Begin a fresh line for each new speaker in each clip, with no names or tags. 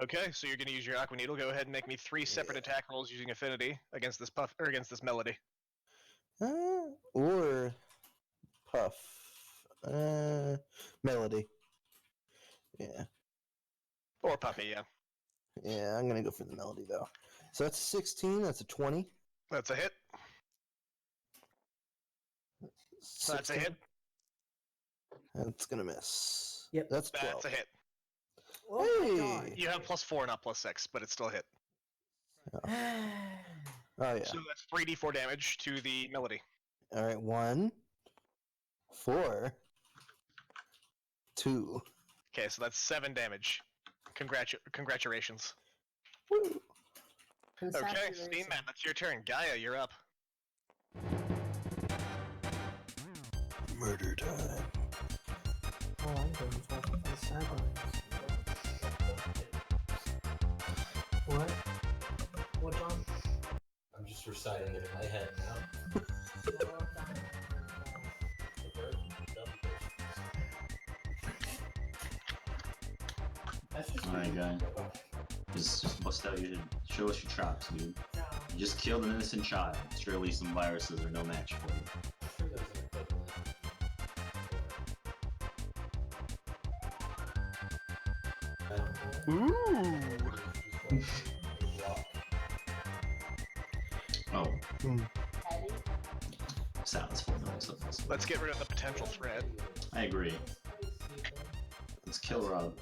Okay, so you're going to use your Aqua Needle. Go ahead and make me 3 separate attack rolls using Affinity against this puff or against this Melody.
Or Puff. Melody. Yeah.
Or Puffy, yeah.
Yeah, I'm gonna go for the Melody though. So that's a 16. That's a 20.
That's a hit.
16.
That's a hit.
That's gonna miss.
Yep.
That's 12.
That's a hit.
Oh
Hey!
my god.
You have +4, not +6, but it's still a hit.
Oh yeah.
So that's 3d4 damage to the Melody.
All right. 1, 4, 2.
Okay, so that's 7 damage. Congratulations.
Woo!
Okay, Steam Man, that's your turn. Gaia, you're up.
Murder time.
Oh, I'm going to fall from the sidelines. What, John?
I'm just reciting it in my head now.
Alright, guy. Just bust out your head. Show us your chops, dude. You just killed an innocent child. Surely some viruses are no match for you.
Sure there's an equivalent.
Ooh!
Oh. Sounds fun.
Let's get rid of the potential threat.
I agree. Let's kill Rob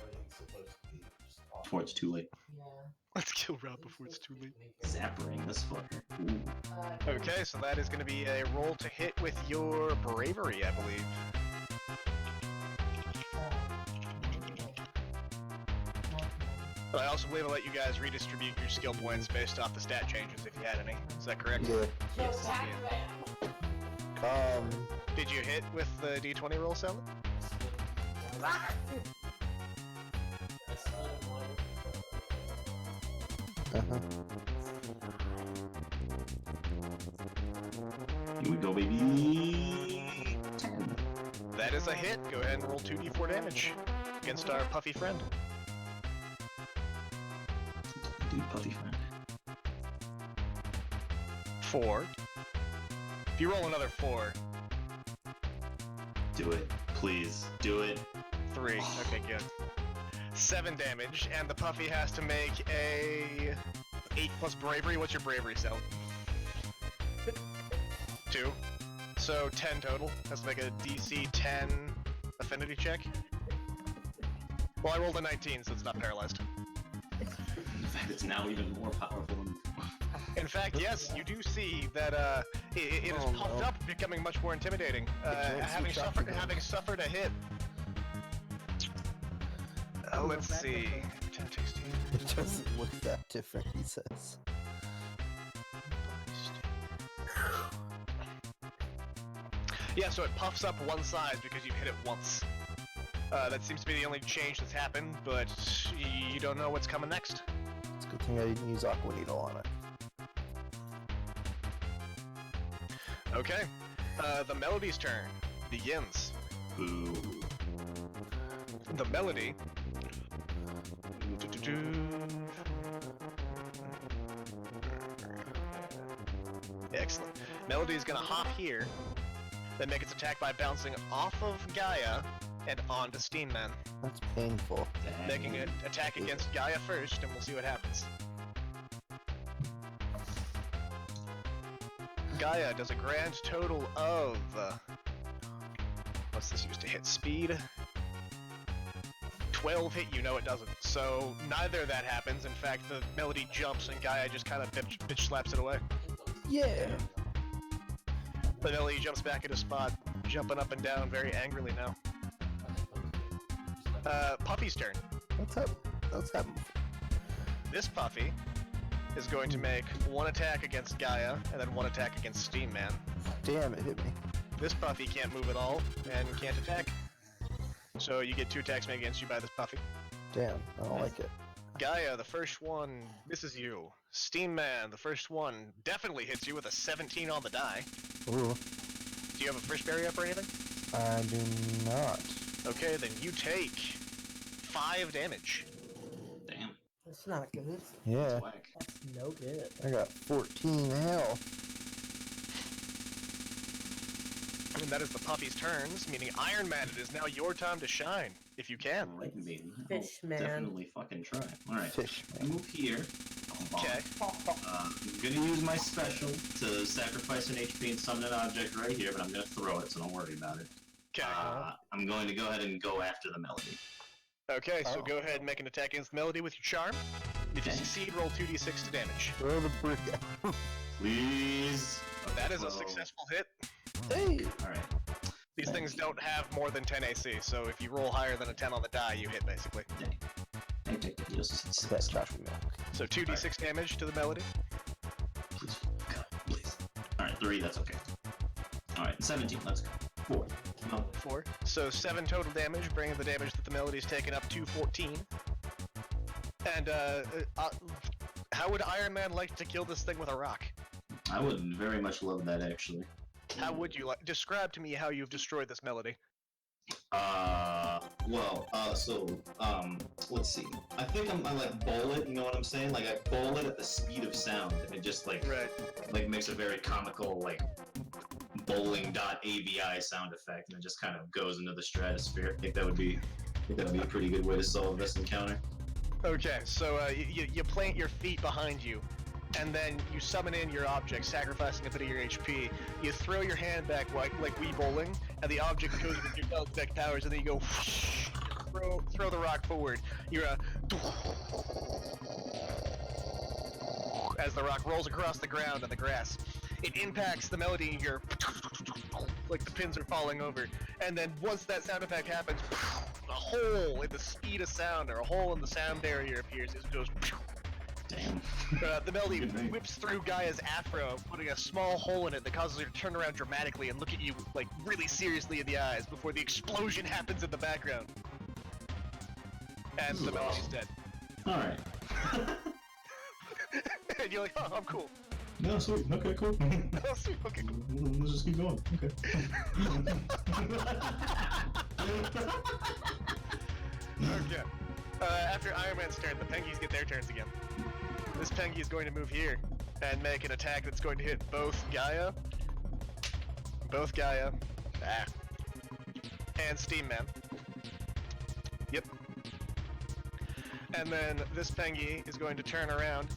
before it's too late.
Yeah.
Let's kill Rob before it's too late.
Zappering this fucker. Ooh.
Okay, so that is going to be a roll to hit with your bravery, I believe. But I also believe I'll let you guys redistribute your skill points based off the stat changes if you had any. Is that correct?
Yeah.
Yes. Did you hit with the d20 roll, Sally?
Here we go, baby. 10.
That is a hit. Go ahead and roll 2d4 damage against our puffy friend.
Dude, puffy friend.
4. If you roll another 4.
Do it. Please. Do it.
3. Okay, good. 7 damage, and the puffy has to make a 8 plus bravery. What's your bravery, Sal? 2. So 10 total. Has to make a DC 10 affinity check. Well, I rolled a 19, so it's not paralyzed.
In fact, it's now even more powerful.
In fact, yes, you do see that it is puffed up, becoming much more intimidating. Having suffered a hit. Let's see. 10, 16.
It doesn't look that different, he says.
Yeah, so it puffs up one size because you've hit it once. That seems to be the only change that's happened, but you don't know what's coming next.
It's a good thing I didn't use Aqua Needle on it.
Okay, the Melody's turn begins.
Boo.
The Melody. Excellent. Melody's gonna hop here, then make its attack by bouncing off of Gaia and onto Steam Man.
That's painful.
Dang.
Making an attack against Gaia first, and we'll see what happens. Gaia does a grand total of... what's this used to hit? Speed? 12 hit you, no it doesn't. So neither of that happens. In fact, the Melody jumps and Gaia just kind of bitch slaps it away.
Yeah!
The Melody jumps back at his spot, jumping up and down very angrily now. Puffy's turn.
What's up? What's happening?
This Puffy is going to make one attack against Gaia, and then one attack against Steam Man.
Damn, it hit me.
This Puffy can't move at all, and can't attack. So you get 2 attacks made against you by this Puffy.
Damn, I don't like it.
Gaia, the first one misses you. Steam Man, the first one, definitely hits you with a 17 on the die.
Ooh.
Do you have a first berry up or anything?
I do not.
Okay, then you take 5 damage.
Damn.
not good.
Yeah,
That's whack.
That's no good.
I got 14 hell.
And that is the puppy's turns, meaning Iron Man, it is now your time to shine, if you can.
Right, baby.
Fish
I'll
man.
definitely fucking try. Alright.
Fish, man.
Move here.
Okay.
I'm gonna use my special to sacrifice an HP and summon an object right here, but I'm gonna throw it, so don't worry about it.
Okay.
I'm going to go ahead and go after the melody.
Okay, so
Oh.
go ahead and make an attack against Melody with your charm. If you
Okay.
succeed, roll 2d6 to damage.
Throw the brick out.
Please.
Oh, that is a
Whoa.
successful hit.
Hey!
Alright.
These things don't have more than 10 AC, so if you roll higher than a 10 on the die, you hit basically.
I take the heals.
That's Josh Milk.
So 2d6 damage to the Melody.
Please. God, please. Alright, 3, that's okay. Alright, 17, let's go. 4. No.
4. So 7 total damage, bringing the damage that the Melody's taken up to 14. And, how would Iron Man like to kill this thing with a rock?
I would very much love that, actually.
How would you like? Describe to me how you've destroyed this Melody.
Let's see. I think I like bowl it, you know what I'm saying? Like, I bowl it at the speed of sound, and it just, like, makes a very comical, like, bowling.avi sound effect, and it just kind of goes into the stratosphere. I think that would be a pretty good way to solve this encounter.
Okay, so you plant your feet behind you, and then you summon in your object, sacrificing a bit of your HP. You throw your hand back like Wii bowling, and the object goes with your telekinetic powers, and then you go whoosh, throw the rock forward. You're as the rock rolls across the ground and the grass. It impacts the Melody, and you're like the pins are falling over. And then once that sound effect happens, a hole in the speed of sound, or a hole in the sound barrier appears. It goes.
Damn.
The Melody
Good night.
whips through Gaia's afro, putting a small hole in it that causes her to turn around dramatically and look at you, like, really seriously in the eyes before the explosion happens in the background. And the Melody's dead.
Alright.
And you're like, oh, I'm cool.
No, sweet. Okay, cool.
Oh, sweet, okay, cool.
Let's just keep going. Okay.
Okay. After Iron Man's turn, the Pengies get their turns again. This Pengi is going to move here and make an attack that's going to hit both Gaia, and Steam Man. Yep. And then this Pengi is going to turn around,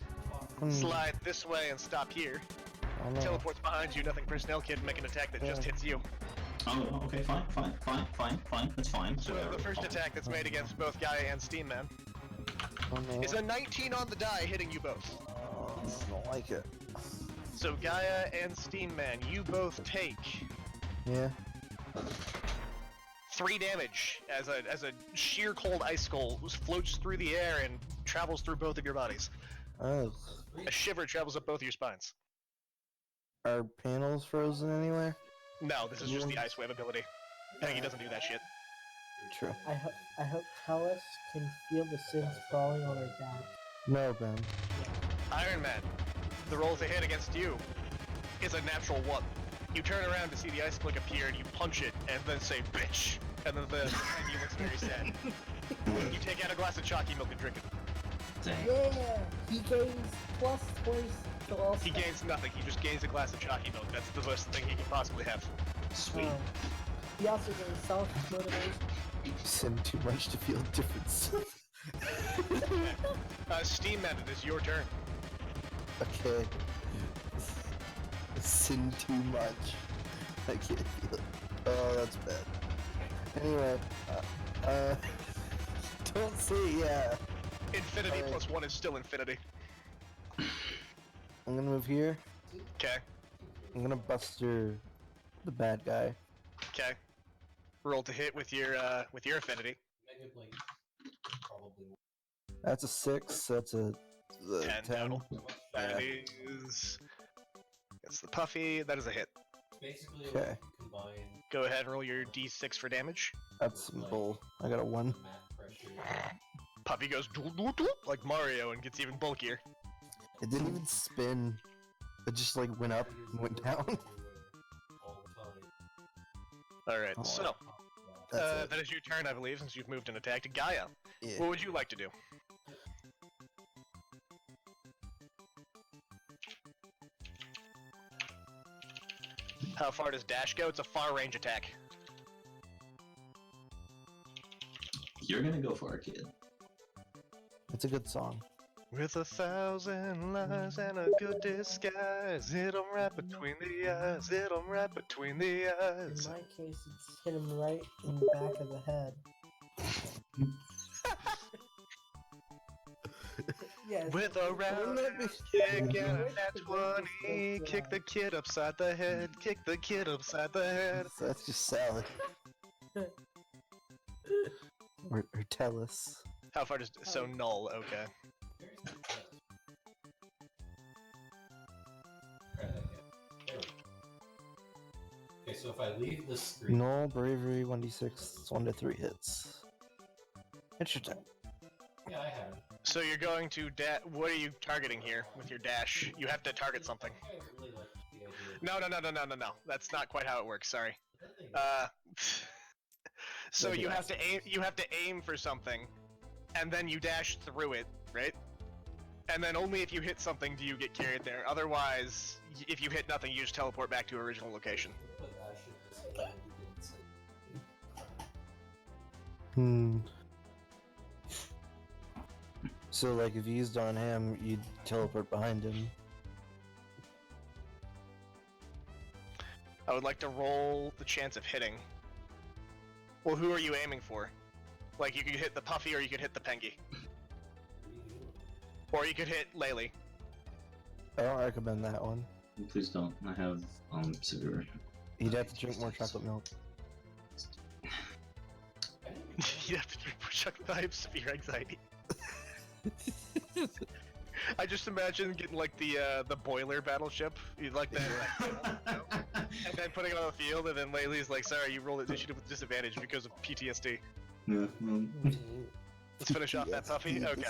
slide this way and stop here.
Oh, no.
Teleports behind you, nothing personnel kit, make an attack that just hits you.
Oh, okay, fine. That's fine.
So the first attack that's made against both Gaia and Steam Man
Oh, no.
is a 19 on the die, hitting you both.
Oh, I don't like it.
So Gaia and Steam Man, you both take
Yeah.
3 damage as a sheer cold icicle floats through the air and travels through both of your bodies.
Oh.
A shiver travels up both of your spines.
Are panels frozen anywhere?
No, this is just the ice wave ability. Peggy doesn't do that shit.
True.
I hope Tellus can feel the sins crawling on her back.
No, Ben.
Iron Man, the roll to hit against you is a natural 1. You turn around to see the ice flick appear and you punch it and then say bitch. And then the Peggy looks very sad. You take out a glass of chalky milk and drink it.
Dang.
Yeah! He gains plus points to all
He
stuff.
gains nothing, he just gains a glass of chalky milk. That's the best thing he can possibly have.
Sweet.
He also gains self-motivation.
Sin too much to feel a difference.
Steam Man, it is your turn.
Okay. Sin too much. I can't feel it. Oh, that's bad. Anyway, don't say yeah.
Infinity
Alright.
plus 1 is still infinity.
I'm gonna move here.
Okay,
I'm gonna buster the bad guy.
okay. Roll to hit with your affinity.
Negative, like, probably.
That's a 6. That's a
10 total. That
Yeah.
is... That's the puffy. That is a hit.
Basically,
Okay.
like, combine
Go ahead and roll your d6 for damage.
That's some bull. I got a 1.
map pressure.
Puppy goes doop, doop, doop, like Mario and gets even bulkier.
It didn't even spin. It just like went up and went down.
All the time.
Alright,
Oh,
so...
That's it.
that is your turn, I believe, since you've moved an attack to Gaia.
Yeah.
What would you like to do? How far does dash go? It's a far range attack.
You're gonna go for it, kid.
It's a good song.
With 1,000 lies and a good disguise, hit 'em right between the eyes, hit 'em right between the
In
eyes.
my case, it's hit him right in the back of the head. Yes.
With a round kick and a nat 20, kick the kid upside the head, kick the kid upside the head.
So that's just salad. or tell us.
How far does so null? Okay.
Try that again. There we go. Okay, so if I leave the screen,
No bravery 1d6. It's 1 to 3 hits. It's your turn.
yeah, I have.
So you're going to what are you targeting here with your dash? You have to target something.
I really like the idea.
No. That's not quite how it works. Sorry.
That thing-
So
That'd be
you have to
awesome.
aim. You have to aim for something, and then you dash through it, right? And then only if you hit something do you get carried there. Otherwise, if you hit nothing, you just teleport back to original location.
But I should just say that you didn't say.
Hmm. So, like, if you used on him, you'd teleport behind him.
I would like to roll the chance of hitting. Well, who are you aiming for? Like, you could hit the Puffy or you could hit the Pengy. Or you could hit Laylee.
I don't recommend that one.
Please don't. I have severe.
You'd have to drink more chocolate milk.
You have to drink more chocolate. I have severe anxiety. I just imagine getting like the boiler battleship, you like that, and then putting it on the field, and then Laylee's like, "Sorry, you rolled initiative with disadvantage because of PTSD."
Yeah,
Let's finish off that Puffy. Okay.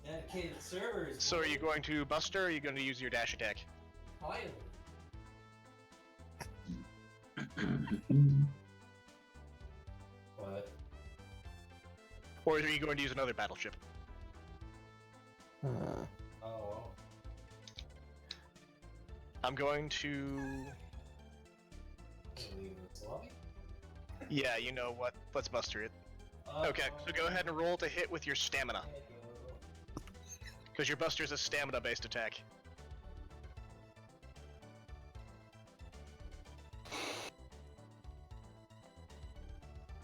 Dedicated servers.
So are you going to Buster, or are you going to use your dash attack?
Finally. What?
Or are you going to use another battleship?
Oh.
I'm going to.
Leave this lobby?
Yeah, you know what? Let's Buster it. Okay, so go ahead and roll to hit with your stamina, because your Buster is a stamina-based attack.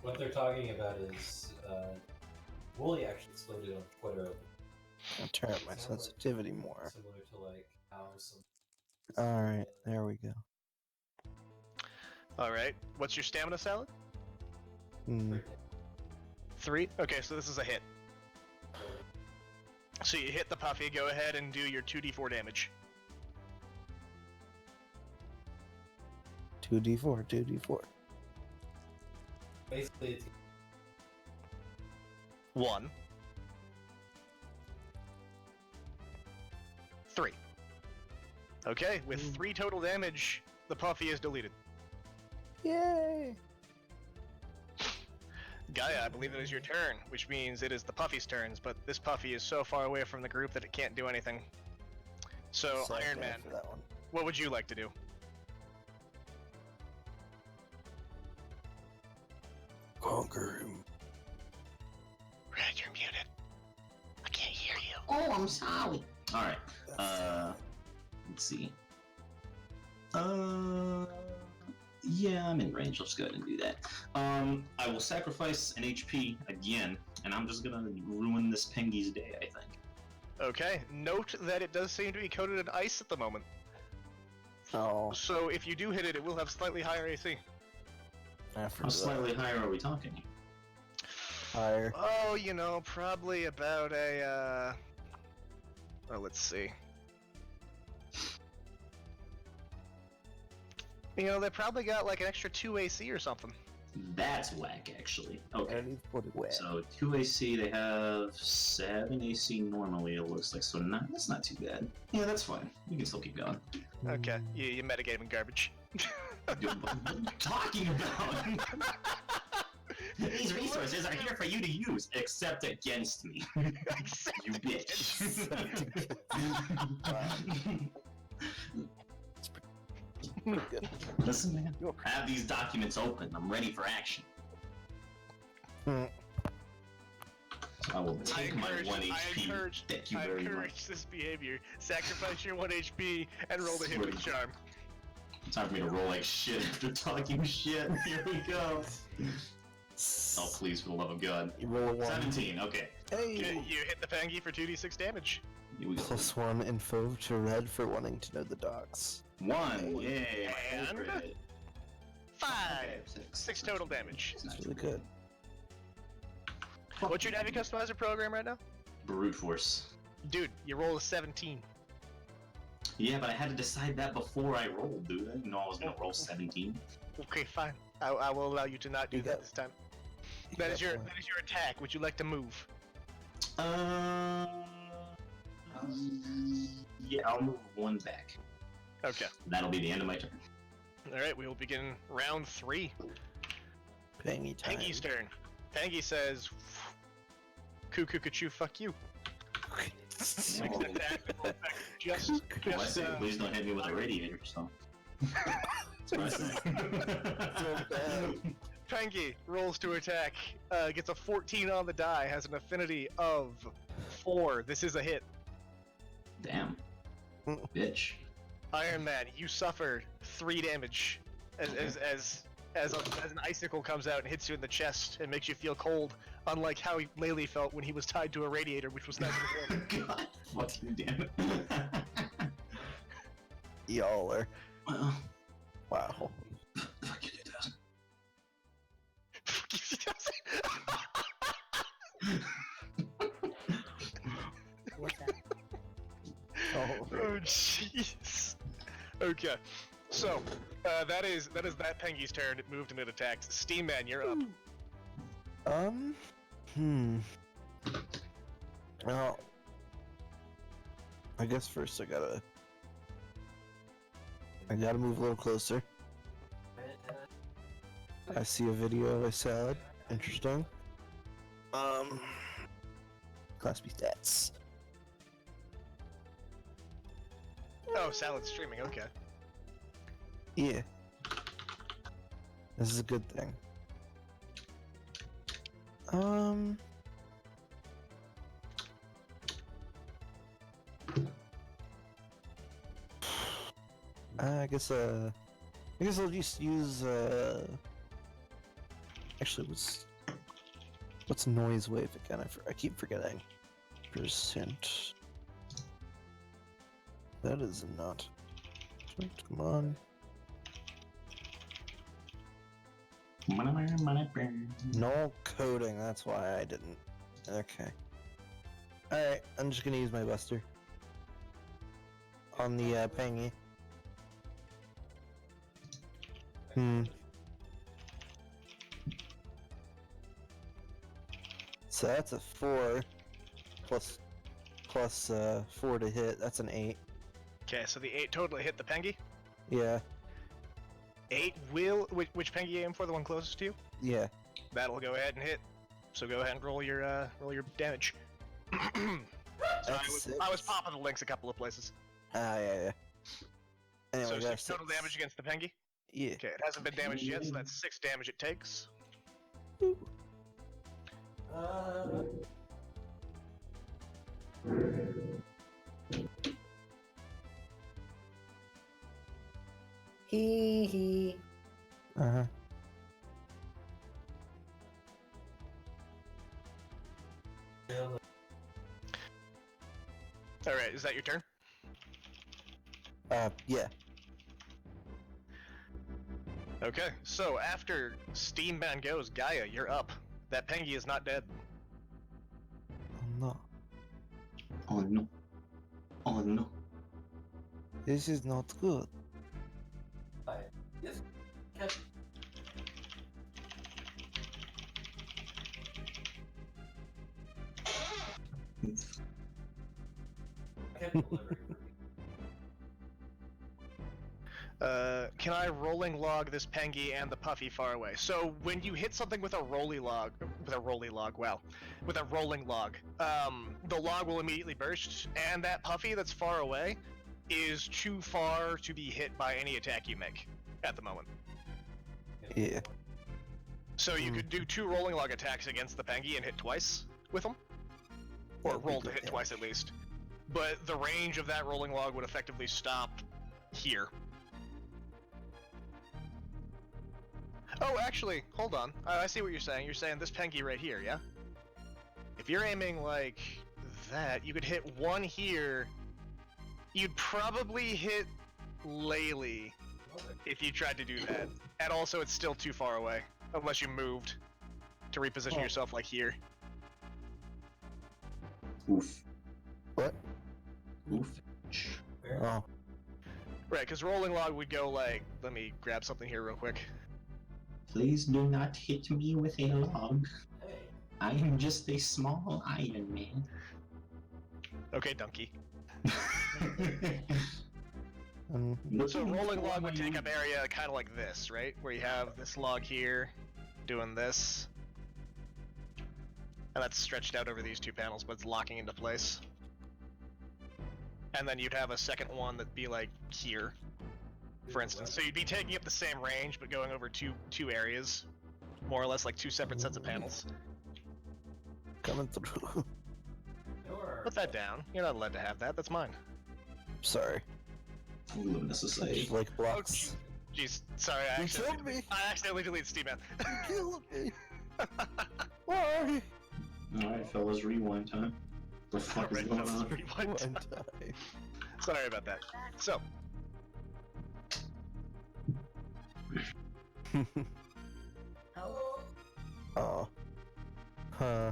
What they're talking about is, Wooly actually exploded on Twitter.
I'll turn up my sensitivity more.
Similar to like how some.
Alright, there we go.
All right. What's your stamina, Salad?
Hmm.
3? Okay, so this is a hit. So you hit the Puffy, go ahead and do your 2d4 damage.
2d4, 2d4.
Basically, it's
1. 3. Okay, with 3 total damage, the Puffy is deleted.
Yay!
Gaia, I believe it is your turn, which means it is the Puffy's turns, but this Puffy is so far away from the group that it can't do anything. So,
Sad
Iron
guy
Man,
for that one.
what would you like to do?
Conquer him.
Red, you're muted. I can't hear you.
Oh, I'm sorry. All right. Let's see. Yeah, I'm in range. I'll just go ahead and do that. I will sacrifice an HP again, and I'm just gonna ruin this Pengy's day, I think.
Okay, note that it does seem to be coated in ice at the moment.
Oh,
So if you do hit it, it will have slightly higher AC.
after
How
that.
slightly higher are we talking here?
Higher.
Oh, you know, probably about a, oh, let's see. You know, they probably got like an extra 2 AC or something.
That's whack, actually. Okay.
And he's put it wet.
So 2 AC, they have 7 AC normally, it looks like. So that's not too bad. Yeah, that's fine. We can still keep going.
Okay, you metagaming garbage.
Dude, what are you talking about? These resources are here for you to use, except against me. You bitch.
Good.
Listen, man. I have these documents open. I'm ready for action.
Hmm.
So I will take my 1 HP. Thank you
I
very
encourage
much.
this behavior. Sacrifice your 1 HP and roll the hit with charm.
It's time for me to roll like shit after talking shit. Here we go. Oh, please, for the love of God.
You roll a 1.
17, okay.
Hey!
You hit the Pangy for 2d6 damage.
Here we go.
+1 info to Red for wanting to know the dogs.
1, yay. my
And-
favorite.
5.
Okay,
6 total damage.
It's
It's
not
really good.
What's your Navi Customizer program right now?
Brute force.
Dude, you roll a 17.
Yeah, but I had to decide that before I rolled, dude. I didn't know I was gonna roll 17.
Okay, fine. I will allow you to not do
You
that
got-
this time.
You
That
got
is your
one.
attack. Would you like to move?
Yeah, I'll move 1 back.
Okay.
That'll be the end of my turn.
All right, we will begin round 3.
Pangy time.
Pangy's turn. Pangy says, "Cuckoo, fuck you." Makes an attack that will affect just
Well, I say, please don't hit me with a radiator, so. That's what I say.
So bad.
Pangy rolls to attack. Gets a 14 on the die. Has an affinity of 4. This is a hit.
Damn. Bitch.
Iron Man, you suffer 3 damage as an icicle comes out and hits you in the chest and makes you feel cold, unlike how Lele felt when he was tied to a radiator, which was nice and warm.
God fucking damn it.
Y'all are.
Well,
Wow.
fuck you, 2000.
What's that?
Oh,
Oh jeez. Okay, so that is that Pengy's turn. It moved and it attacked. Steam Man, you're up.
Well, I guess first I gotta move a little closer. I see a video of a salad. Interesting. Class B stats.
Oh, Salad's streaming. Okay.
Yeah. This is a good thing. I guess I'll just use actually what's noise wave again? I keep forgetting. Percent. That is not. Come on. No coding, that's why I didn't. Okay. Alright, I'm just gonna use my buster. On the Pangy. So that's a 4 plus 4 to hit. That's an 8.
Okay, so the 8 totally hit the Pengy.
Yeah,
8 will. Which Pengy you aim for? The one closest to you?
yeah.
That'll go ahead and hit. So go ahead and roll your damage. So
That's
I was
6.
popping the links a couple of places.
Yeah. Anyway,
So
that's
6 total
6.
damage against the Pengy.
Yeah.
Okay, it hasn't been damaged yet, so that's 6 damage it takes.
Hee hee.
Uh-huh.
Alright, is that your turn?
Yeah.
Okay, so after Steam Man goes, Gaia, you're up. That Pengy is not dead.
Oh no.
Oh no. Oh no.
This is not good.
Yes. Yes.
Can I rolling log this Pengy and the Puffy far away? So when you hit something with a rolling log, with a rolling log, the log will immediately burst, and that Puffy that's far away is too far to be hit by any attack you make at the moment.
Yeah.
So you could do 2 rolling log attacks against the Pengy and hit twice with them. Or
That'd be
roll to
good
hit
damage.
twice at least. But the range of that rolling log would effectively stop here. Oh, actually, hold on. I see what you're saying. You're saying this Pengy right here, yeah? If you're aiming like that, you could hit 1 here. You'd probably hit Laylee if you tried to do that. And also, it's still too far away. Unless you moved to reposition
Oh.
yourself like here.
Oof.
What?
Oof.
Oh.
Right, because rolling log would go like... Let me grab something here real quick.
Please do not hit me with a log.
Hey,
I am just a small Iron Man.
Okay, donkey.
Look
So
at me
rolling
for
log
my
would take
own-
up area kind of like this, right? Where you have this log here, doing this. And that's stretched out over these 2 panels, but it's locking into place. And then you'd have a second one that'd be like here, for instance. So you'd be taking up the same range, but going over two areas. More or less like 2 separate sets of panels.
Coming through.
Or
Put that down. You're not allowed to have that. That's mine.
Sorry.
We live in a society.
Just like blocks.
Jeez, sorry,
You killed me.
I accidentally deleted Steam.
You killed me. Why?
Alright, fellas, rewind time. The fuck is
Alright,
going
let's
on?
rewind
One
time.
time.
Sorry about that. So,
Help!
Oh. Huh.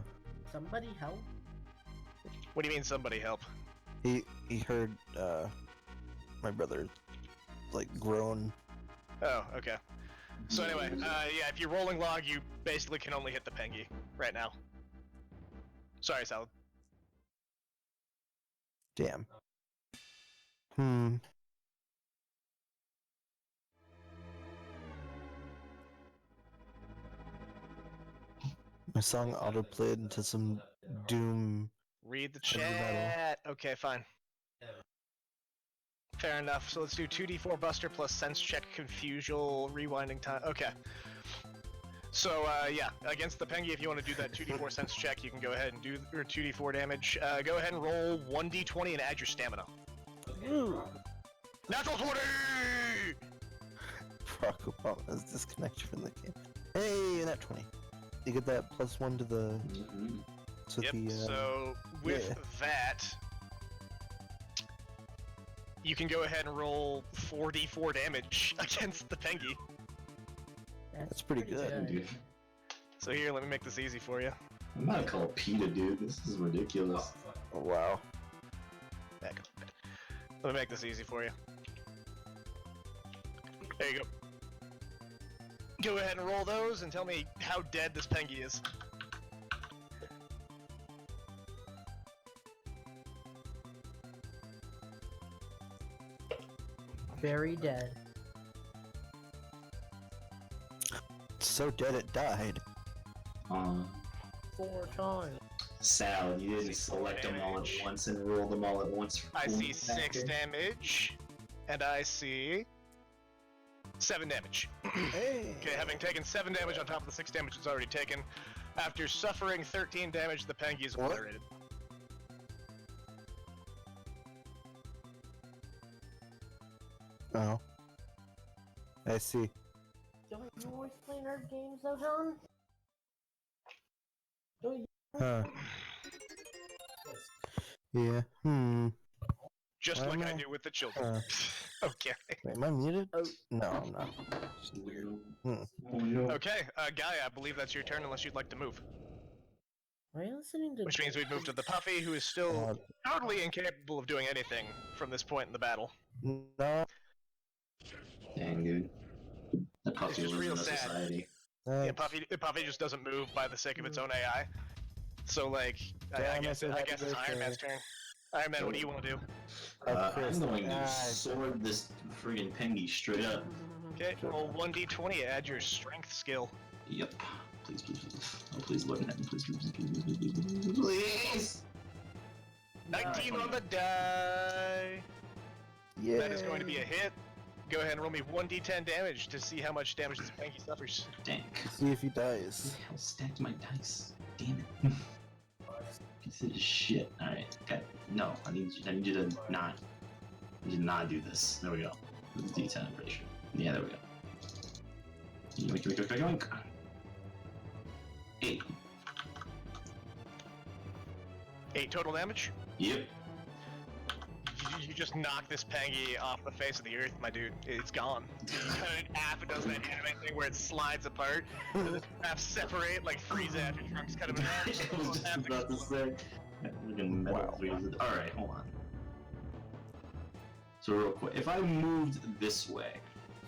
Somebody help!
what do you mean somebody help?
He heard my brother like groan.
Oh, okay. So anyway, yeah, if you're rolling log, you basically can only hit the Pengy right now. Sorry, Salad.
Damn. Hmm. My song autoplayed into some Doom.
Read the
Heavy metal.
chat. Okay, fine. Fair enough. So let's do 2d4 Buster plus Sense Check, Confusional, Rewinding Time. Okay. So, yeah, against the Pengy, if you want to do that 2d4 Sense Check, you can go ahead and do your 2d4 damage. Go ahead and roll 1d20 and add your stamina.
Ooh.
Natural 20!
Barack Obama is disconnected from the game. Hey, that 20. You get that +1 to the.
Mhm.
To
Yep,
the.
so with
yeah.
that, you can go ahead and roll 4d4 damage against the Pengy.
That's pretty good.
Dude,
So here, let me make this easy for you.
I'm about to call PETA, dude. This is ridiculous.
Oh, wow.
Back up. Let me make this easy for you. There you go. Go ahead and roll those and tell me how dead this Pengy is.
Very dead.
So dead it died.
4 times.
Sal, you didn't
See 4
select them all at
damage.
once and roll them all at once. for
I
cool
see 6
factor.
damage, and I see 7 damage.
Hey.
Okay, having taken 7 damage on top of the 6 damage it's already taken, after suffering 13 damage, the Pengy is
What?
obliterated.
Oh. I see.
Don't you always play nerd games though, John? Don't you?
Huh. Yeah. Hmm.
Just
Why
like
am
I
I-
do with the children. Okay.
Wait, am I muted?
Oh.
No, I'm not.
It's weird.
Hmm.
Oh, no.
Okay, Guy, I believe that's your turn unless you'd like to move.
Why are you listening to?
Which means we'd move to the Puffy, who is still totally incapable of doing anything from this point in the battle.
No.
Dang, dude. The puppy
just
lives
real
in a
sad.
society.
Yeah,
Thanks.
Puffy just doesn't move by the sake of its own AI. So, like, I
Damn,
guess
I said happy
it's Iron
birthday.
Man's turn. Iron Man, what do you want to do?
Of course.
I'm going to
Ah,
sword this friggin' Pengy straight up.
Okay, roll 1d20, add your strength skill.
Yep. Please, please, please. Oh, please, look at me. Please, please, please, please, please, please.
19 on the die!
Yeah.
That is going to be a hit. Go ahead and roll me 1d10 damage to see how much damage this Panky suffers.
Dang.
See if he
Who
dies.
the hell stacked my dice? Damn it. Piece of shit. Alright, okay. No, I need you to not. I need you to not do this. There we go. This is D10, I'm pretty sure. Yeah, there we go. Yoink. 8.
8 total damage.
Yep.
You just knock this Pangy off the face of the earth, my dude. It's gone. You cut it in half. It does that anime thing where it slides apart. And the half separate like Frieza after Trunks cut him in half.
I was just about to say.
Wow.
Alright, hold on. So real quick, if I moved this way,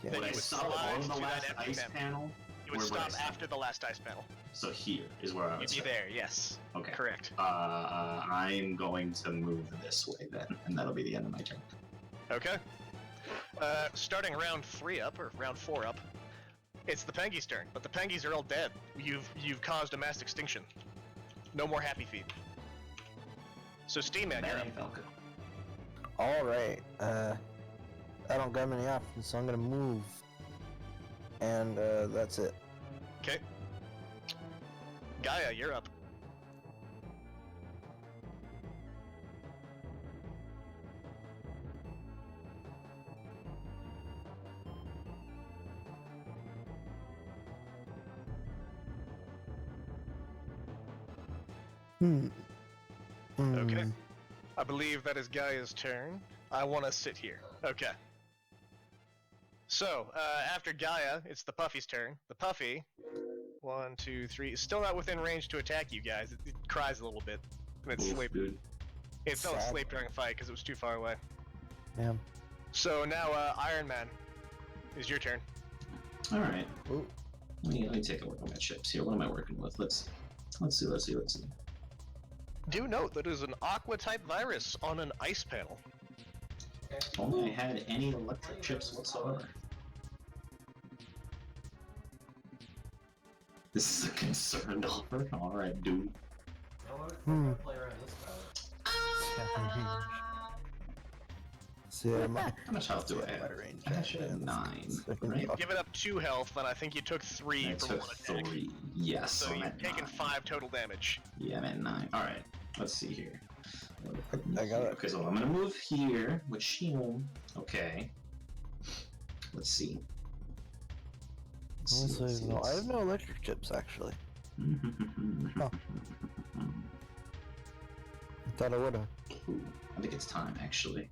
Yeah.
Then
would I
you would
stop
slide
on the
to that
last
empty
ice panel?
You would
Or would I
stop
stop?
after the last ice panel.
So here is where I would
You'd be
stop.
there, yes.
Okay.
Correct.
I'm going to move this way then, and that'll be the end of my turn.
Okay. Starting round 3 up, or round 4 up, it's the Pengy's turn, but the Pengy's are all dead. You've caused a mass extinction. No more happy feet. So Steam Man, you're up.
Bang, Falcon.
Alright, I don't got many options, so I'm gonna move. And, that's it.
Okay. Gaia, you're up. Okay. I believe that is Gaia's turn. I want to sit here. Okay. So, after Gaia, it's the Puffy's turn. The Puffy, 1, 2, 3, is still not within range to attack you guys. It cries a little bit. And it's
Oof,
asleep.
dude.
It fell
Sad.
asleep during a fight because it was too far away.
Yeah.
So now, Iron Man, is your turn.
Alright.
Ooh.
Let me take a look at my chips here. What am I working with? Let's see.
Do note that it is an Aqua-type virus on an ice panel.
If only I had any electric chips whatsoever. This is a concerned offer. Alright, dude.
Hmm.
Play around this palette.
See, I'm
How much health do I
my
have?
range.
I should have 9. Right?
You've given up 2 health, and I think you took 3
I
from
took
one attack.
3. Yes,
So
I'm
you've
at
taken
9.
5 total damage.
Yeah, I'm at 9. Alright, let's see here.
I got it.
Okay, so I'm gonna move here with Shield. Okay. Let's see.
Honestly, no, I have no electric chips, actually.
Oh.
I thought I would've.
Ooh, I think it's time actually.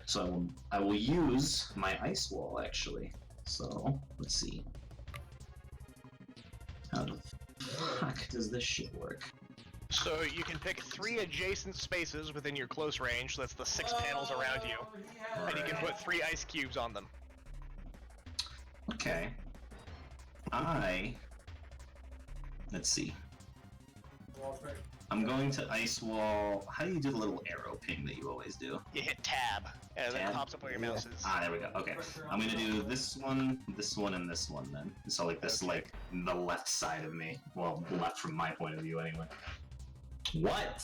So I will use my ice wall actually. So let's see. How the fuck does this shit work?
So you can pick 3 adjacent spaces within your close range, that's the 6 panels around you, and you can put 3 ice cubes on them.
Okay. Let's see. I'm going to ice wall. How do you do the little arrow ping that you always do?
You hit tab, and then it
Tab?
pops up where your
Yeah.
mouse is.
Ah, there we go. Okay. I'm gonna do this one, and this one then. So like this,
Okay.
like the left side of me. Well, left from my point of view anyway. What?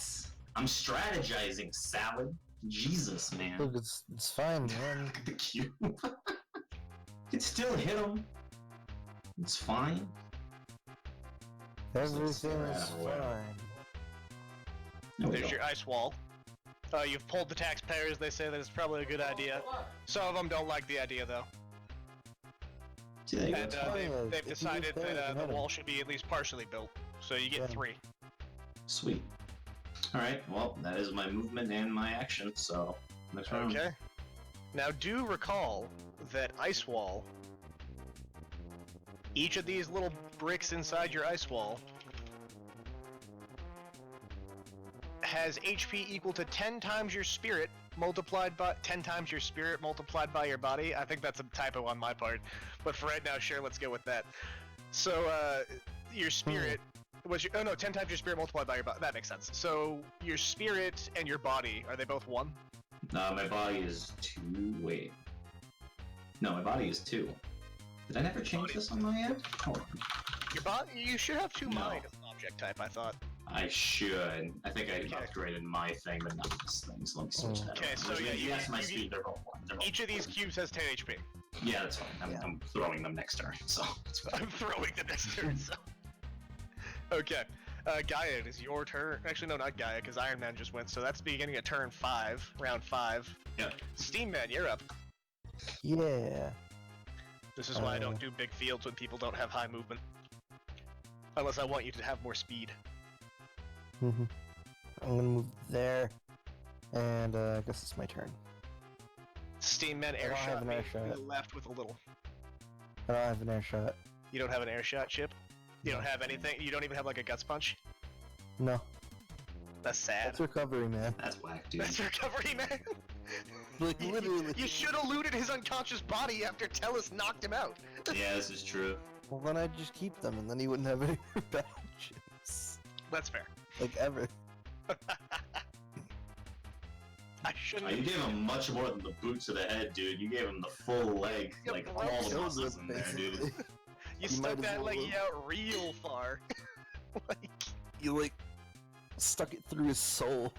I'm strategizing, Salad. Jesus, man.
Look, it's fine, man.
Look at the cube. It still hit him. It's fine.
Everything is
Yeah, well.
fine.
There we
There's
go.
your ice wall. You've pulled the taxpayers, they say that it's probably a good idea. Some of them don't like the idea, though.
See, there you
And
go.
fine.
they've
If you
decided
just go
that
ahead
the
and-
wall should be at least partially built. So you get
Yeah.
3.
Sweet. Alright, well, that is my movement and my action, so next round.
Okay. Now do recall that ice wall, each of these little bricks inside your ice wall has HP equal to 10 times your spirit multiplied by 10 times your spirit multiplied by your body. I think that's a typo on my part, but for right now, sure, let's go with that. So your spirit was your, 10 times your spirit multiplied by your body. That makes sense. So your spirit and your body, are they both 1?
My body is 2. Wait. No, my body is 2. Did I never change this on my end? Hold on.
Your body, you should have 2
No.
mind as an object type, I thought.
I should. I think I upgraded my thing, but not this thing, so let me switch that
Okay,
around.
so
Which
yeah,
means
you-
yes, my
you-
speed, they're both 1. They're both
Each of these cubes has 10 HP.
Yeah, that's fine. I'm throwing them next turn, so it's fine.
I'm throwing the next turn, so. Okay. Gaia, it is your turn. Actually, no, not Gaia, because Iron Man just went, so that's beginning of turn 5, round 5.
Yep.
Steam Man, you're up.
Yeah.
This is why I don't do big fields when people don't have high movement. Unless I want you to have more speed.
I'm gonna move there, and I guess it's my turn.
Steam Man air
don't have
shot
an
me
air
to
shot.
the left with a little.
I don't have an air shot.
You don't have an air shot, Chip? You don't have anything? You don't even have like a guts punch?
No,
That's sad.
that's recovery, man.
That's whack, dude.
That's recovery, man.
Like literally.
You should have looted his unconscious body after Tellus knocked him out.
Yeah, this is true.
Well, then I'd just keep them, and then he wouldn't have any more badges.
That's fair.
Like ever.
I shouldn't.
You gave him much more than the boot to the head, dude. You gave him the full leg,
Yeah,
like
bro,
all the
Killed
muscles
him,
in there, dude.
basically.
You
You
stuck
might as
that
well
leggy
have.
out real far. Like,
You like stuck it through his soul.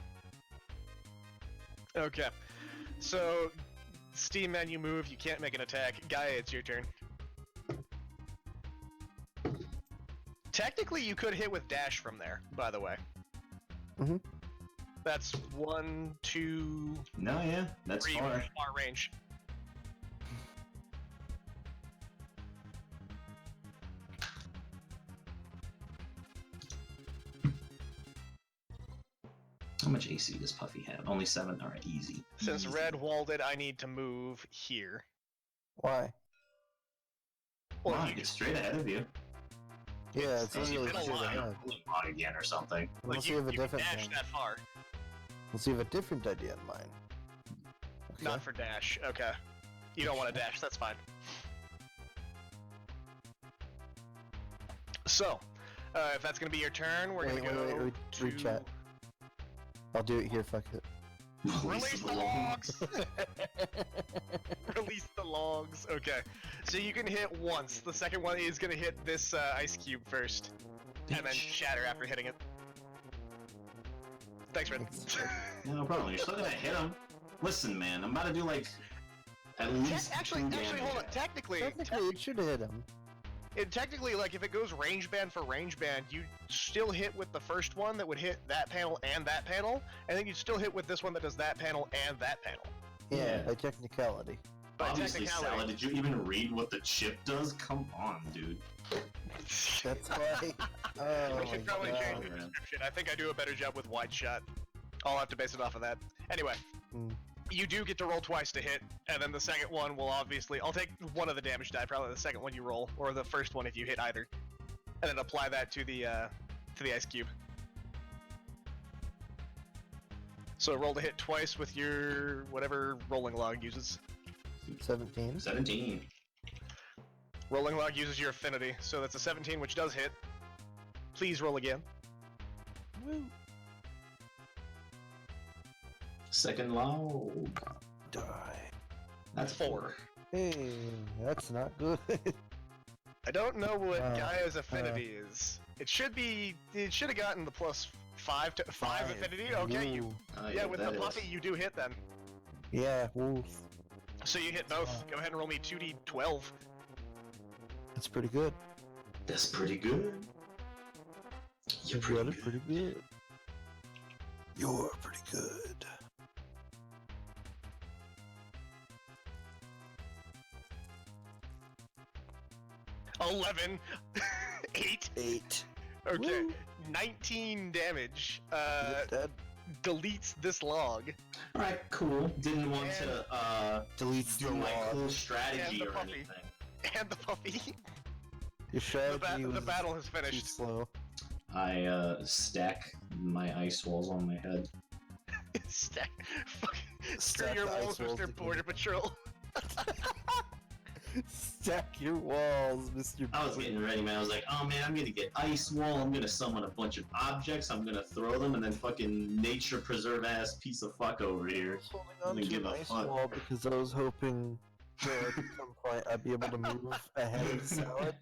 okay. So, Steam Man, you move. You can't make an attack. Gaia, it's your turn. Technically, you could hit with dash from there. By the way.
Mhm.
That's 1, 2,
No, yeah, that's
3
far.
far range.
How much AC does Puffy have? Only 7? Alright, easy.
Since
Easy.
Red walled it, I need to move here.
Why?
Well,
Come on,
you
get straight ahead of you.
Yeah, it's
It's
literally
been a
straight
while.
ahead.
On again or something.
like
Let's
you,
see if a
you can
different
dash
thing.
that far.
Let's see if a different idea in mind. Okay.
Not for dash. Okay. You don't want to dash. That's fine. So, if that's gonna be your turn, we're
Wait,
gonna go
wait,
to
read chat. I'll do it here, fuck it.
release the logs. Release the logs. Okay. So you can hit once. The second one is gonna hit this ice cube first, and then shatter after hitting it. Thanks, Red.
Yeah, no problem. You're still gonna hit him. Listen, man, I'm about to do like at least
Actually,
2
hold on.
damage.
Technically,
Technically, it should have hit him.
technically, like if it goes range band for range band, you still hit with the first one that would hit that panel, and then you'd still hit with this one that does that panel and that panel.
Yeah,
Yeah.
by technicality.
By
Obviously, Sally,
technicality.
did you even read what the chip does? Come on, dude.
That's why. Oh
We
my
should probably change the
god.
man.
description. I think I do a better job with wide shot. I'll have to base it off of that. Anyway,
Hmm.
you do get to roll twice to hit, and then the second one will obviously. I'll take one of the damage die, probably the second one you roll, or the first one if you hit either, and then apply that to the ice cube. So roll to hit twice with your whatever rolling log uses.
17.
17.
Rolling log uses your affinity, so that's a 17, which does hit. Please roll again.
Woo.
Second log.
Die.
That's 4.
Hey, that's not good.
I don't know what Gaia's
uh,
affinity is. It should be. It should have gotten the plus 5 to 5 affinity. Okay, you.
Woo.
Oh,
Yeah, with the
that is-
puffy, you do hit then.
Yeah, woof.
So you hit both. Go ahead and roll me 2d12.
That's pretty good.
That's pretty good. You're
You
pretty
got it
good.
pretty good. You're pretty good.
$11. 8.
8.
Okay.
Woo.
19 damage.
Yep, that
Deletes this log.
Alright, cool. Didn't want to
deletes
do
the
my cool
log.
strategy
the
or
puppy.
anything.
And the puppy.
Your strategy
the
was
battle has
too
finished.
slow.
I stack my ice walls on my head.
Stack. Fucking. Screw
Stack
your
the ice
walls,
walls
Mr.
together.
Border Patrol.
Stack your walls, Mr.
I was getting ready, man. I was like, oh man, I'm gonna get ice wall. I'm gonna summon a bunch of objects. I'm gonna throw them, and then fucking nature preserve ass piece of fuck over here.
holding
I
on
didn't
to
give
an
a
ice
fuck.
wall because I was hoping that at some point I'd be able to move ahead of the salad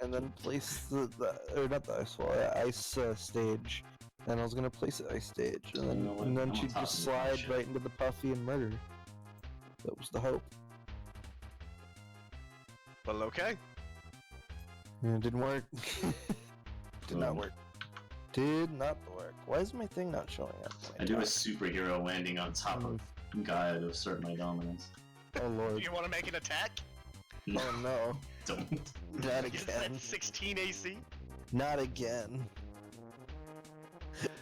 and then place or not the ice wall, ice stage. And I was gonna place it ice stage, and then
You know what?
and then
I'm on
she'd
top
just
of this
slide
shit.
right into the puffy and murder. That was the hope.
Well, okay.
And it didn't work. Did not
Boom.
work. Did not work. Why is my thing not showing up?
I do a superhero landing on top of Gaia to assert my dominance.
Oh
Do
lord.
you want to make an attack?
No,
Oh no.
don't.
Not
Is that
again.
16 AC?
Not again.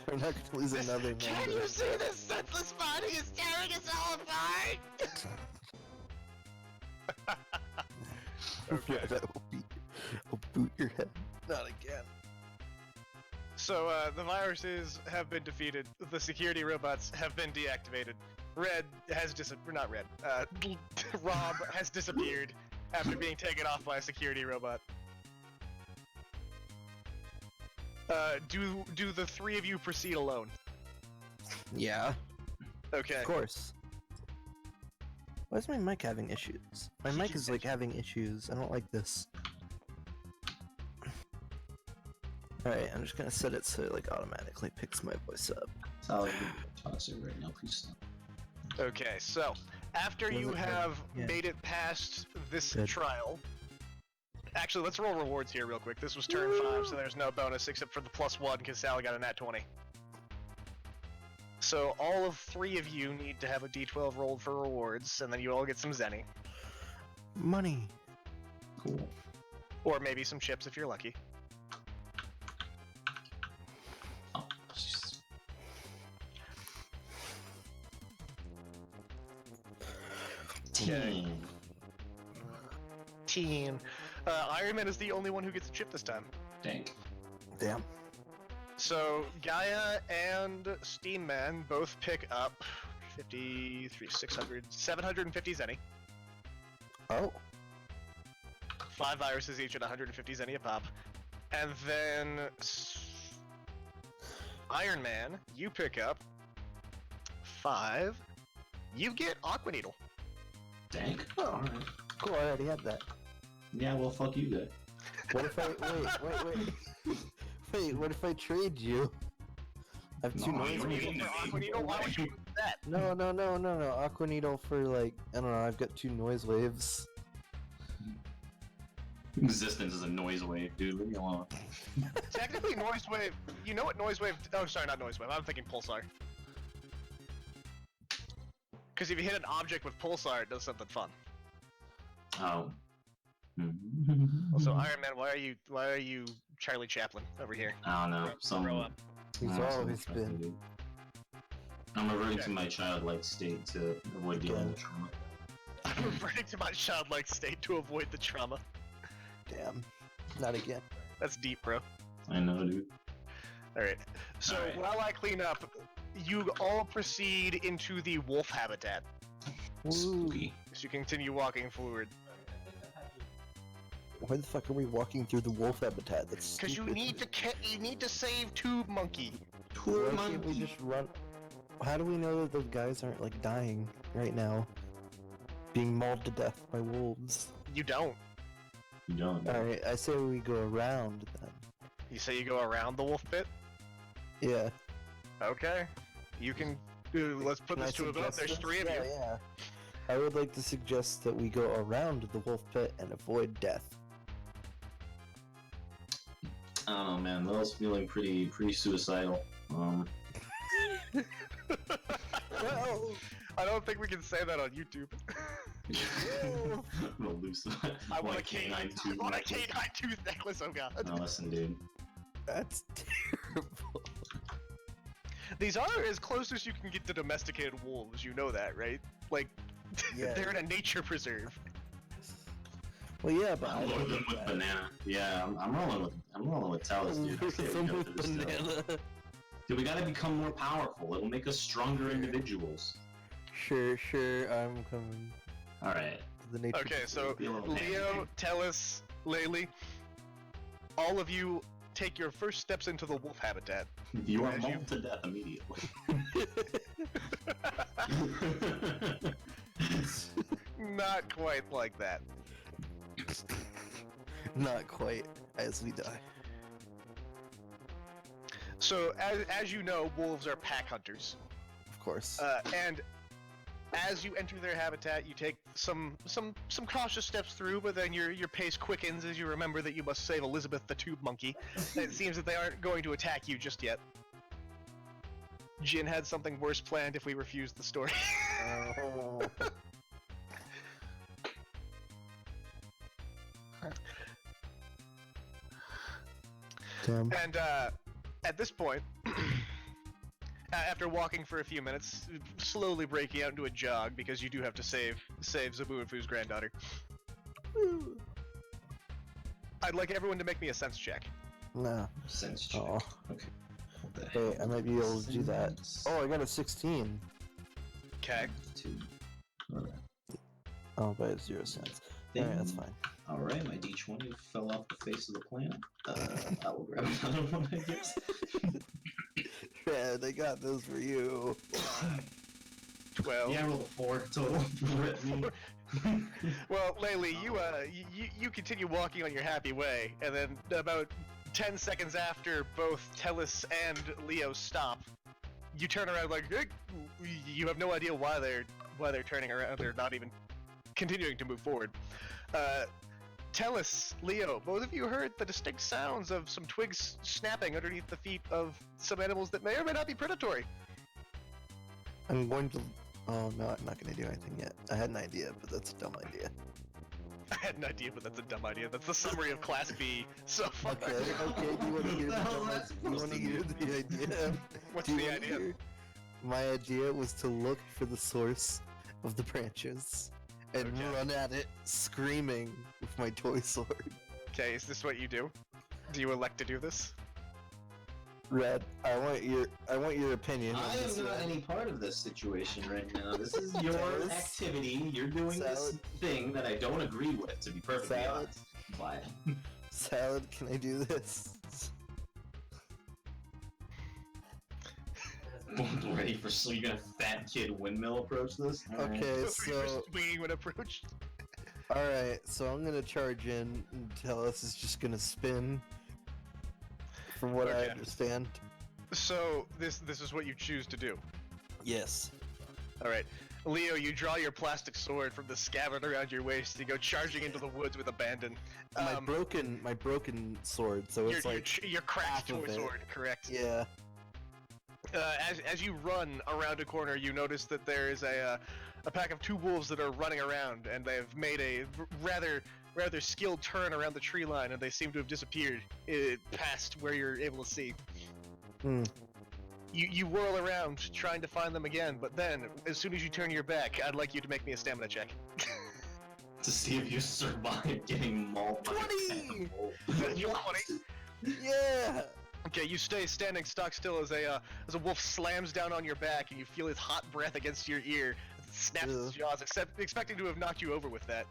We're not gonna lose another member.
see this senseless body is tearing us all apart? Okay.
Red, I'll boot your head. Not again.
So, the viruses have been defeated. The security robots have been deactivated. Red has not Red. Rob has disappeared after being taken off by a security robot. Do the three of you proceed alone?
Yeah,
Okay.
of course. Why is my mic having issues? My mic is like having issues. I don't like this. Alright, I'm just gonna set it so it like automatically picks my voice up.
Sally, toss it right now, please stop.
Okay, so after you
Doesn't hurt.
have
Yeah.
made it past this
Good.
trial, actually, let's roll rewards here real quick. This was turn 5, so there's no bonus except for the +1 because Sally got a nat 20. So all of 3 of you need to have a d12 rolled for rewards, and then you all get some zenny,
Money.
Cool.
or maybe some chips if you're lucky.
Oh, jeez.
Okay.
10.
10. Iron Man is the only one who gets a chip this time.
Dang.
Damn.
So Gaia and Steam Man both pick up 53, 600, 750 zenny.
Oh.
5 viruses each at 150 zenny a pop. And then Iron Man, you pick up 5. You get Aqua Needle.
Dang.
Oh.
Alright.
Cool, I already had that.
Yeah, well, fuck you then.
What if I wait? Wait, what if I trade you? I have 2
No,
noise
you
Aqua
need
Needle
to
for
be
Aqua Needle? Why would you do that?
No. Aqua Needle for like, I don't know, I've got 2 noise waves.
Existence is a noise wave, dude. Leave me alone.
Technically, Noise Wave. You know what Noise Wave? Oh, sorry, not Noise Wave. I'm thinking Pulsar. Because if you hit an object with Pulsar, it does something fun.
Oh.
Also, Iron Man, why are you Charlie Chaplin over here?
I don't know. Some.
Grow up.
He's
I don't know,
always
something
been.
dude. I'm reverting
Okay.
to my childlike state to avoid dealing with trauma.
I'm reverting to my childlike state to avoid the trauma.
Damn. Not again.
That's deep, bro.
I know, dude.
Alright. So,
Alright.
while I clean up, you all proceed into the wolf habitat.
Woo.
Spooky.
So you continue walking forward.
Why the fuck are we walking through the wolf habitat? That's
Because you
stupid.
need to save Tube Monkey.
Why can't we just run? How do we know that those guys aren't like dying right now? Being mauled to death by wolves.
You don't.
You don't.
Alright, I say we go around then.
You say you go around the wolf pit?
Yeah.
Okay. You can let's put
Can
this
I
to a vote.
suggest
There's
this?
3 of you.
Yeah. I would like to suggest that we go around the wolf pit and avoid death.
I don't know, man. That was feeling pretty suicidal.
Well,
I don't think we can say that on YouTube.
I'm gonna lose that.
I want a
canine
canine
tooth
I want a
necklace.
canine tooth necklace. Oh god.
No, listen, dude.
that's terrible.
These are as close as you can get to domesticated wolves. You know that, right? Like,
Yeah.
they're in a nature preserve.
Well, yeah, but I
I'm
don't
rolling
think
with
that.
banana. Yeah, I'm rolling with Talus, dude. I say we go for this deal.
Banana.
Dude, we gotta become more powerful. It'll make us stronger individuals.
Sure, I'm coming
All right.
to the nature.
Okay, so
Be a little
Leo, Tellus, Laylee, all of you take your first steps into the wolf habitat.
You are
As you-
mauled to death immediately.
Not quite like that.
Not quite. as we die.
So, as you know, wolves are pack hunters.
Of course.
And as you enter their habitat, you take some cautious steps through, but then your pace quickens as you remember that you must save Elizabeth the tube monkey. It seems that they aren't going to attack you just yet. Jin had something worse planned if we refused the story.
Oh. Damn.
And at this point, after walking for a few minutes, slowly breaking out into a jog because you do have to save Zabu and Fu's granddaughter. I'd like everyone to make me a sense check.
No.
Sense check.
Oh.
Okay. What the hell?
Wait, I might be able to do that. Oh, I got a 16.
Okay.
2. Alright.
Oh, but it's 0 cents. Alright, that's fine.
Alright, my D20 fell off the face of the planet. I will grab another one, I guess.
Red, I got those for you.
12.
Yeah, I rolled a 4 total. Rip me.
Well, Laylee, you continue walking on your happy way, and then about 10 seconds after both Tellus and Leo stop, you turn around like, "Eh," you have no idea why they're turning around. They're not even continuing to move forward. Tellus, Leo, both of you heard the distinct sounds of some twigs snapping underneath the feet of some animals that may or may not be predatory.
I'm going to... Oh, no, I'm not going to do anything yet. I had an idea, but that's a dumb idea.
I had an idea, but that's a dumb idea. That's the summary of Class B so far.
Okay, do you want to hear the idea?
What's
Do you
the
wanna
idea?
hear? My idea was to look for the source of the branches and
Okay.
run at it screaming with my toy sword.
Okay, is this what you do? Do you elect to do this?
Red, I want your opinion. on
I
this,
am not
Red.
any part of this situation right now. This is your
Salad.
activity. You're doing this
Salad.
thing that I don't agree with, to be perfectly
Salad.
honest. But
Salad, can I do this?
ready for so you're gonna fat kid windmill approach this? Alright.
Okay, so
swinging when approached.
alright, so I'm gonna charge in and tell us it's just gonna spin. From what I
Okay.
understand.
So this is what you choose to do.
Yes.
All right, Leo, you draw your plastic sword from the scabbard around your waist. You go charging into the woods with abandon.
My broken sword, so it's like
your cracked
half of
toy
it.
sword, correct?
yeah.
As you run around a corner, you notice that there is a pack of 2 wolves that are running around, and they've made a rather skilled turn around the tree line, and they seem to have disappeared past where you're able to see.
Hmm.
You whirl around trying to find them again, but then as soon as you turn your back, I'd like you to make me a stamina check.
To see if you survive getting mauled by a
20!
panda.
You're
What?
20.
Yeah.
Okay, you stay standing stock still as a wolf slams down on your back, and you feel his hot breath against your ear. It snaps its
Ugh.
jaws, expecting to have knocked you over with that.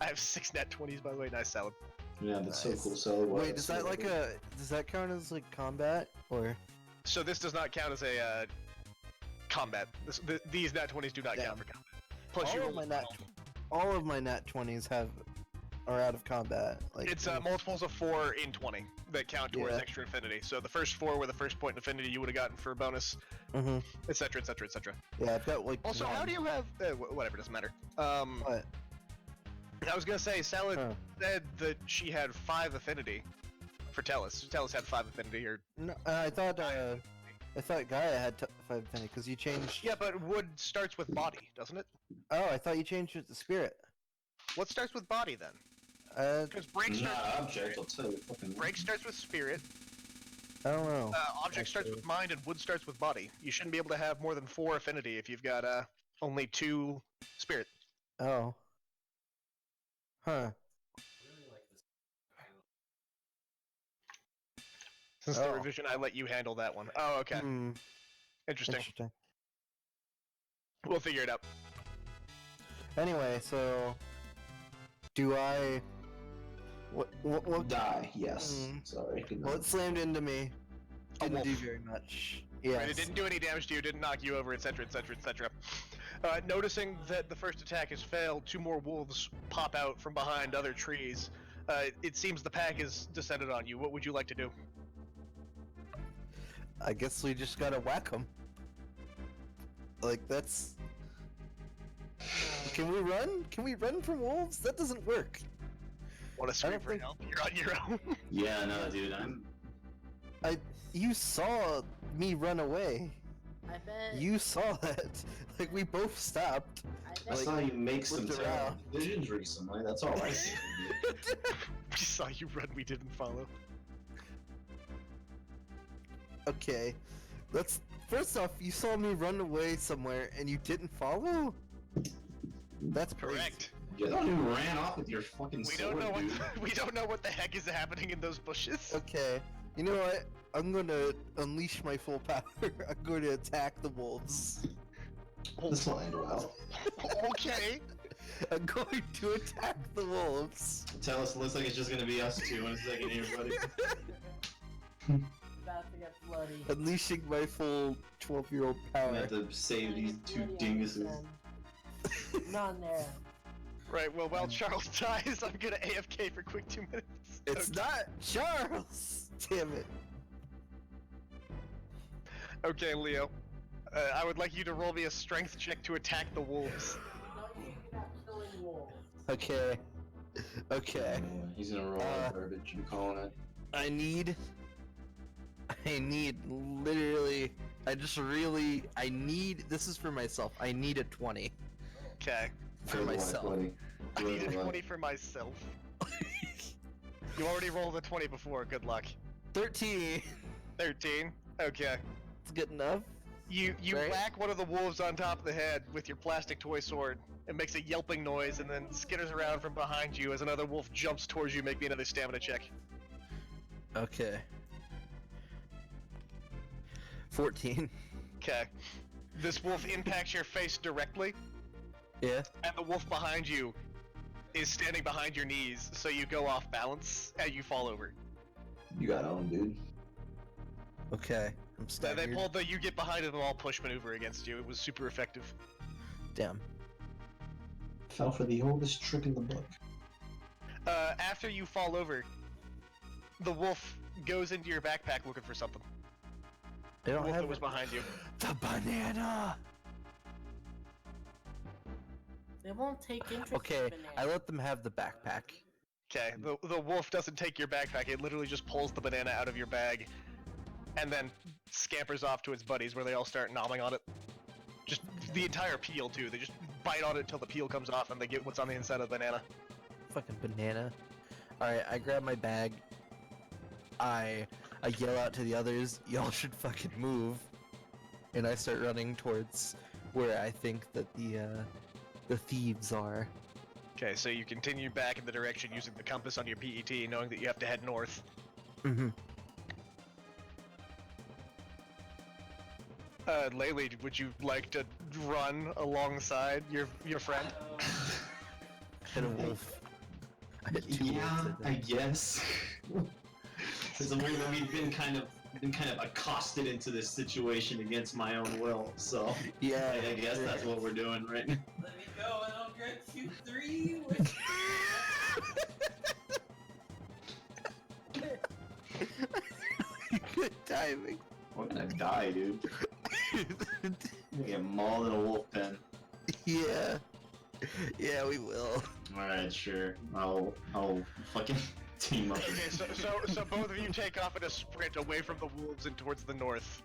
I have 6 nat 20s, by the way. Nice, Salad.
Yeah, that's
Nice.
so cool. So
Wait, does that count as like combat or?
So this does not count as a combat. These nat 20s do not
Damn.
count for combat. Plus, you
All of my nat 20s are out of combat. Like
it's multiples of 4 in 20 that count towards
Yeah.
extra affinity. So the first 4 were the first point in affinity you would have gotten for a bonus,
Mhm.
etc., etc., etc.
Yeah, I've got like.
Also, how
one.
do you have? Whatever, doesn't matter.
What?
I was gonna say, Salad
Huh.
said that she had 5 affinity for Tellus. Tellus had 5 affinity, or
No, I thought Gaia had 5 affinity because you changed.
yeah, but wood starts with body, doesn't it?
Oh, I thought you changed it to spirit.
What starts with body then? Because break
Not
starts with
object,
spirit.
I'll tell you. Fucking
Break starts with spirit.
I don't know.
Object starts with
Actually.
mind, and wood starts with body. You shouldn't be able to have more than 4 affinity if you've got only 2 spirit.
Oh. Huh.
Since the
Oh.
revision, I let you handle that one. Oh, okay.
Hmm.
Interesting.
Interesting.
We'll figure it out.
Anyway, so do I? What?
die. Yes.
Mm.
Sorry. Good
What
night.
slammed into me?
A
Didn't do
wolf.
very much.
Right,
Yes.
it didn't do any damage to you, didn't knock you over, etc., etc., etc. Noticing that the first attack has failed, 2 more wolves pop out from behind other trees. It seems the pack is descended on you. What would you like to do?
I guess we just gotta whack them. Like, that's... Can we run? Can we run from wolves? That doesn't work.
Want to
I
scream
don't
for
think-
help? You're on your own.
Yeah, no, dude, I'm.
You saw me run away.
I bet.
You saw that. Like, we both stopped.
I
I
bet.
saw you make some
looked
terrible
around.
decisions recently. That's all I see.
We saw you run. We didn't follow.
Okay. Let's... First off, you saw me run away somewhere and you didn't follow? That's crazy.
Correct.
You thought you ran off with your fucking
We
sword,
don't know what
dude.
we don't know what the heck is happening in those bushes.
Okay. You know what? I'm gonna unleash my full power. I'm going to attack the wolves.
This will end well.
Okay.
I'm going to attack the wolves.
Tell us, looks like it's just gonna be us two in a second here, buddy.
About to get bloody.
Unleashing my full 12-year-old
I'm
power.
gonna have to save these two dinguses.
None there.
Right. Well, while Charles dies, I'm gonna AFK for quick 2 minutes.
It's
Okay.
not Charles! Damn it.
Okay, Leo. I would like you to roll me a strength check to attack the wolves.
No, you're not killing wolves.
Okay. Okay.
He's gonna roll out garbage. I'm calling it.
I need literally, I need, this is for myself, I need a 20
Okay.
for
Good luck,
myself.
buddy.
I need a
Good luck.
20 for myself. You already rolled a 20 before. Good luck.
13.
13. Okay.
It's good enough.
You
Right.
whack one of the wolves on top of the head with your plastic toy sword. It makes a yelping noise and then skitters around from behind you as another wolf jumps towards you. Make me another stamina check.
Okay. 14.
Okay. This wolf impacts your face directly,
Yeah.
and the wolf behind you is standing behind your knees, so you go off balance and you fall over.
You got owned, dude.
Okay. I'm
They
staggered.
pulled the you get behind them all push maneuver against you. It was super effective.
Damn.
Fell for the oldest trick in the book.
After you fall over, the wolf goes into your backpack looking for something.
I
The
don't
wolf
have
that was behind you.
the banana.
They won't take interest
Okay,
in bananas.
I let them have the backpack.
Okay, the wolf doesn't take your backpack. It literally just pulls the banana out of your bag, and then scampers off to its buddies, where they all start nomming on it. Just the entire peel too. They just bite on it until the peel comes off, and they get what's on the inside of the banana.
Fucking banana. Alright, I grab my bag. I yell out to the others, y'all should fucking move. And I start running towards where I think that the thieves are.
Okay, so you continue back in the direction using the compass on your PET, knowing that you have to head north.
Mm-hmm.
Laylee, would you like to run alongside your friend?
Hit a wolf. I hit two
Yeah,
wolves,
I
think.
guess. Because we've been kind of accosted into this situation against my own will, so
Yeah.
I guess that's what we're doing right now.
Let me go and I'll grant you 3.
Good timing.
We're gonna die, dude. We're gonna get mauled in a wolf pen.
Yeah. Yeah, we will.
Alright, sure. I'll fucking team up.
Okay, so both of you take off in a sprint away from the wolves and towards the north.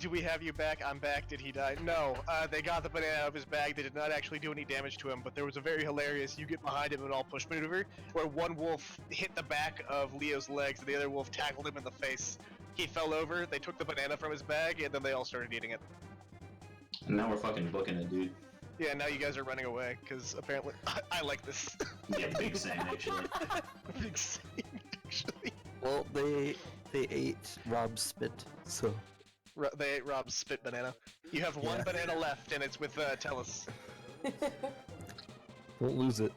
Do we have you back? I'm back. Did he die? No. They got the banana out of his bag. They did not actually do any damage to him, but there was a very hilarious you get behind him and all push maneuver, where one wolf hit the back of Leo's legs and the other wolf tackled him in the face. He fell over, they took the banana from his bag, and then they all started eating it.
And now we're fucking booking it, dude.
Yeah, now you guys are running away, because apparently I like this.
Yeah, big same actually.
Big scene, actually.
Well, they ate Rob's spit, so
They ate Rob's spit banana. You have one
Yeah.
banana left, and it's with Tellus.
won't lose it.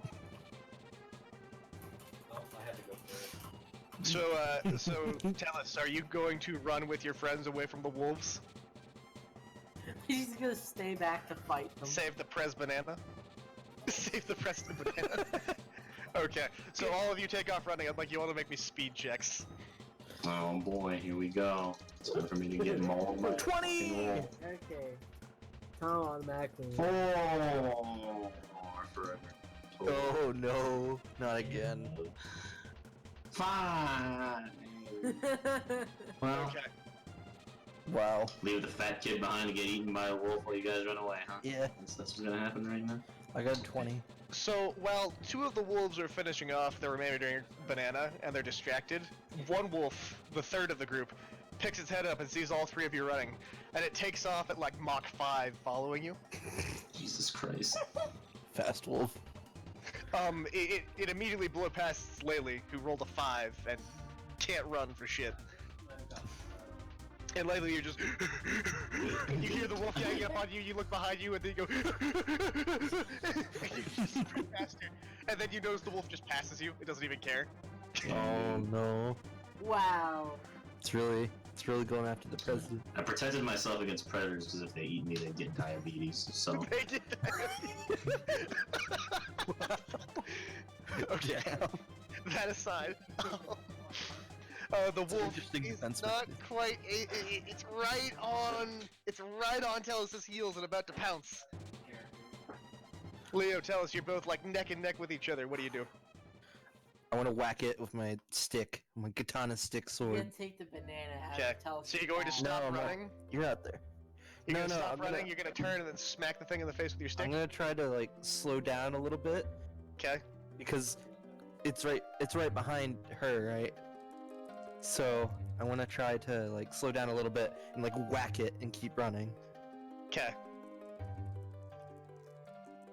Oh, I had to go for it.
So Tellus, are you going to run with your friends away from the wolves?
He's gonna stay back to fight them.
Save the Prez banana? Save the Preston banana? Okay, so all of you take off running. I'd like you all to make me speed checks.
Oh boy, here we go. It's time for me to get mauled by
20!
fucking
Okay. Tom automatically.
wolf. Oh, forever.
Oh no, not again.
Fine. Well,
Okay.
Wow.
leave the fat kid behind to get eaten by a wolf while you guys run away, huh?
Yeah,
That's what's gonna happen right now.
I got 20.
So while two of the wolves are finishing off their remaining banana and they're distracted, one wolf, the third of the group, picks its head up and sees all three of you running, and it takes off at like Mach 5 following you.
Jesus Christ.
Fast wolf.
It immediately blew past Laylee, who rolled a 5 and can't run for shit. And Laylee, you're just you hear the wolf ganging up on you, you look behind you, and then you go and you just sprint faster. And then you notice the wolf just passes you, it doesn't even care.
Oh no.
Wow.
It's really going after the president.
I protected myself against predators because if they eat me, they'd get diabetes. So
They did. Okay. That aside, the wolf
interesting
is
defense
not
mechanism.
quite. It's right on. It's right on Tellus's heels and about to pounce. Leo, tell us, you're both like neck and neck with each other. What do you do?
I want to whack it with my stick, my katana stick
We're
sword.
gonna take the banana out
Okay.
of Tellus's
So you're going to
bag.
stop
No, no.
running?
You're out there.
You're
No,
gonna
no,
stop
I'm
running.
gonna-
You're gonna turn and then smack the thing in the face with your stick.
I'm gonna try to like slow down a little bit
Okay.
because it's right behind her, right? So I want to try to like slow down a little bit and like whack it and keep running.
Okay.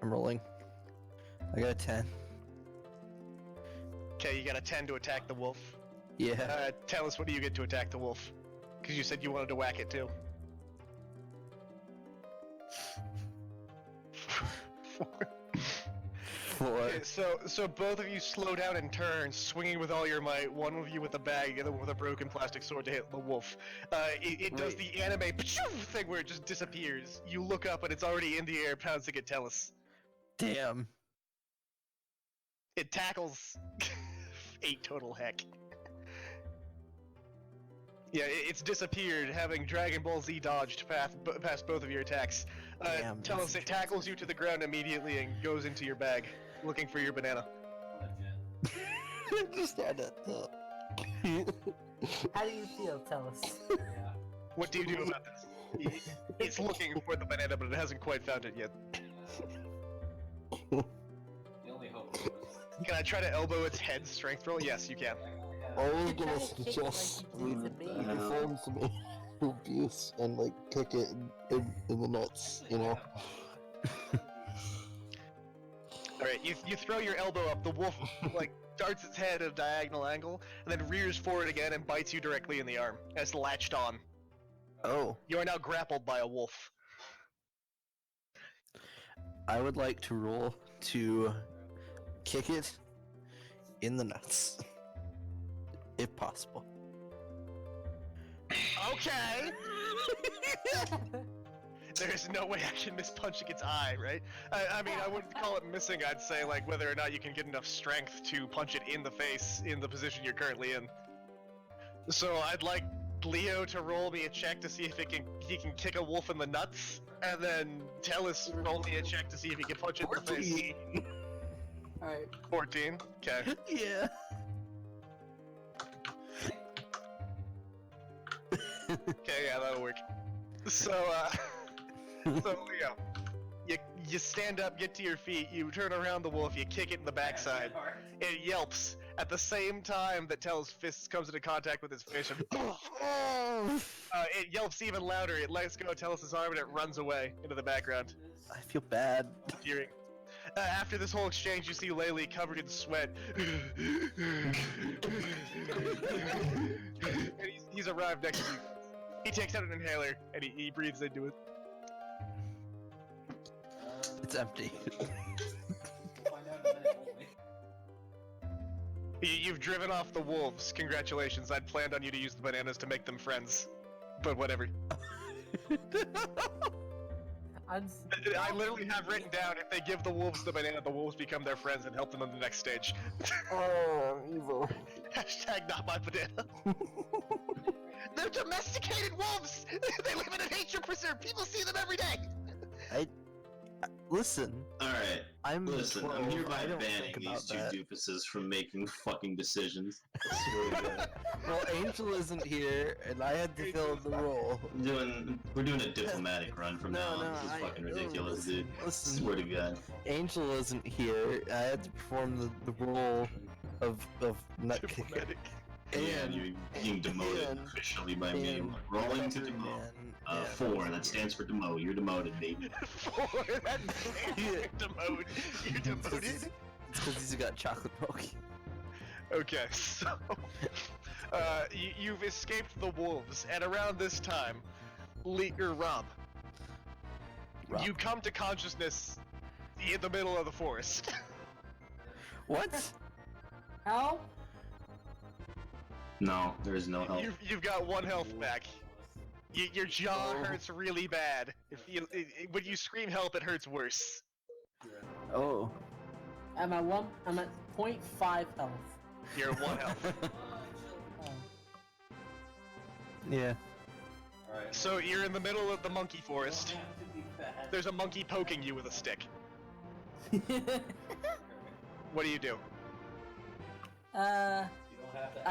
I'm rolling. I got a 10.
Okay. You got a 10 to attack the wolf.
Yeah.
Tell us, what do you get to attack the wolf? Because you said you wanted to whack it too.
4.
Okay, so both of you slow down and turn, swinging with all your might. One of you with a bag, the other one with a broken plastic sword to hit the wolf. It does the anime thing where it just disappears. You look up and it's already in the air, pouncing at Tellus.
Damn.
It tackles 8 total heck. Yeah, it's disappeared, having Dragon Ball Z dodged past both of your attacks.
Damn,
Tell
that's
us, it tackles you to the ground immediately and goes into your bag, looking for your banana.
Just had to.
How do you feel, Tellus?
What do you do about this? It's looking for the banana, but it hasn't quite found it yet.
The only hope was
Can I try to elbow its head strength roll? Yes, you can.
I was
Try
gonna
to kick it
suggest
like you did to me.
perform some abuse and like kick it in the nuts, you know?
Alright, you throw your elbow up, the wolf like darts its head at a diagonal angle, and then rears forward again and bites you directly in the arm, as it's latched on.
Oh,
You are now grappled by a wolf.
I would like to roll to kick it in the nuts, if possible.
Okay! There's no way I can miss punching its eye, right? I mean, I wouldn't call it missing, I'd say, like, whether or not you can get enough strength to punch it in the face in the position you're currently in. So I'd like Leo to roll me a check to see if he can kick a wolf in the nuts, and then Tellus roll me a check to see if he can punch it in the face.
Alright.
14? Okay.
Yeah.
Okay, yeah, that'll work. So, so Leo, you stand up, get to your feet, you turn around the wolf, you kick it in the backside. It yelps at the same time that Tell's fist comes into contact with his fish. And it yelps even louder. It lets go of Tellus' arm and it runs away into the background.
I feel bad.
Hearing. After this whole exchange, you see Laylee covered in sweat. And he's arrived next to you. He takes out an inhaler and he breathes into it.
It's empty.
We'll find out in a minute, won't we?
You've driven off the wolves. Congratulations. I'd planned on you to use the bananas to make them friends. But whatever. I literally have written down, if they give the wolves the banana, the wolves become their friends and help them on the next stage.
Oh, evil.
Hashtag not my banana. They're domesticated wolves! They live in a nature preserve! People see them every day!
Listen,
Alright,
I'm
listen,
12,
I'm hereby
I don't
banning
think
these
about
two
that.
doofuses from making fucking decisions. I swear to God.
Well, Angel isn't here, and I had to fill the role.
We're doing a diplomatic run from now on. This is fucking ridiculous, dude.
Listen,
Swear to God.
Angel isn't here. I had to perform the role of nutkicker.
Diplomatic.
And you're being demoted
and-
officially by me.
and
Rolling to
Wonder
demote.
Man, yeah.
4, that stands for demote. You're demoted, baby.
4, that's you're demoted. You're demoted?
It's because he's got chocolate milk.
Okay, so you've escaped the wolves, and around this time, Rob, you come to consciousness in the middle of the forest.
What?
Help!
No, there is no help.
You've got 1 health back. Your jaw
Oh.
hurts really bad. When you scream help, it hurts worse.
Oh.
I'm at 0.5 health.
You're at 1 health.
Oh.
Yeah.
Alright.
So you're in the middle of the monkey forest. There's a monkey poking you with a stick. What do you do?
You don't have to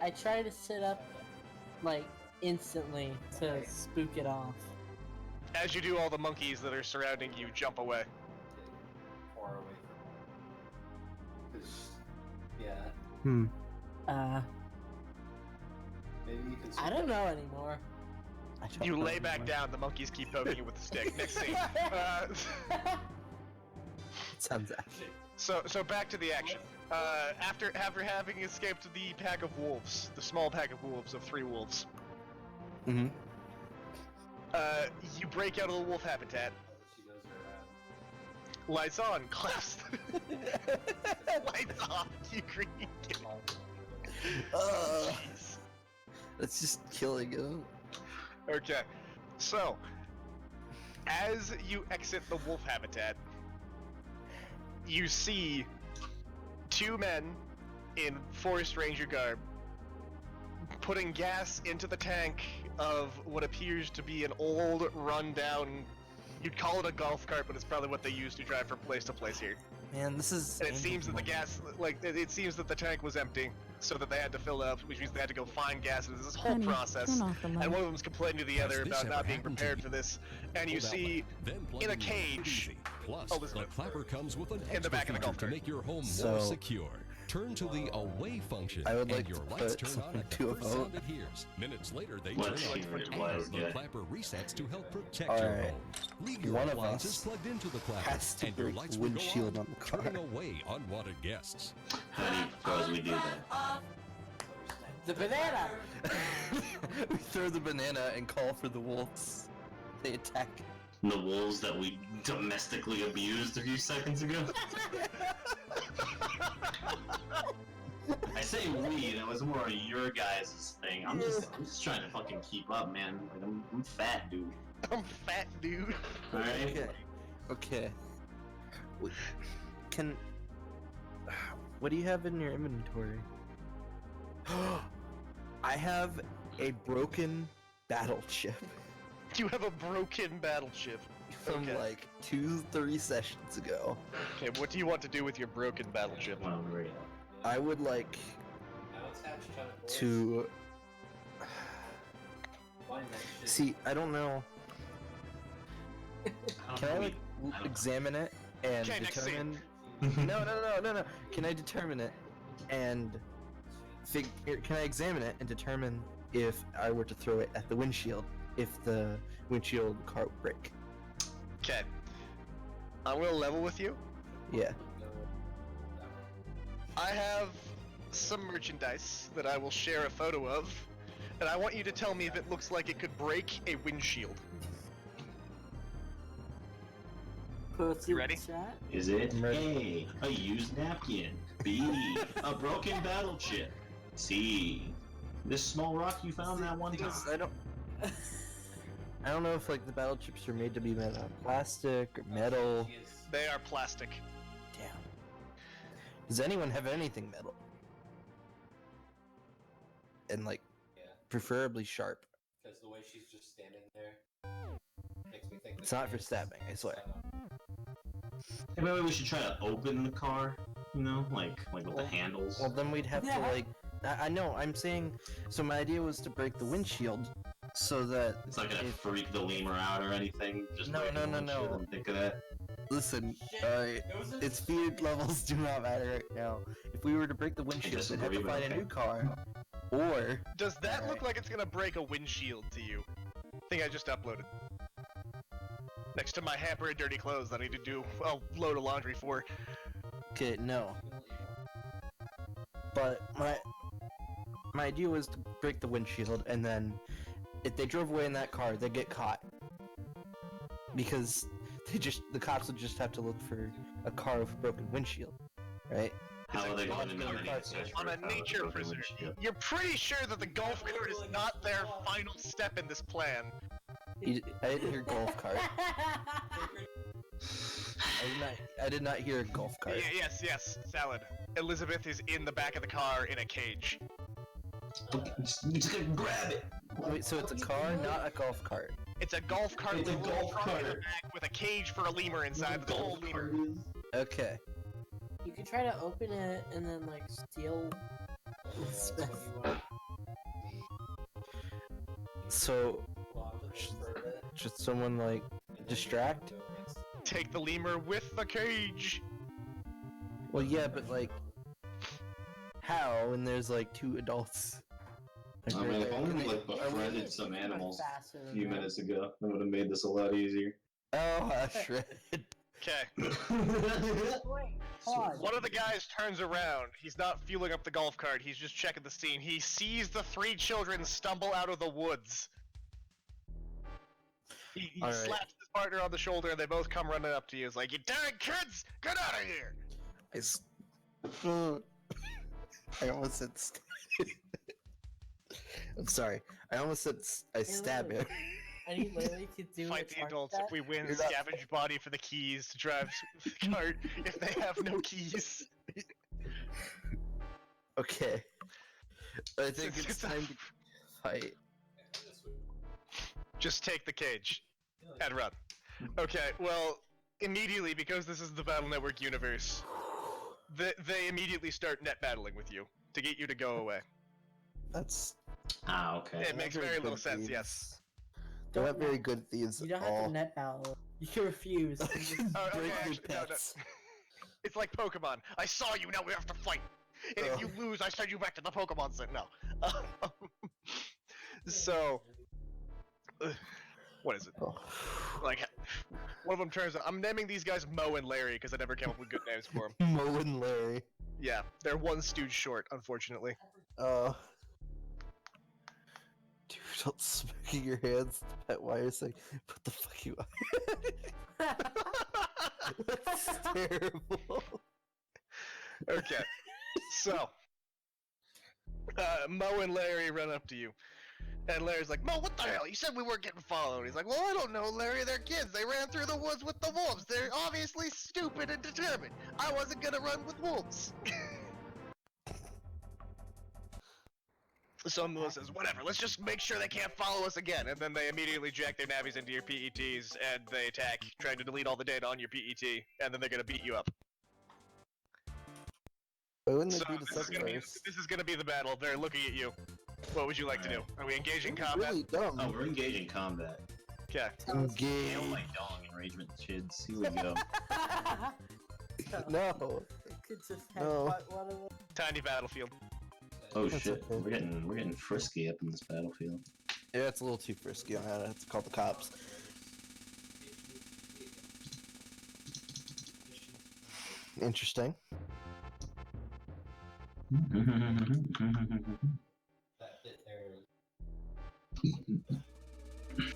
I try to sit up, like, instantly to spook it off.
As you do, all the monkeys that are surrounding you jump away.
far away from it. 'Cause, yeah, maybe you can.
I don't know anymore.
You lay back down, the monkeys keep poking you with the stick. Next scene.
Sounds actually.
So back to the action. After having escaped the pack of wolves, the small pack of wolves of 3 wolves,
Mm-hmm.
you break out of the wolf habitat.
She goes around.
Lights on, claps. Lights off, you green kid. Jeez.
That's just killing him.
Okay, so as you exit the wolf habitat, you see 2 men in forest ranger garb putting gas into the tank of what appears to be an old, run-down. You'd call it a golf cart, but it's probably what they use to drive from place to place here.
Man, this is.
And it seems that the gas, it seems that the tank was empty, so that they had to fill it up, which means they had to go find gas. And there's this whole
Honey,
process,
turn off the
and
light.
one of them's complaining to the
Has
other
this
about
ever
not being
happened to
prepared
you?
for this. And you
Pull that
see,
lever, then plug
in a
in
cage,
easy. Plus,
Elizabeth,
the clapper comes with an
in the
extra
back of the
feature
golf
to
cart.
make your home
So-
more secure. Turn to the away function,
I would
and
like
your
to
lights
put
turn on at the
something to a
first
vote.
sound it hears. Minutes later, they
Let's
turn
hear
on,
it,
and
let's
the
get it.
clapper resets to help protect
All
your
right.
home. Leave your
One of
appliances
us
plugged into the clapper,
has to
and your
break
lights
the
will go
windshield
on,
on the car.
turning away unwanted guests.
How do you propose we do that?
The banana!
We throw the banana and call for the wolves. They attack.
The wolves that we domestically abused a few seconds ago? I say we, that was more your guys' thing. I'm just trying to fucking keep up, man. Like, I'm fat, dude.
I'm fat, dude.
Alright?
Okay. Okay. Can. What do you have in your inventory? I have a broken battleship
You have a broken battleship.
from
Okay.
like 2-3 sessions ago.
Okay, what do you want to do with your broken battleship?
Well, great.
I would like
Now it's hatched on a board.
to.
Find that shit.
See, I don't know. Can I like
I don't-
examine it and
Okay, next scene.
determine? No. Can I determine it and Can I examine it and determine if I were to throw it at the windshield, if the windshield car would break?
Okay. I'm gonna level with you.
Yeah.
I have some merchandise that I will share a photo of, and I want you to tell me if it looks like it could break a windshield.
Post
You
it in
ready?
Chat.
Is it
I'm ready.
A, a used napkin? B, a broken battleship? C, this small rock you found that one time?
I don't. I don't know if like the battle chips are made to be made out of plastic or metal.
She is.
They are plastic.
Damn. Does anyone have anything metal? And like,
Yeah,
preferably sharp.
because the way she's just standing there makes me think.
It's
that
not
she
for
is
stabbing, I swear.
set up.
Hey, maybe we should try to open the car. You know, like with the
Well-
handles.
Well, then we'd have to like. I know. I'm saying. So my idea was to break the windshield, so that
It's not gonna
if-
freak the lemur out or anything. Just
No,
break
no,
the
no,
windshield
no.
and think of that.
Listen.
Shit,
Alright.
it was a
Its fear levels do not matter right now. If we were to break the windshield, we'd have to
disagree, but
find a
okay.
new car, or
Does that look
Alright.
like it's gonna break a windshield to you? Thing I just uploaded. Next to my hamper and dirty clothes that I need to do a load of laundry for.
okay, no. But my idea was to break the windshield, and then if they drove away in that car, they'd get caught. Because the cops would just have to look for a car with a broken windshield, right?
How are they
golf
going to know
cart
any search
on
for
a
car with
nature
broken
preserve.
windshield?
You're pretty sure that the golf cart is not their final step in this plan.
I didn't hear golf cart. I did not hear a golf cart.
Yes, Salad. Elizabeth is in the back of the car in a cage.
Just gonna grab it.
Wait, so it's a car, not a golf cart.
It's a golf cart
It's a
with a
golf
trunk in the
cart.
back with a cage for a lemur inside with a whole lemur.
Okay.
You could try to open it and then like steal.
That's what you want.
So
We'll have to look for a bit,
should someone like
and then
distract?
you can go next.
Take the lemur with the cage.
Well, yeah, but like how when there's like two adults? Like,
I
right
mean, if
there.
only
Can
we
they-
like
are we-
befriended some animals
Faster
a
than
few
that.
minutes ago, that would have made this a lot easier.
Oh, shred.
Okay.
Wait, pause.
One of the guys turns around. He's not fueling up the golf cart. He's just checking the scene. He sees the three children stumble out of the woods. He
Alright.
slaps his partner on the shoulder, and they both come running up to you. He's like, "You darn kids, get out of here!"
I almost said. I'm sorry. I almost said I stab him.
And he literally could do
Fight
a
the
charge
adults
attack.
if we win.
You're not-
Scavenge body for the keys to drive the cart if they have no keys.
Okay. I think
It's-
it's time to fight.
Just take the cage and run. Okay, well, immediately, because this is the Battle Network universe, they immediately start net battling with you to get you to go away.
That's.
Ah, okay.
It makes
not
very
good
little sense,
themes.
yes.
They're not very good themes
You
at
don't have
all.
to net battle. You can refuse. You just-
Oh, okay,
Break your
actually, no, no.
pets.
It's like Pokemon. I saw you, now we have to fight. And if
Ugh.
you lose, I send you back to the Pokemon Center. No. So, what is it?
Oh.
Like, one of them turns out, I'm naming these guys Mo and Larry because I never came up with good names for them.
Mo and Larry.
Yeah, they're one stooge short, unfortunately.
Dude, don't smacking your hands. Pet wire saying, "What the fuck you are?" That's terrible.
Okay, so Mo and Larry run up to you, and Larry's like, "Mo, what the hell? You said we weren't getting followed." He's like, "Well, I don't know, Larry. They're kids. They ran through the woods with the wolves. They're obviously stupid and determined. I wasn't gonna run with wolves." So Mo says, "Whatever. Let's just make sure they can't follow us again." And then they immediately jack their nabbies into your PETs, and they attack, trying to delete all the data on your PET, and then they're gonna beat you up.
Why wouldn't
So
they do
this
the
is, gonna be,
first?
this is gonna be the battle. They're looking at you. What would you like to do? Are we engaging
It's
combat?
really dumb.
Oh, we're engaging combat.
Okay.
Engage.
Oh my dog enragement, kids. Here we go.
No.
It could just
No.
headbutt one of them.
Tiny battlefield.
Oh
That's
shit,
okay.
we're getting frisky up in this battlefield.
Yeah, it's a little too frisky. I have to call the cops. Interesting.
That bit there.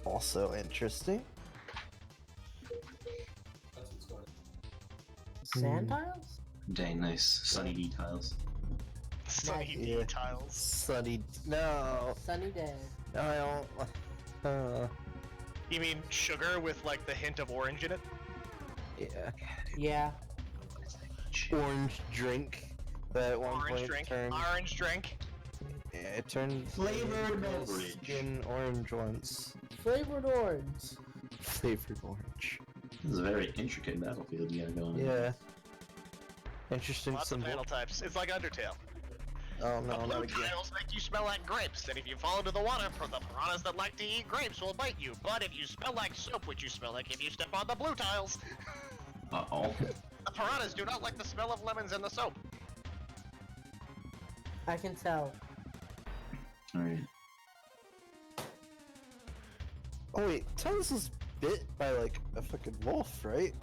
Also interesting.
That's what's going on.
Sand tiles?
Dang nice, sunny details.
Sunny
Yeah.
tiles.
Sunny. No.
Sunny day.
No, I don't.
You mean sugar with like the hint of orange in it?
Yeah.
Yeah.
Orange drink. That at one
Orange
point
drink.
turned.
Orange drink.
Yeah, it turned
Flavored
girl's
beverage.
skin orange once.
Flavored orange.
Flavored orange.
This is a very intricate battlefield you got going.
Yeah. Interesting
Lots of
symbol.
panel types. It's like Undertale.
Oh
The
no,
blue
not again.
tiles make you smell like grapes, and if you fall into the water, the piranhas that like to eat grapes will bite you. But if you smell like soap, which you smell like if you step on the blue tiles,
Uh-oh.
the piranhas do not like the smell of lemons in the soap.
I can tell.
Alright.
Oh wait, Thomas was bit by like a fucking wolf, right?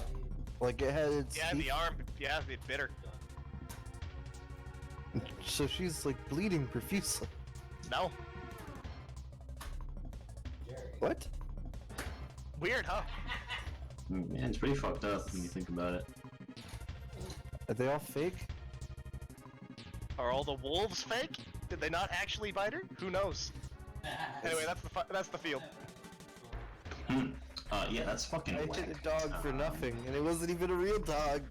Like it had its
Yeah,
teeth,
the arm. Yeah, it's bitter.
so she's like bleeding profusely.
No.
What?
Weird, huh?
Man, it's pretty fucked up when you think about it.
Are they all fake?
Are all the wolves fake? Did they not actually bite her? Who knows? Anyway, that's the field.
Yeah, that's fucking
I
whack.
hit a dog for nothing, and it wasn't even a real dog.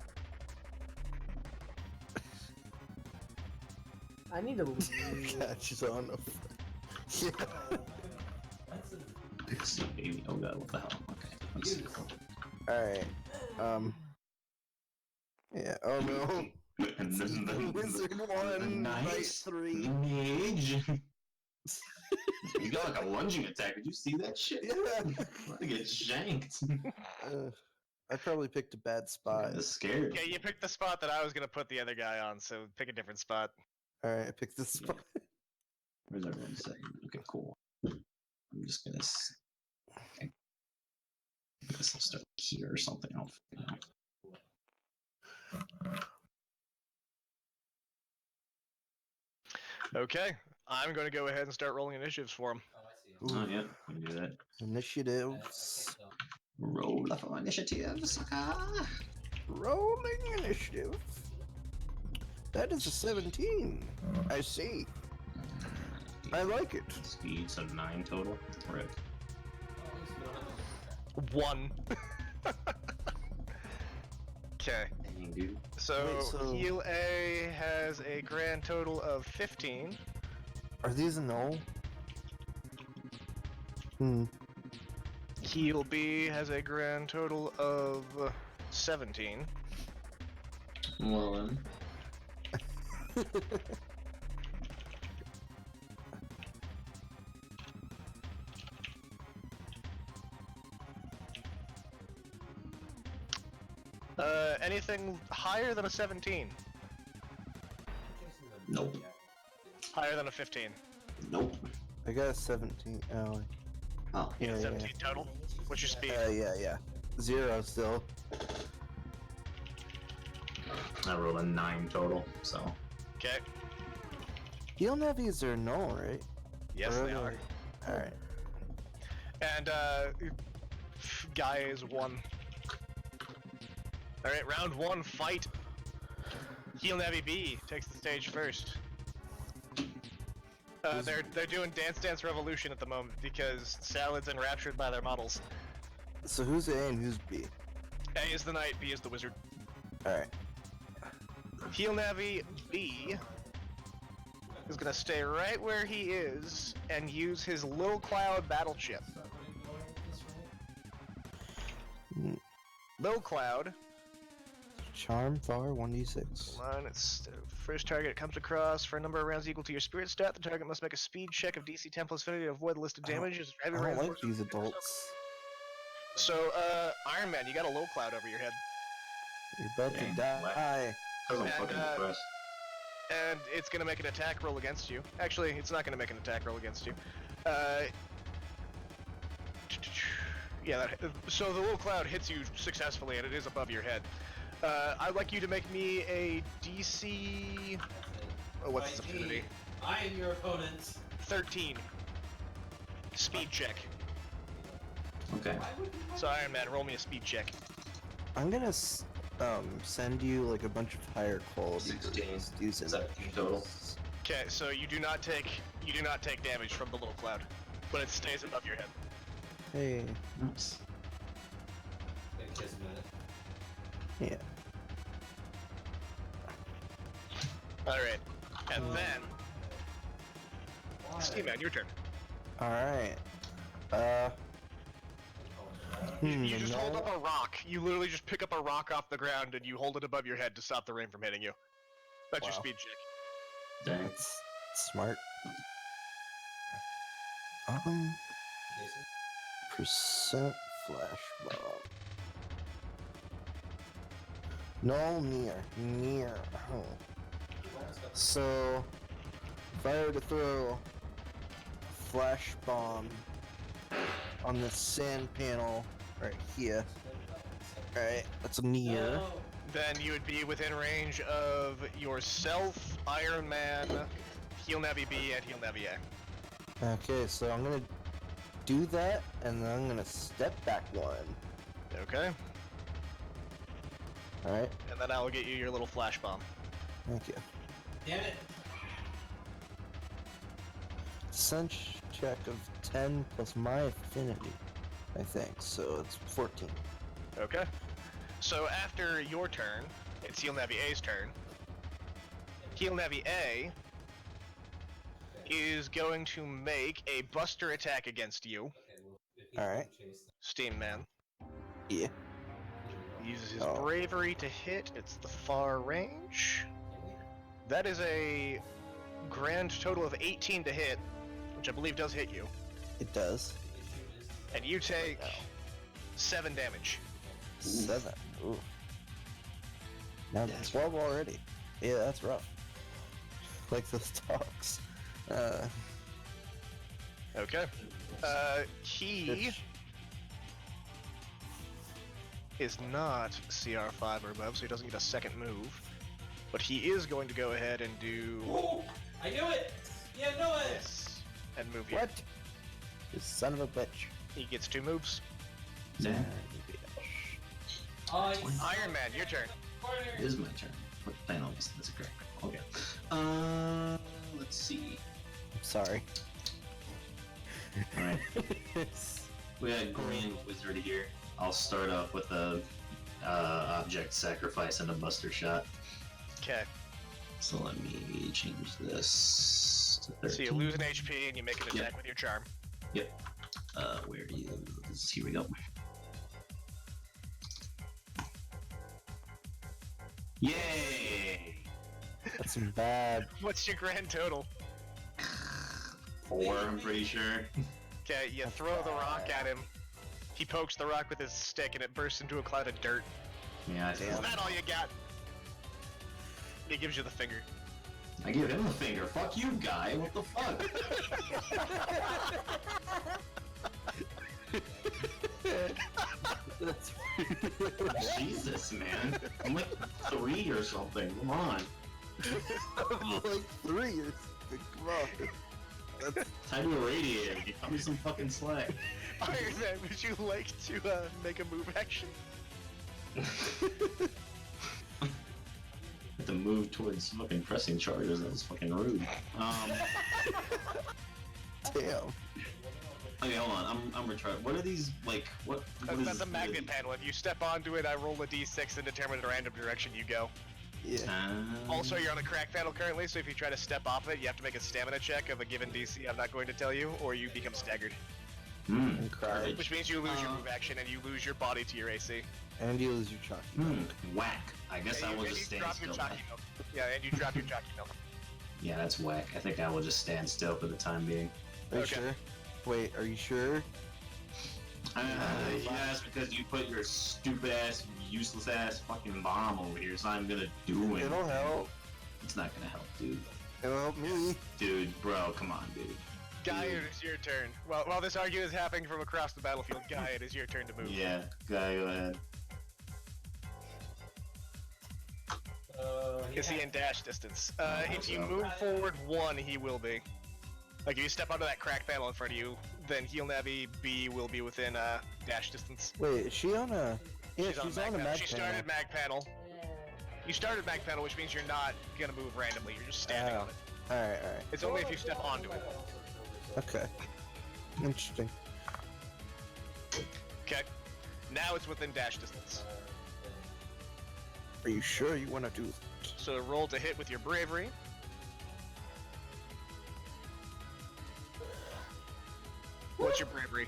I need to leave.
Catches on a. Yeah.
It's a baby. Oh god, what the hell? Okay. Let's see.
Alright. Yeah. Oh no.
And this is the
Wizard won. Night
nice
3.
mage. He got like a lunging attack. Did you see that shit?
Yeah.
I get shanked.
I probably picked a bad spot.
I'm scared.
Okay, you picked the spot that I was gonna put the other guy on, so pick a different spot.
Alright, I picked this spot.
Where's everyone saying? Okay, cool. I'm just gonna. Okay. I guess I'll start here or something. I'll figure it out.
Okay, I'm gonna go ahead and start rolling initiatives for him.
Oh yeah, we can do that.
Initiatives.
Roll up on initiative, sucker.
Rolling initiative. That is a 17. I see. I like it.
Speed, so 9 total. Rip.
1. Okay,
Dang, dude.
so,
Wait, so-
heal A has a grand total of 15.
Are these a null? Hmm.
Heal B has a grand total of 17.
Well then.
Anything higher than a 17?
Nope.
Higher than a 15?
Nope.
I got a 17. Oh,
Oh.
yeah, yeah,
17 total? What's your speed?
yeah. 0 still.
I rolled a 9 total, so.
Okay.
Heal navies are null, right?
Yes,
Or
they are.
Alright.
And, guy is 1. Alright, round 1, fight! Heal Navi B takes the stage first. They're doing Dance Dance Revolution at the moment because Salad's enraptured by their models.
So who's A and who's B?
A is the knight, B is the wizard.
Alright.
Heal Navi B is gonna stay right where he is and use his Lil Cloud battle chip. Lil Cloud.
Charm Far 1d6.
Hold on, it's the first target it comes across for a number of rounds equal to your spirit stat. The target must make a speed check of DC 10 plus 50 to avoid the listed
I don't-
damage.
I don't like these adults.
So, Iron Man, you got a Low Cloud over your head.
You're about to
Dang,
die.
Because I'm
And,
fucking depressed.
And it's gonna make an attack roll against you. Actually, it's not gonna make an attack roll against you. Yeah, so the Low Cloud hits you successfully and it is above your head. I'd like you to make me a DC... Oh, what's the affinity?
I am your opponent.
13. Speed check.
Okay.
So Iron Man, roll me a speed check.
I'm gonna send you like a bunch of higher quality
16.
girls. Use
Is that total?
Okay, so you do not take damage from the Little Cloud, but it stays above your head.
Hey.
Nice.
Like Kismet.
Yeah.
Alright. And then, Steam Man, your turn.
Alright.
You just hold
no.
up a rock. You literally just pick up a rock off the ground and you hold it above your head to stop the rain from hitting you. That's your
Wow.
speed check.
Dang.
That's smart.
Jason?
Percent flash bomb. No, near. Oh. So, if I were to throw a flash bomb on the sand panel right here, right, that's a near.
No.
Then you would be within range of yourself, Iron Man, Heal Navi B, and Heal Navi A.
Okay, so I'm gonna do that, and then I'm gonna step back one.
Okay.
Alright,
And then I'll get you your little flash bomb.
thank you.
Damn it.
Sense check of 10 plus my affinity, I think, so it's 14.
Okay. So after your turn, it's Heal Navi A's turn. Heal Navi A is going to make a Buster attack against you,
Okay, well, if he's
Alright.
being chased,
Steam Man.
Yeah.
He uses his
Oh.
bravery to hit. It's the far range. That is a grand total of 18 to hit, which I believe does hit you.
It does.
And you take 7 damage.
7. Ooh. Now
That's
12 already. Yeah, that's rough. Like those dogs.
Okay. He is not CR5 or above, so he doesn't get a second move. But he is going to go ahead and do
Oh, I knew it! Yeah, I knew it!
this and move here.
What? You son of a bitch.
He gets 2 moves.
Damn.
Oh, you
Iron Man, your turn.
It is my turn. What panel is that's a correct panel. Okay. Let's see.
Sorry.
Alright. We got Grand Wizard here. I'll start off with a object sacrifice and a buster shot.
Okay.
So let me change this to 13.
So you lose an HP and you make an attack
Yep.
with your charm.
Yep. Where do you? Here we go. Yay!
That's some bad.
What's your grand total?
4, I'm pretty sure.
Okay, you throw the rock at him. He pokes the rock with his stick and it bursts into a cloud of dirt.
Yeah, I
Is
think
that all you got? He gives you the finger.
I give him a finger. Fuck you, guy. What the fuck?
That's
Jesus, man. I'm like 3 or something. Come on.
like 3 or something. Come on. That's
Time to irradiate. Give me some fucking slack.
Iron Man, would you like to make a move action?
Have to move towards fucking pressing charges. That was fucking rude.
damn.
Okay, hold on. I'm retarded. What are these like? What is
That's
this?
a magnet panel. If you step onto it, I roll a d6 and determine the random direction you go.
Yeah.
Also, you're on a crack panel currently, so if you try to step off it, you have to make a stamina check of a given DC I'm not going to tell you, or you become staggered.
And cry.
Perfect.
Which means you lose your move action and you lose your body to your AC.
And you lose your chalky.
Whack. I guess I will just stand
drop your
still.
chalky milk. Yeah, and you drop your chalky milk.
Yeah, that's whack. I think I will just stand still for the time being.
Are you
Okay.
sure? Wait, are you sure?
Yes, because you put your stupid ass, useless ass fucking bomb over here, so I'm gonna do anything.
It'll help.
It's not gonna help, dude.
It'll help me.
Dude, bro, come on, dude.
Guy, it is your turn. While this argument is happening from across the battlefield, Guy, it is your turn to move.
Yeah, guy, go ahead.
Is he in dash distance? If you
so.
move forward 1, he will be. Like, if you step onto that crack panel in front of you, then Heal Navi B will be within dash distance.
Wait, is she on a... Yeah, she's on a
panel.
mag
She
panel.
started mag panel. You started mag panel, which means you're not gonna move randomly. You're just standing
Oh.
on it.
Alright.
It's only if you step onto it.
Okay. Interesting.
Okay. Now it's within dash distance.
Are you sure you want to do?
So roll to hit with your bravery. What's your bravery?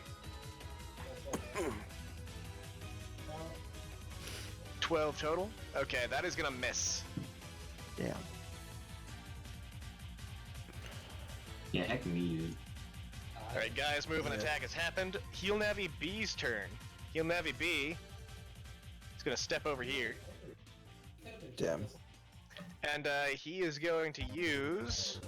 12 total? Okay, that is gonna miss.
Damn.
Yeah, heck me, dude.
Alright, guys, move and attack has happened. Heel Navi B's turn. Heel Navi B is gonna step over here.
Damn.
And he is going to use.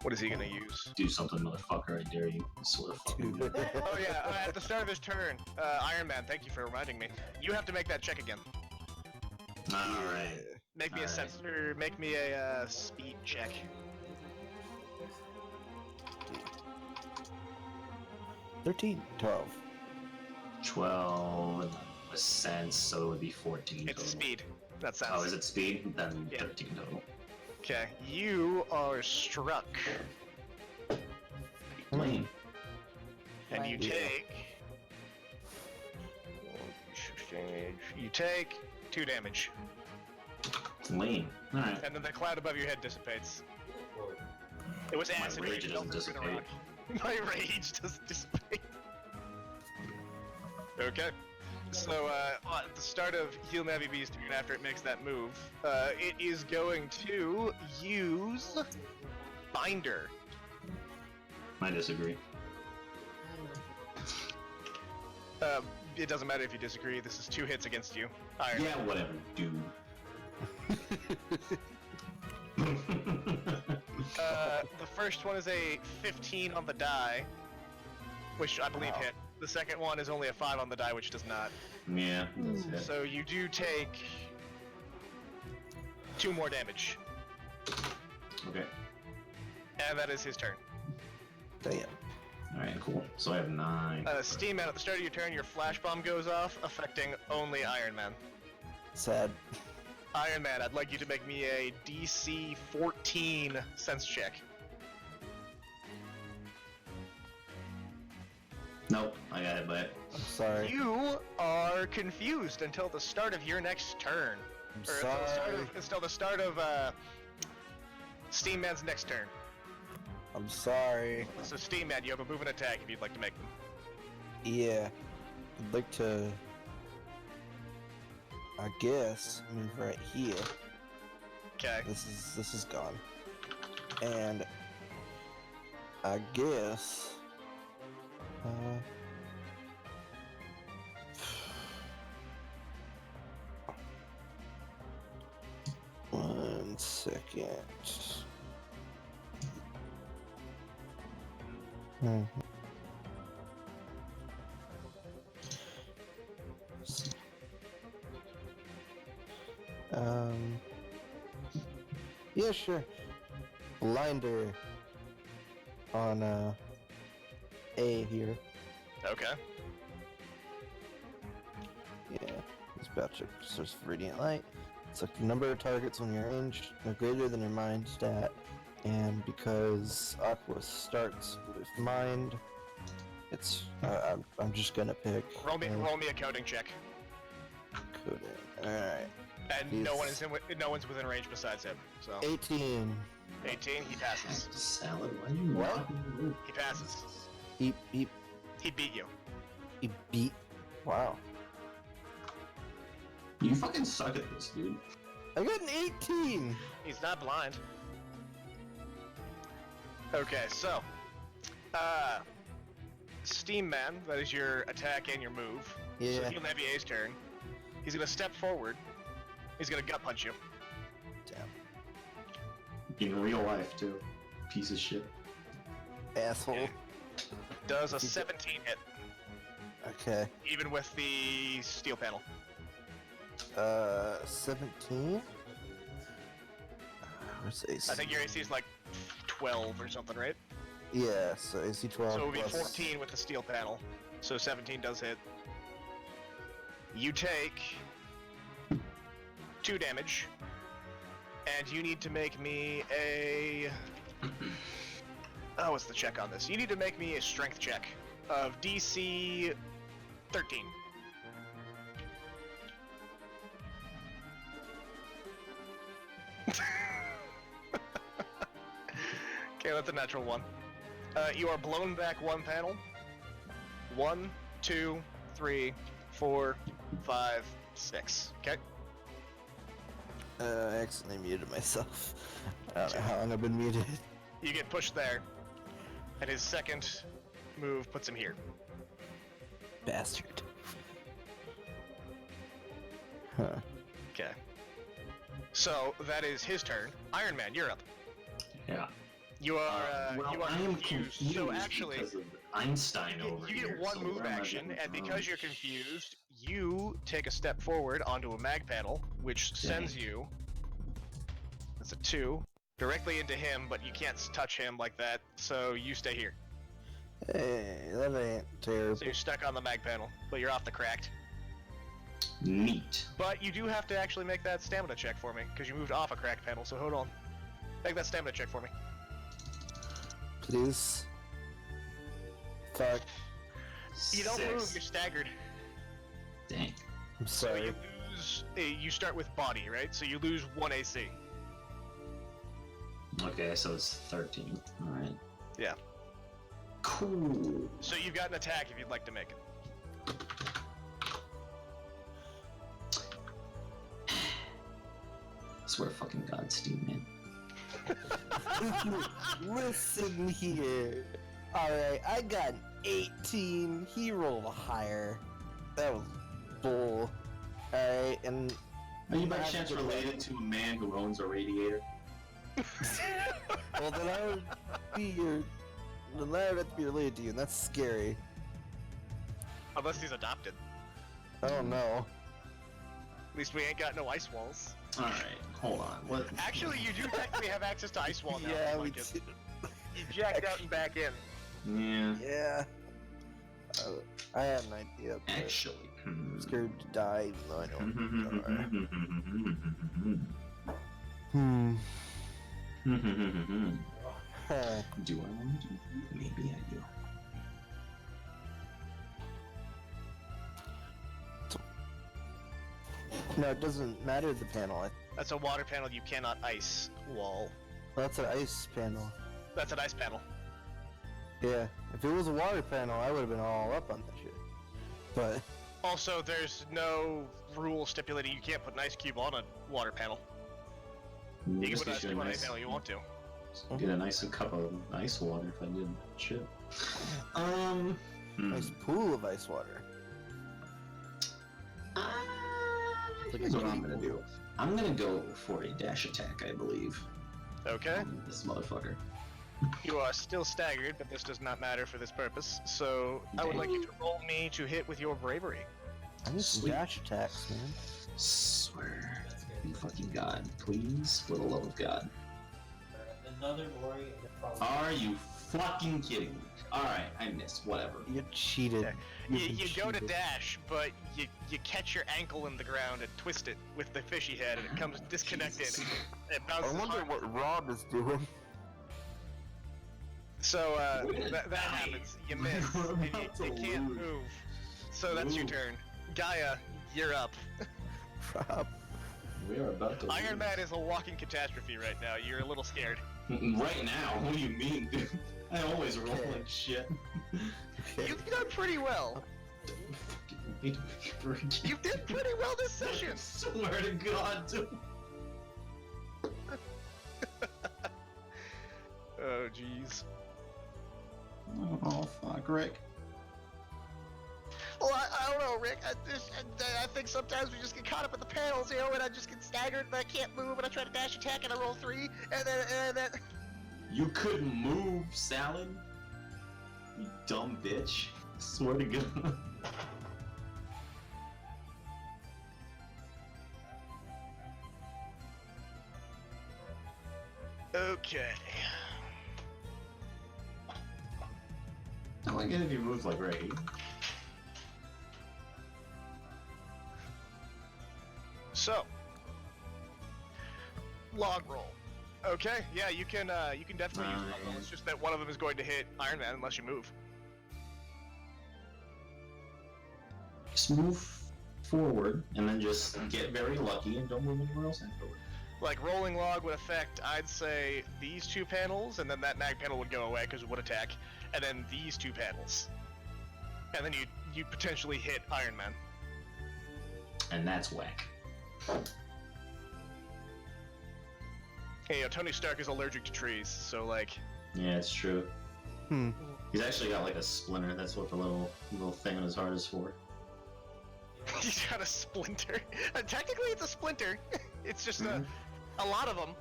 What is he gonna use?
Do something, motherfucker, I dare you. I swear to fucking God.
Oh yeah, at the start of his turn, Iron Man, thank you for reminding me. You have to make that check again.
Alright.
Make me a
Alright.
sensor, make me a speed check.
13, 12.
12 with sense, so it would be 14
It's
total.
speed. That sounds.
Oh, is it speed? Then
Yeah.
13 total.
Okay, you are struck,
Lame.
and you
Right.
take. You take 2 damage,
Lame. Alright.
and then the cloud above your head dissipates. It was
My
acid.
rage
it
doesn't
melted in a
dissipate.
rock. My rage doesn't dissipate. Okay. So, at the start of Heel Navi B's turn, after it makes that move, it is going to use Binder.
I disagree.
It doesn't matter if you disagree, this is 2 hits against you. Iron
Yeah,
Man.
whatever, dude.
The first one is a 15 on the die, which I believe
Wow.
hit. The second one is only a 5 on the die, which does not.
Yeah, that's it.
So you do take 2 more damage,
Okay.
and that is his turn.
Damn.
Alright, cool. So I have 9.
Steam Man, at the start of your turn, your flash bomb goes off, affecting only Iron Man.
Sad.
Iron Man, I'd like you to make me a DC 14 sense check.
Nope, I got hit by it.
I'm sorry.
You are confused until the start of your next turn.
I'm
Or
sorry.
until the start of Steam Man's next turn.
I'm sorry.
So Steam Man, you have a move and attack if you'd like to make them.
Yeah. I'd like to. I guess move right here.
Okay.
This is gone. And I guess one second. Mhm. Yeah, sure. Blinder on A here.
Okay.
Yeah, it's about to source of radiant light. It's like the number of targets when you're ranged are greater than your mind stat, and because Aqua starts with mind, it's I'm just gonna pick.
Roll me a coding check.
Coding. All right.
And no one's within range besides him. So
18.
18, he passes.
Salad? Why are you
What?
walking the room?
He passes.
He
He beat you.
beat. Wow.
You fucking suck at this, dude.
I got an 18.
He's not blind. Okay, so Steam Man, that is your attack and your move. So
Yeah.
he'll have A's turn. He's gonna step forward. He's gonna gut punch you.
Damn.
In real life, too. Piece of shit.
Asshole.
Does a 17 hit,
Okay.
even with the steel panel.
17. Where's AC?
I think your AC is like 12 or something, right?
Yeah, so AC 12
So it would be
plus
14 with the steel panel. So 17 does hit. You take 2 damage, and you need to make me a Oh, what's the check on this? You need to make me a strength check of DC 13. Okay, that's a natural one. You are blown back one panel. 1, 2, 3, 4, 5, 6. Okay.
I accidentally muted myself. I don't know how long I've been muted.
You get pushed there, and his second move puts him here.
Bastard. Huh.
Okay. So that is his turn. Iron Man, you're up.
Yeah.
You are.
Well,
you are
I am
confused.
confused
So actually,
because of Einstein over
you
here.
get one
so
move
where am I
action,
getting
and
from?
because you're confused, you take a step forward onto a mag panel, which sends you. That's a 2 directly into him, but you can't touch him like that, so you stay here.
Hey, that ain't terrible.
So you're stuck on the mag panel, but you're off the cracked.
Neat.
But you do have to actually make that stamina check for me, because you moved off a cracked panel, so hold on. Make that stamina check for me.
Please. Fuck.
You don't
6.
move, you're staggered.
Dang.
I'm
So
sorry.
you lose, you start with body, right? So you lose 1 AC.
Okay, so it's 13. Alright.
Yeah.
Cool.
So you've got an attack if you'd like to make it.
Swear to fucking God, Steve, man.
Listen here. Alright, I got an 18. He rolled higher. That was bull. Alright, and
Are you by
That's
chance
good.
related to a man who owns a radiator?
well then I would be your then I would have to be related to you, and that's scary.
Unless he's adopted.
I don't know.
At least we ain't got no ice walls.
Alright, hold on. What?
Actually, you do technically have access to ice wall now.
Yeah, we
like it.
do.
You jacked out and back in.
Yeah.
Yeah. I had an idea, but
Actually.
I'm scared to die even though I know I'm Huh.
Do I want to do? Maybe I do.
No, it doesn't matter the panel.
That's a water panel you cannot ice wall.
That's an ice panel.
That's an ice panel.
Yeah. If it was a water panel, I would have been all up on that shit. But
Also, there's no rule stipulating you can't put an ice cube on a water panel. You can
Just
put an ice
get
cube
a
on any
nice,
panel you want to.
get a nice cup of ice water if I did shit.
nice pool of ice water.
Here's what I'm gonna do. I'm gonna go for a dash attack, I believe.
Okay.
On this motherfucker.
You are still staggered, but this does not matter for this purpose. So I would like you to roll me to hit with your bravery.
I need some
Sweet.
dash attacks, man.
Swear.
That's
Be
good.
fucking God, please, for the love of God.
Another worry.
Are you fucking kidding me? Alright, I missed. Whatever.
You cheated.
You,
been
you go to
cheated.
dash, but you catch your ankle in the ground and twist it with the fishy head, and it comes disconnected.
Jesus.
It
I
bounces
wonder
hard.
what Rob is doing.
So
We're gonna
that
die.
happens. You miss,
We're
and
about to
you can't
lose.
move. So that's your
Move.
turn. Gaia, you're up.
Rob.
We are about to
Iron
lose.
Man is a walking catastrophe right now. You're a little scared.
Right now? What do you mean, dude? I always roll
Okay.
like shit.
Okay.
You've done pretty well. You did pretty well this session.
Swear to God, dude.
Oh, jeez.
Oh, fuck, Rick.
Well, I don't know, Rick. I think sometimes we just get caught up in the panels, you know, and I just get staggered and I can't move, and I try to dash attack and I roll 3, and then.
You couldn't move, Salad? You dumb bitch. Swear to God.
Okay.
I like it if you move like right here.
So, log roll. Okay, yeah, you can definitely use Bubble. It's just that one of them is going to hit Iron Man unless you move.
Just move forward, and then just get very lucky and don't move anywhere else afterward.
Like rolling log would affect, I'd say, these two panels, and then that mag panel would go away because it would attack, and then these two panels, and then you potentially hit Iron Man.
And that's whack.
Hey, you know, Tony Stark is allergic to trees, so like,
Yeah, it's true.
Hmm.
He's actually got like a splinter. That's what the little thing on his heart is for.
he's got a splinter. Technically, it's a splinter. It's just
Mhm.
a lot of them,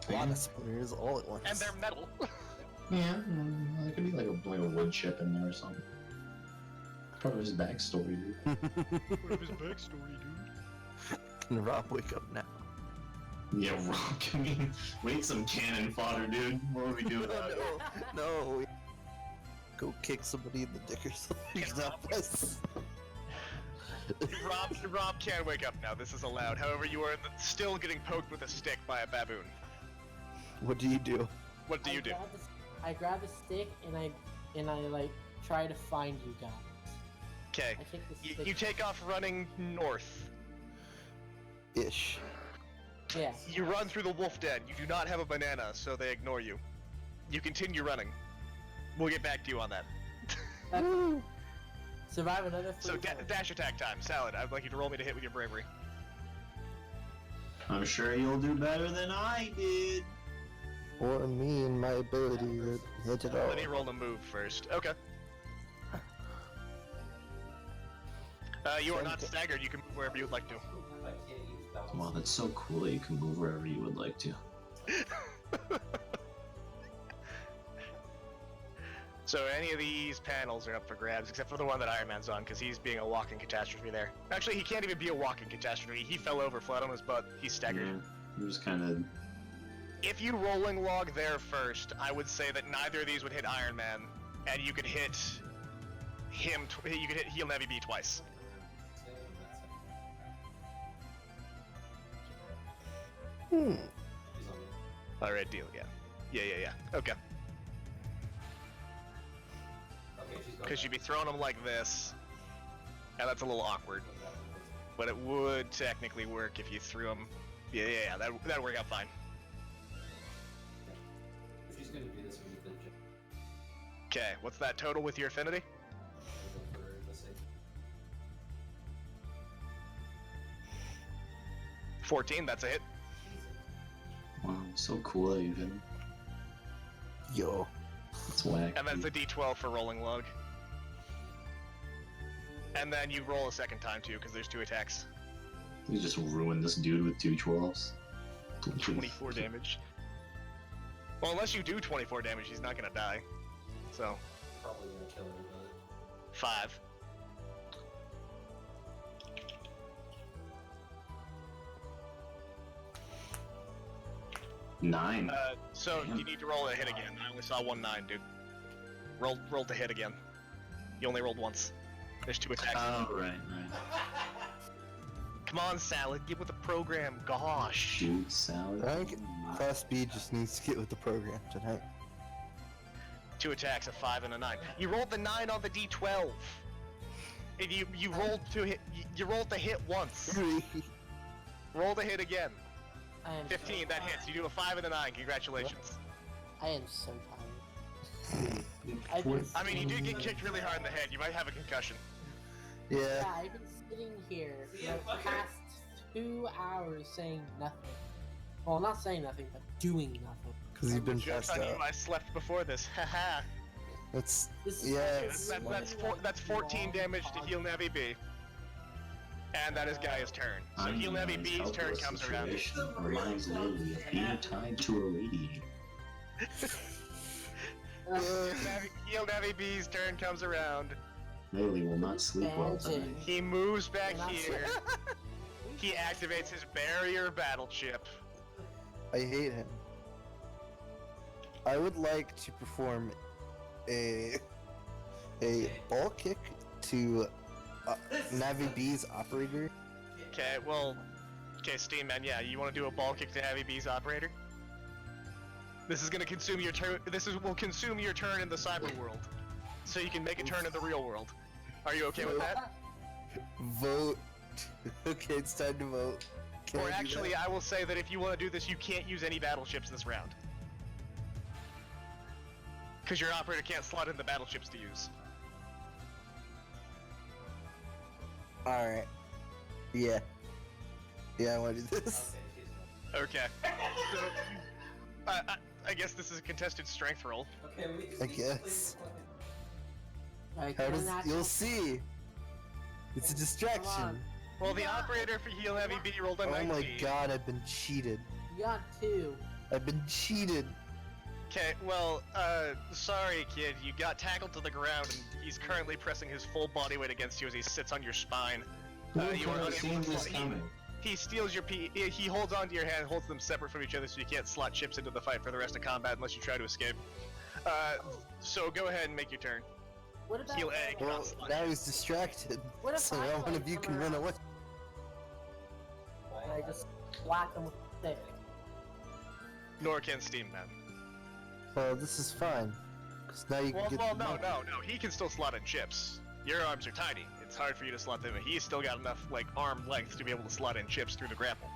A lot of splinters all at once.
and they're metal.
Yeah, there could be like a wood chip in there or something. Probably his backstory, dude.
What of his backstory, dude?
Can Rob wake up now?
Yeah, Rock. I mean, we need some cannon fodder, dude. What do we do about it?
No. Go kick somebody in the dick or something. Stop us.
Rob can wake up now. This is allowed. However, you are still getting poked with a stick by a baboon.
What do you do?
What do you do?
I grab the stick and I like try to find you guys.
Okay.
I take the stick.
You take off running north.
Ish.
Yeah.
You run through the wolf den. You do not have a banana, so they ignore you. You continue running. We'll get back to you on that.
Okay. Survive another.
So dash attack time. Salad, I'd like you to roll me to hit with your bravery.
I'm sure you'll do better than I did.
Or me and my ability to hit it all.
Let me roll to move first. Okay. You are not staggered. You can move wherever you would like to.
I can't use balance.
Wow, that's so cool that you can move wherever you would like to.
So any of these panels are up for grabs, except for the one that Iron Man's on, because he's being a walking catastrophe there. Actually, he can't even be a walking catastrophe. He fell over flat on his butt. He's staggered.
Yeah, I'm just kind of.
If you rolling log there first, I would say that neither of these would hit Iron Man, and you could hit him. You could hit Heal Navy B twice.
Hmm.
He's on me.
All right, deal. Yeah. Okay.
Okay, she's going
Because you'd be throwing them like this, and that's a little awkward. But it would technically work if you threw them. Yeah. That'd work out fine.
If she's gonna do this, we need to jump
Okay, what's that total with your affinity?
for the sake.
14. That's a hit.
Wow, so cool that you can.
Yo.
It's whack.
And that's a D12 for rolling log. And then you roll a second time too, because there's 2 attacks.
You just ruined this dude with 2 12s.
24 damage. Well, unless you do 24 damage, he's not gonna die. So,
Probably gonna kill everybody.
5.
Nine.
So
Damn.
you need to roll a hit again. I only saw 1 9, dude. Roll to hit again. You only rolled once. There's 2 attacks.
Oh, right.
Come on, Salad, get with the program. Gosh.
Shoot, salad.
I think Class B just needs to get with the program tonight.
2 attacks, a 5 and a 9. You rolled the 9 on the D12. And you rolled to hit. You rolled to hit once. Roll to hit again.
I am
15. That hits. You do a 5 and a 9. Congratulations.
I am so tired. I've been
I mean, you did
sitting
get kicked really hard in the head. You might have a concussion.
Yeah,
Yeah.
I've been sitting here for the past 2 hours saying nothing. Well, not saying nothing, but doing nothing.
Because you've been
Jokes
passed
on you.
out.
I slept before this. Haha.
That's
This is
Yeah,
That's 14 damage to Heal Navy B. And that is Gaia's turn. So
I'm
Heal
in
Navy
a
B's turn
helpless
comes around.
situation. Reminds Lily of being tied to a radiator.
Heal Navy B's turn comes around.
Lily will not sleep well tonight.
Imagine.
He moves back
And I'm
here. He activates his barrier battle chip.
I hate him. I would like to perform a ball kick to Navi B's operator.
Okay, Steam Man, yeah, you want to do a ball kick to Navy B's operator? This is gonna consume your turn. Will consume your turn in the cyber world, so you can make a turn in the real world. Are you okay with that?
Vote. Okay, it's time to vote. Can
Or
I do
actually,
that?
I will say that if you want to do this, you can't use any battleships this round. Because your operator can't slot in the battleships to use.
Alright. Yeah. Yeah, I want to do this.
Okay. So, I guess this is a contested strength roll.
Okay,
I guess.
Like,
How
you're
does
not-
you'll see? It's a distraction.
on.
Well, the
Yeah.
operator for Heal Heavy B rolled a
Oh
19.
my god, I've been cheated.
You got 2.
I've been cheated.
Okay, well, sorry, kid. You got tackled to the ground, and he's currently pressing his full body weight against you as he sits on your spine.
Who
You
could
are
have
unable
seen
to
this
slot-
coming?
He steals your he holds onto your hand, holds them separate from each other, so you can't slot chips into the fight for the rest of combat unless you try to escape. So go ahead and make your turn.
What about
Heal egg.
Well, now he's distracted.
What if
So
I,
now one
like,
of you
come
can run
around?
away.
And I just whack him with a stick.
Nor can Steam Man.
Well, this is fine. Because now you can
Well,
get
well,
the
no,
money.
no. He can still slot in chips. Your arms are tiny. It's hard for you to slot them in. He's still got enough, like, arm length to be able to slot in chips through the grapple.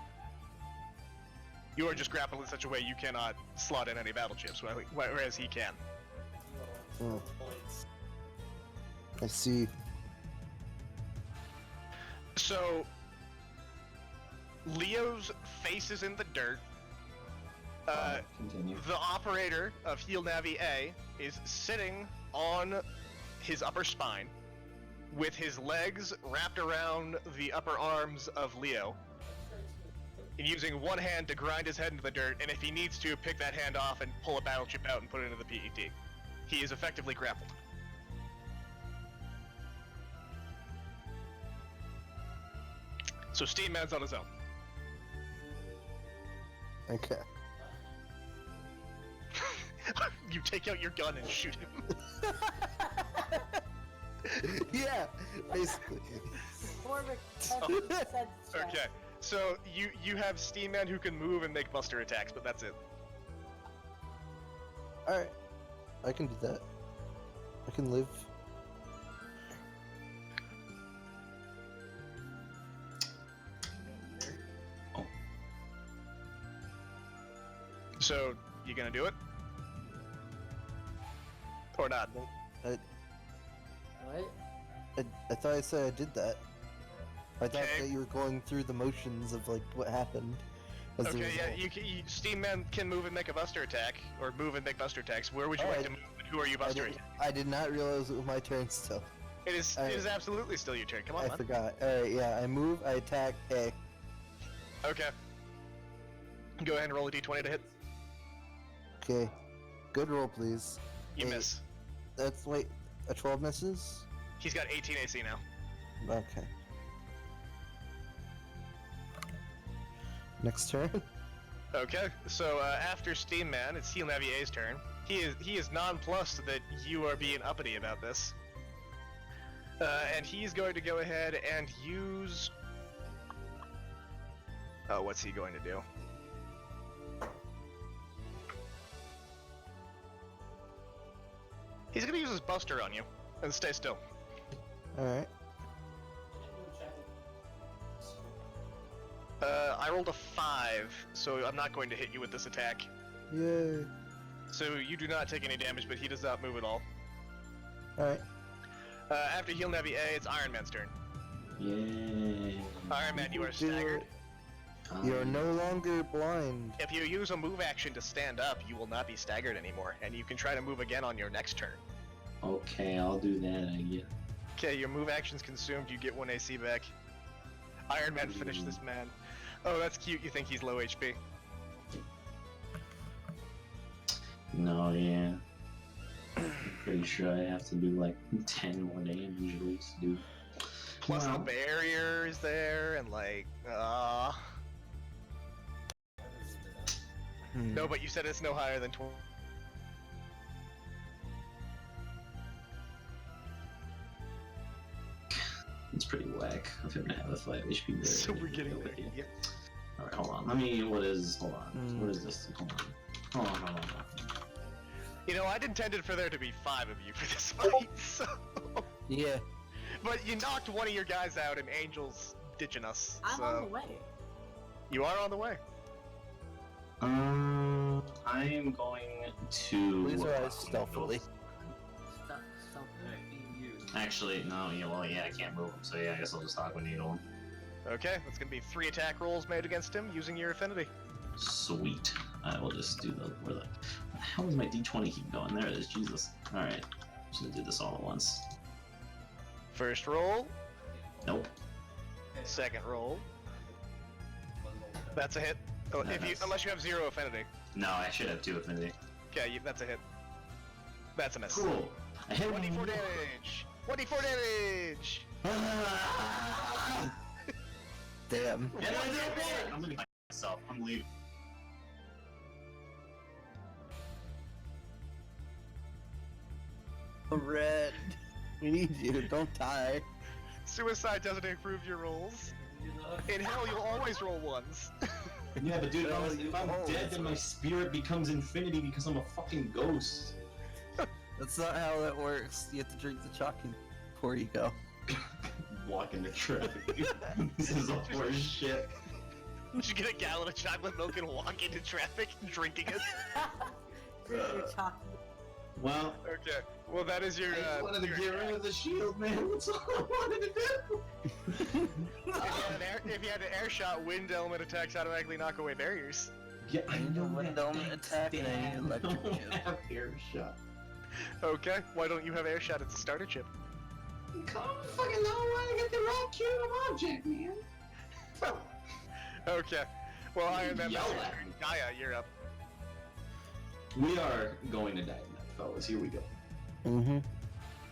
You are just grappled in such a way you cannot slot in any battle chips, whereas he can.
Hmm. I see.
So, Leo's face is in the dirt.
Continue.
The operator of Heal Navi A is sitting on his upper spine with his legs wrapped around the upper arms of Leo and using one hand to grind his head into the dirt, and if he needs to, pick that hand off and pull a battle chip out and put it into the PET. He is effectively grappled. So Steam Man's on his own.
Okay.
You take out your gun and shoot him.
Yeah, basically.
More of a sense check.
Okay, so you have Steam Man who can move and make buster attacks, but that's it.
Alright. I can do that. I can live.
So, you gonna do it? Or not?
I,
What?
I thought I said I did that. I thought
Okay.
that you were going through the motions of like what happened. As the
Okay, yeah,
result.
Steam Man can move and make a buster attack, or move and make buster attacks. Where would you like
Alright.
to move, and who are you
I
bustering?
did, I did not realize it was my turn still.
It is absolutely still your turn. Come on,
I
man.
forgot. Alright, yeah, I move, I attack A.
Okay. Go ahead and roll a d20 to hit.
Okay. Good roll, please.
You
Hey.
miss.
That's, wait, a 12 misses?
He's got 18 AC now.
Okay. Next turn.
Okay, so after Steam Man, it's Heal Navi A's turn. He is nonplussed that you are being uppity about this. And he's going to go ahead and use... Oh, what's he going to do? He's going to use his buster on you, and stay still.
Alright.
I rolled a 5, so I'm not going to hit you with this attack.
Yay.
So you do not take any damage, but he does not move at all.
Alright.
After Heal Navi A, it's Iron Man's turn.
Yay.
Iron Man, you are staggered.
You're no longer blind.
If you use a move action to stand up, you will not be staggered anymore, and you can try to move again on your next turn.
Okay, I'll do that, I guess.
Okay, your move action's consumed, you get 1 AC back. Iron Man, finish this man. Oh, that's cute, you think he's low HP.
No, yeah. Pretty sure I have to do like 10 more damage at least, dude.
Plus
Wow.
the barrier is there, and like, No, but you said it's no higher than 20.
It's pretty whack of him to have a 5 HP barrier.
So we're getting there.
Yeah.
Yeah.
Alright, hold on. Let me, hold on.
Hmm.
What is this? Hold on. Hold on.
You know, I'd intended for there to be 5 of you for this fight, so...
Yeah.
But you knocked one of your guys out and Angel's ditching us,
I'm
so...
on the way.
You are on the way.
I am going to.
Please rise stealthily.
Stuff.
Actually, no. Yeah, well, yeah, I can't move him, so yeah, I guess I'll just Aqua Needle him.
Okay, that's gonna be 3 attack rolls made against him using your affinity.
Sweet. I will just do where the hell is my D20 keep going? There it is. Jesus. All right. Just gonna do this all at once.
First roll,
Nope.
second roll. That's a hit. Oh,
No, that's-
unless you have 0 affinity.
No, I should have 2 affinity.
Okay, that's a hit. That's a miss.
Cool. I hit
1d4 damage! 1d4 damage!
Damn.
Yeah, I did it! I'm gonna myself. I'm leaving.
Red. We need you. Don't die.
Suicide doesn't improve your rolls. In hell, you'll always roll 1s.
Yeah, but dude,
No,
if I'm
you
dead, then my spirit becomes infinity because I'm a fucking ghost.
That's not how that works. You have to drink the chalk before you go.
Walk into traffic. This is all horse shit.
You get a gallon of chocolate milk and walk into traffic drinking it.
You're talking.
Well,
Okay, well that is your,
I just wanted to
your
get rid of the shield, man. That's all I wanted to do.
if you had an air shot, wind element attacks automatically knock away barriers.
Yeah, I
need a
know
wind
that.
element attack and I need
Damn,
electric
I don't
chip.
have air shot.
Okay, why don't you have air shot? It's a starter chip.
Come on, fucking know why I get the right cube object, man.
Okay, well Iron Man, that's
Yell
your
at
turn.
me.
Gaia, you're up.
We are going to die tonight, fellas. Here we go.
Mm-hmm.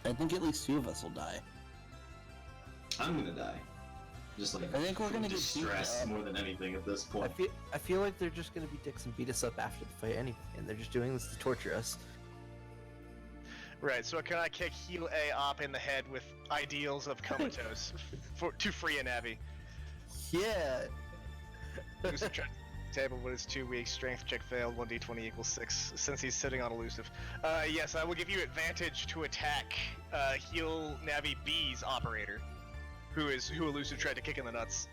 I think at least 2 of us will die.
I'm gonna die. Just like
I think we're gonna get beat
distress
up.
more than anything at this point.
I feel like they're just gonna be dicks and beat us up after the fight anyway, and they're just doing this to torture us.
Right, so can I kick Heal A op in the head with ideals of comatose to free a Navi?
Yeah.
Who subtract table when it's 2 weak, strength check failed, 1d20 equals 6, since he's sitting on elusive. Yes, I will give you advantage to attack Heal Navi B's operator, who elusive tried to kick in the nuts.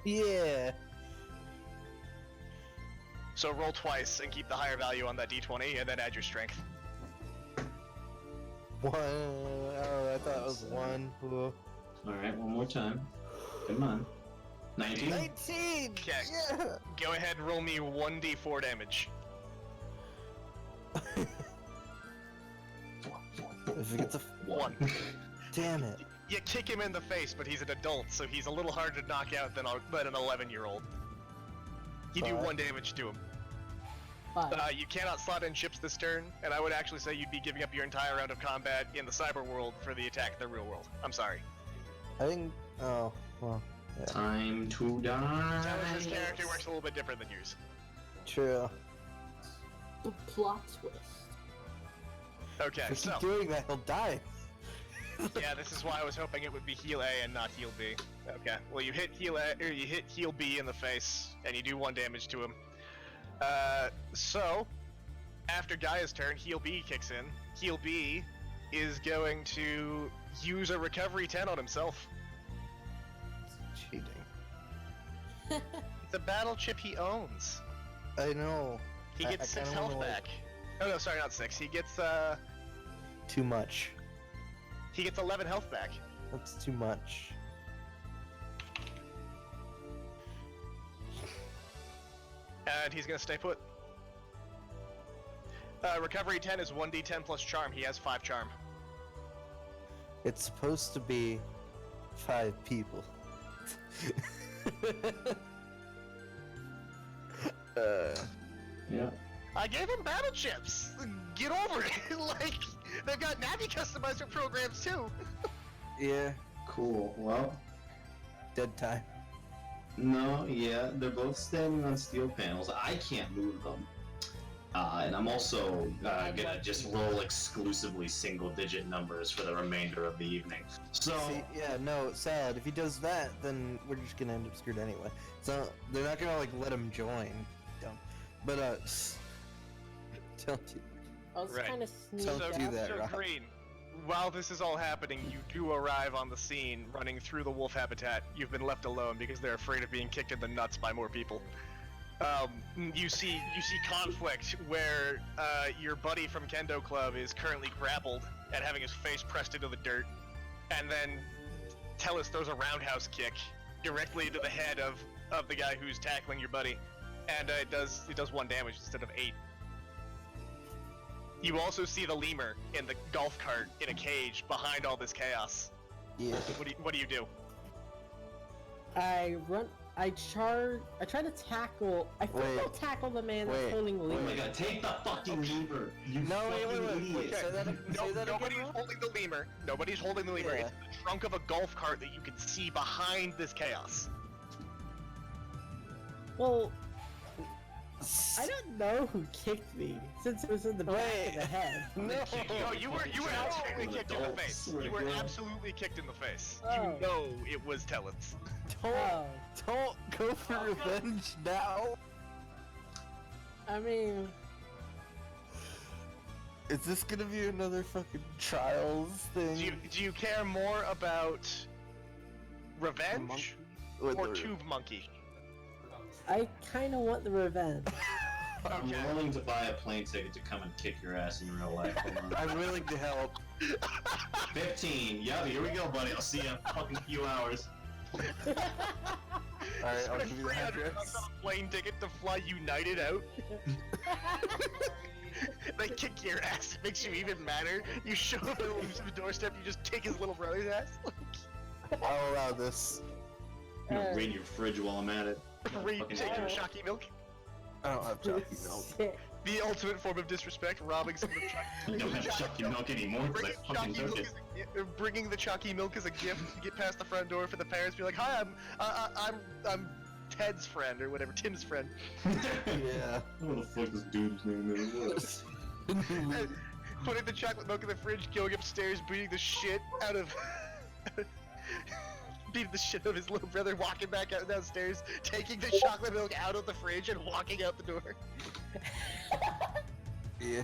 Yeah.
So roll twice and keep the higher value on that d20, and then add your strength.
1. Oh, I thought it was 1. Ooh.
Alright, one more time. Come on. 19?
19!
Okay.
Yeah!
Go ahead and roll me 1d4 damage.
If it gets a...
1.
Damn it.
You kick him in the face, but he's an adult, so he's a little harder to knock out than an 11-year-old. You do
Fuck.
1 damage to him.
5.
You cannot slot in ships this turn, and I would actually say you'd be giving up your entire round of combat in the cyber world for the attack in the real world. I'm sorry.
I think... Oh, well, yeah.
Time to die.
This character works a little bit different than yours.
True.
The plot twist.
Okay,
If we
so
keep doing that, he'll die.
yeah, this is why I was hoping it would be heal A and not heal B. Okay, well you hit heal A, or you hit heal B in the face, and you do 1 damage to him. So after Gaia's turn, heal B kicks in. Heal B is going to use a recovery 10 on himself.
Cheating.
It's a battle chip he owns.
I know.
He
I
gets 6
kinda
health
wanna, like-
back. Oh no, sorry, not 6. He gets
Too much.
11 health back.
That's too much.
And he's gonna stay put. Recovery 10 is 1d10 plus charm. He has 5 charm.
It's supposed to be 5 people.
Yeah.
I gave him battle chips. Get over it. Like they've got Navi customizer programs too.
Yeah.
Cool. Well,
Dead time.
no, yeah, they're both standing on steel panels. I can't move them. And I'm also gonna just roll exclusively single-digit numbers for the remainder of the evening. So,
See, yeah, no, Salad, if he does that, then we're just gonna end up screwed anyway. So, they're not gonna, like, let him join. Dumb. But, Don't do
I was
Right.
kind of sneaky.
Don't do that,
so
Rob.
Green, while this is all happening, you do arrive on the scene running through the wolf habitat. You've been left alone because they're afraid of being kicked in the nuts by more people. You see conflict where your buddy from Kendo Club is currently grappled and having his face pressed into the dirt, and then Tellus throws a roundhouse kick directly into the head of the guy who's tackling your buddy, and it does 1 damage instead of 8. You also see the lemur in the golf cart in a cage behind all this chaos.
Yeah.
What do you do?
I run. I charge. I try to tackle. I think
Wait.
I'll tackle the man
Wait.
that's holding the
Oh my
lemur.
god, take the fucking lever! You
No, wait,
fucking
wait, wait,
idiot!
say that, say that
Nobody's
again, Rob?
holding the lemur. Nobody's holding the lemur.
Yeah.
It's the trunk of a golf cart that you can see behind this chaos.
Well, I don't know who kicked me since it was in the back of the head.
No.
No, you were absolutely
An
kicked in the
adult,
face.
swear
You
to
were
God.
absolutely kicked in the face.
Oh.
You know it was Tellus.
Oh,
Don't go for revenge now.
I mean,
Is this gonna be another fucking trials thing?
Do you care more about revenge
With
or
the-
Tube Monkey?
I kind of want the revenge.
I'm
Okay.
willing to buy a plane ticket to come and kick your ass in real life. Hold on.
I'm willing to help.
15. Yeah, here we go, buddy. I'll see you in a fucking few hours.
Alright, I'll give you the
$300
address.
on a plane ticket to fly United out. They kick your ass. It makes you even madder. You show up at the doorstep. You just kick his little brother's ass.
I'll allow this.
I'm gonna
Uh,
raid your fridge while I'm at it. Fucking
Take your
hell.
Shocky milk.
I don't have jockey milk.
Shit.
The ultimate form of disrespect, robbing some of the
You don't have Chucky milk anymore because I fucking took it.
Bringing the chalky milk as a gift to get past the front door for the parents. Be like, hi, I'm Ted's friend or whatever, Tim's friend.
Yeah.
What the fuck this dude's name is?
Putting the chocolate milk in the fridge, going upstairs, beating the shit out of. Beating the shit out of his little brother, walking back out downstairs, taking the chocolate milk out of the fridge and walking out the door.
Yeah.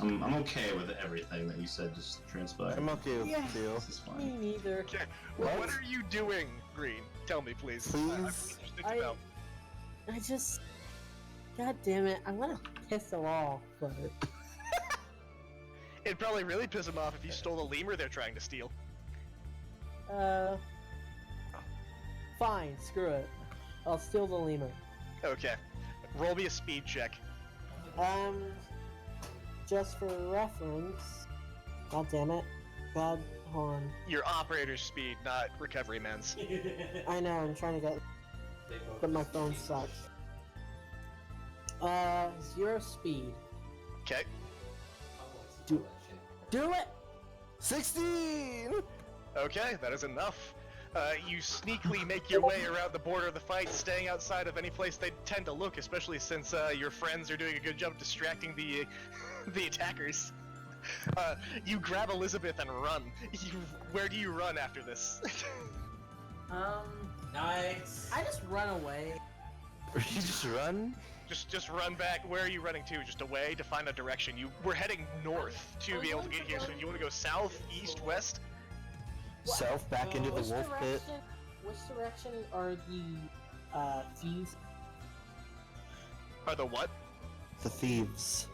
I'm okay with everything that you said just transpired.
I'm okay with
Yeah.
it too.
This is
Me
fine.
neither.
Okay,
What?
what are you doing, Green? Tell me, please.
Please?
I'm interested to
I-
know.
I just. God damn it! I want to piss them off, but
It'd probably really piss him off if you stole the lemur they're trying to steal.
fine. Screw it. I'll steal the lemur.
Okay. Roll me a speed check.
Just for reference. God damn it. God, hold on.
Your operator's speed, not recovery man's.
I know. I'm trying to get, but my phone sucks. 0 speed.
Okay.
Do it.
16!
Okay, that is enough. You sneakily make your way around the border of the fight, staying outside of any place they tend to look, especially since your friends are doing a good job distracting the the attackers. You grab Elizabeth and run. Where do you run after this?
Nice. I just run away.
Or you just run?
just run back. Where are you running to? Just away to find a direction. We're heading north to be able to get here. So you want to go south, east, west?
South back into the
Which
wolf pit.
Which direction are the thieves?
Or the what?
The thieves.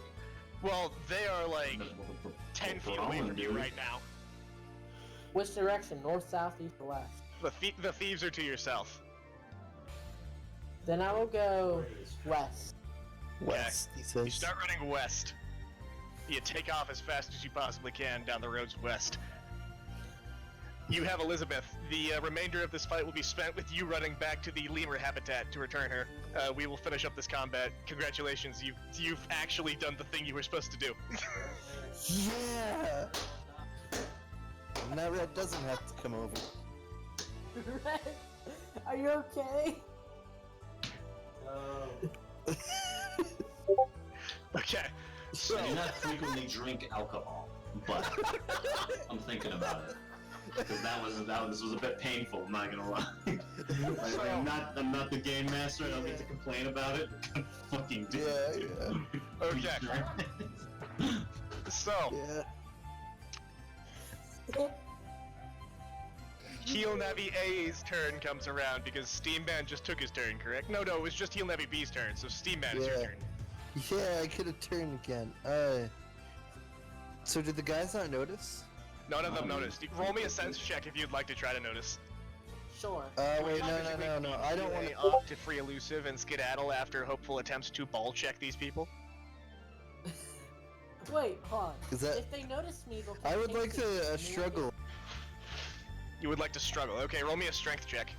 Well, they are like 10 feet away from you right now.
Which direction? North, south, east, or west?
The thieves are to your south.
Then I will go west.
West, he
You
says.
start running west. You take off as fast as you possibly can down the roads west. You have Elizabeth. The remainder of this fight will be spent with you running back to the lemur habitat to return her. We will finish up this combat. Congratulations, you've actually done the thing you were supposed to do.
Yeah! Now Red doesn't have to come over.
Red, are you okay?
Okay, so
I do not frequently drink alcohol, but I'm thinking about it. Because this was a bit painful, I'm not gonna lie. I'm not the game master, I don't get to complain about it. Fucking do
Yeah,
it.
yeah.
Okay, so
Yeah.
Heel Navi A's turn comes around because Steam Man just took his turn, correct? No, it was just Heel Navi B's turn, so Steam Man is your
Yeah.
turn.
Yeah, I could have turned again. So did the guys not notice?
None of them noticed. Roll me a sense check if you'd like to try to notice.
Sure.
Wait, no, I don't want to.
To free elusive and skedaddle after hopeful attempts to ball check these people.
Wait, hold on.
Is that?
If they notice me, they'll
I would like
take
to
me.
struggle.
You would like to struggle. Okay, roll me a strength check.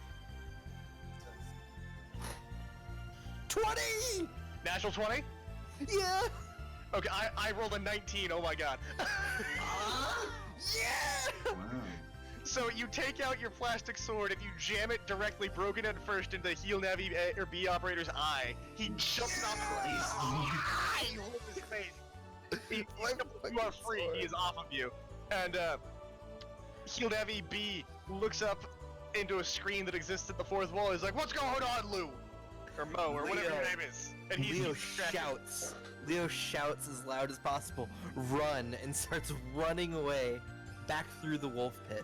20.
Natural 20?
Yeah.
Okay, I rolled a 19, oh my god.
Yeah.
Wow.
So you take out your plastic sword and you jam it directly, broken end first, into Heel Navi A, or B operator's eye. He jumps off the face. You hold his face. You are free, he is off of you. And Heel Navi B looks up into a screen that exists at the fourth wall. He's like, "What's going on, Lou?" Or Mo, or whatever your name is. And
Leo
he's distracted.
shouts. Leo shouts as loud as possible, "Run!" and starts running away, back through the wolf pit.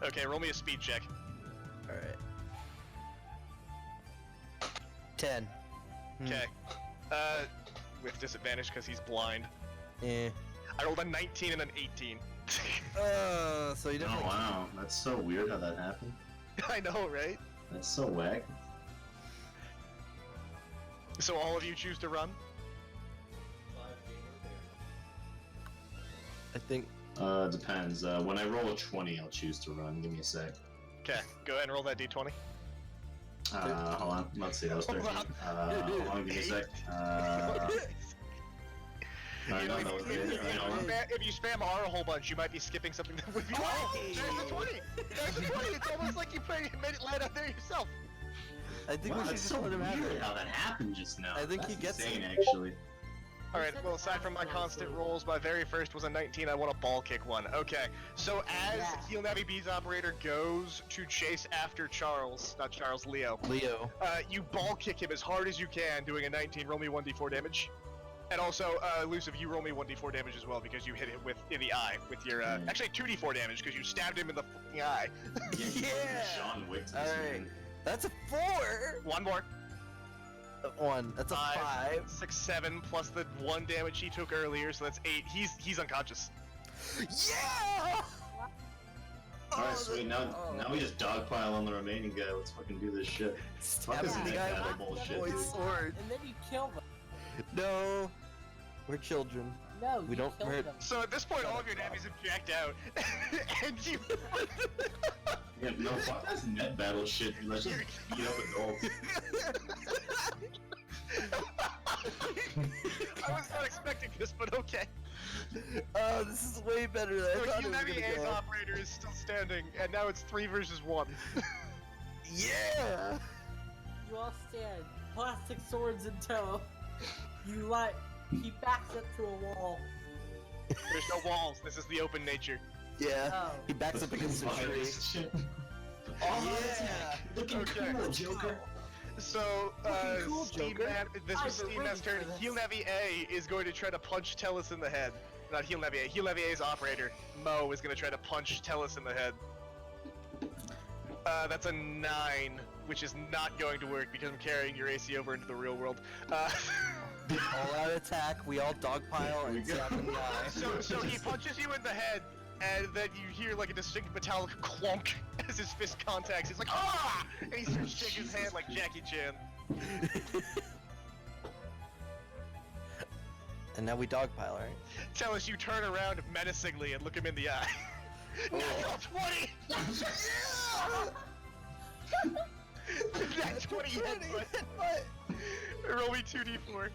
Okay, roll me a speed check.
All right. 10.
Okay. With disadvantage because he's blind.
Eh.
I rolled a 19 and an 18.
So you
Oh
definitely.
wow, that's so weird how that happened.
I know, right?
That's so whack.
So all of you choose to run?
I think.
Depends. When I roll a 20, I'll choose to run. Give me a sec.
Okay, go ahead and roll that d20.
Hold on. Let's see, that was 13.
Hold
Hold on, give me a sec. Alright, no, that was it. Alright, hold on.
If you spam R a whole bunch, you might be skipping something that would be. Oh, there's the 20! There's the 20! It's almost like you made it land out there yourself.
I think
Wow,
we should
that's
just
so
let him have
weird
it.
how that happened just now.
I think
That's
he gets
insane,
it.
actually.
Alright, well, aside from my constant rolls, my very first was a 19, I want a ball kick one. Okay, so as
Yeah.
Heel Navi B's operator goes to chase after Charles, not Charles, Leo,
Leo.
you ball kick him as hard as you can, doing a 19, roll me 1d4 damage. And also, Elusive, you roll me 1d4 damage as well, because you hit him in the eye with your, actually 2d4 damage, because you stabbed him in the fucking eye.
Yeah.
John Wick to this
Alright.
man.
That's a 4.
One more.
1. That's a 5.
6, 7, plus the 1 damage he took earlier, so that's 8. He's unconscious.
Yeah.
Alright, sweet. Now we just dogpile on the remaining guy. Let's fucking do this shit.
Stab
this
the
neck
guy
battle
with
bullshit,
boy's
dude.
sword.
And then you kill them.
No. We're children.
No,
We
you
don't
kill
hurt-
them.
So at this point, all of your navies have jacked out, and you.
Yeah, no, fuck this net battle shit. Let's just beat up adults.
I was not expecting this, but okay.
Oh, this is way better than I
So
thought it was
Navi
gonna
A's
go.
operator is still standing, and now it's 3 versus 1.
Yeah.
You all stand, plastic swords in tow. You he backs up to a wall.
There's no walls. This is the open nature.
Yeah.
Oh.
He backs up against a tree.
Virus shit. Oh,
Yeah.
looking
Okay.
cool, Joker.
So,
Looking cool,
Steam
Joker.
Man, this was
I've been
Steam Man's
waiting
turn.
for this.
Heel Navi A is going to try to punch Tellus in the head. Not Heel Navi A. Heel Navi A's operator, Mo, is going to try to punch Tellus in the head. That's a 9, which is not going to work because I'm carrying your AC over into the real world.
All out attack. We all dogpile and stab in the eye.
So he punches you in the head, and then you hear like a distinct metallic clunk as his fist contacts. He's like, ah! And he starts shaking his hand like Jackie Chan.
And now we dogpile, right?
Tell us you turn around menacingly and look him in the eye. Natural 20! That 20 headbutt. Roll me 2d4.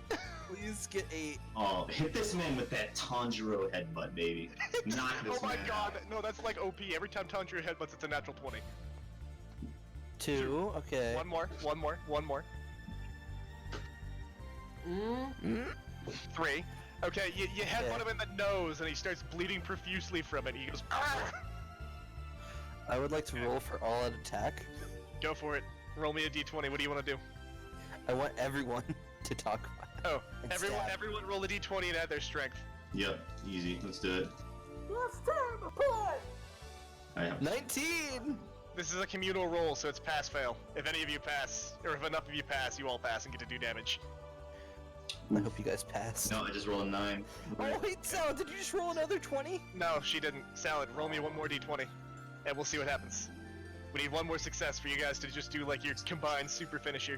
Please get 8.
Oh, hit this man with that Tanjiro headbutt, baby. Knock this
Oh my
man
god,
out.
no, that's like OP. Every time Tanjiro headbutts, it's a natural 20.
2. Okay.
One more. 3. Okay, you headbutt him in the nose, and he starts bleeding profusely from it. He goes, "Argh!"
I would like to roll for all out attack.
Go for it. Roll me a d20. What do you want to do?
I want everyone to dogpile.
Oh,
And
everyone roll a d20 and add their strength.
Yep, easy. Let's do it.
Let's tear them apart!
I have
19!
This is a communal roll, so it's pass-fail. If any of you pass, or if enough of you pass, you all pass and get to do damage.
I hope you guys passed.
No, I just rolled a 9.
Oh wait, Sal, did you just roll another 20?
No, she didn't. Salad, roll me one more d20, and we'll see what happens. We need one more success for you guys to just do like your combined super finisher.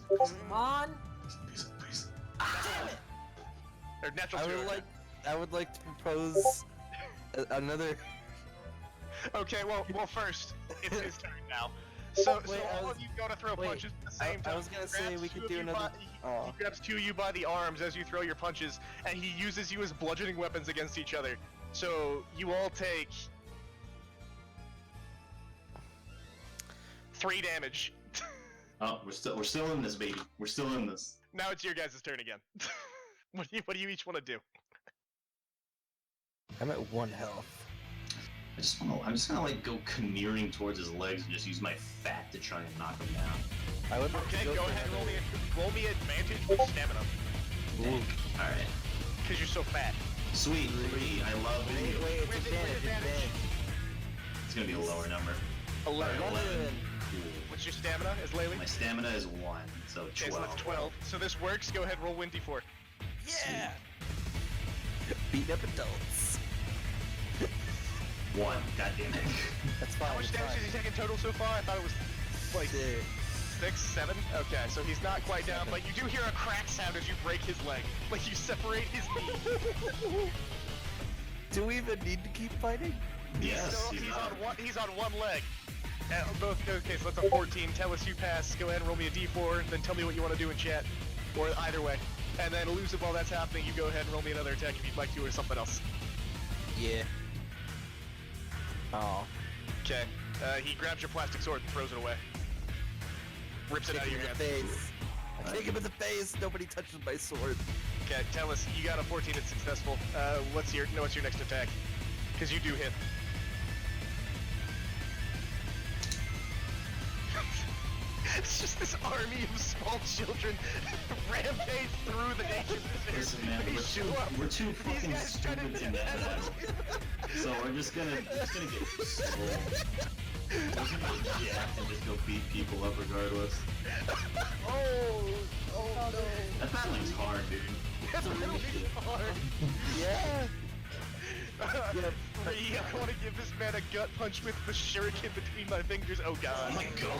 Come on!
Please, please.
Damn it!
Or natural two.
I would like to propose another.
Okay, well first, it's his turn now. So
Wait,
all of you go to throw
wait,
punches at the same time.
I was gonna
He
say
grabs
we
two
could
of
do
you
another.
He grabs two of you by the arms as you throw your punches, and he uses you as bludgeoning weapons against each other. So you all take 3 damage.
Oh, we're still in this, baby. We're still in this.
Now it's your guys' turn again. What do you each want to do?
I'm at 1 health.
I'm just gonna like go caneering towards his legs and just use my fat to try and knock him down.
I would like
Okay,
to
go
for
ahead,
another-
roll me advantage with stamina,
Dang. All right.
because you're so fat.
Sweet 3. I love
Wait,
it.
it's
With
advantage,
advantage.
It's gonna be a lower number.
11.
11. Cool.
What's your stamina, is Laylee?
My stamina is 1, so
Okay,
12.
so that's 12. So this works. Go ahead, roll 1d4.
Yeah! Beat up adults.
1. God damn it.
That's fine.
How much
it's
damage
fine.
has he taken total so far? I thought it was like 6, 7. Okay, so he's not quite down, but you do hear a crack sound as you break his leg, like you separate his knee.
Do we even need to keep fighting?
Yes,
So
he's not.
he's on one leg. Both. Okay, so that's a 14. Tell us you pass. Go ahead and roll me a d4. Then tell me what you want to do in chat, or either way. And then elusive while that's happening, you go ahead and roll me another attack if you'd like to, or something else.
Yeah. Oh.
Okay. He grabs your plastic sword and throws it away. Rips it
Kick
out of
him
your
in the
hand.
face. I kick him in the face. Nobody touches my sword.
Okay, tell us you got a 14 that's successful. What's your next attack? Because you do hit. It's just this army of small children rampage through the nation.
Listen, man,
They show up.
we're too
These
fucking
guys try to
stupid to net that. So we're just gonna get swole. We're just gonna get jacked and just go beat people up regardless.
Oh no.
That battling's hard, dude.
That's really hard.
Yeah.
Free, I want to give this man a gut punch with the shuriken between my fingers. Oh god.
Oh my god.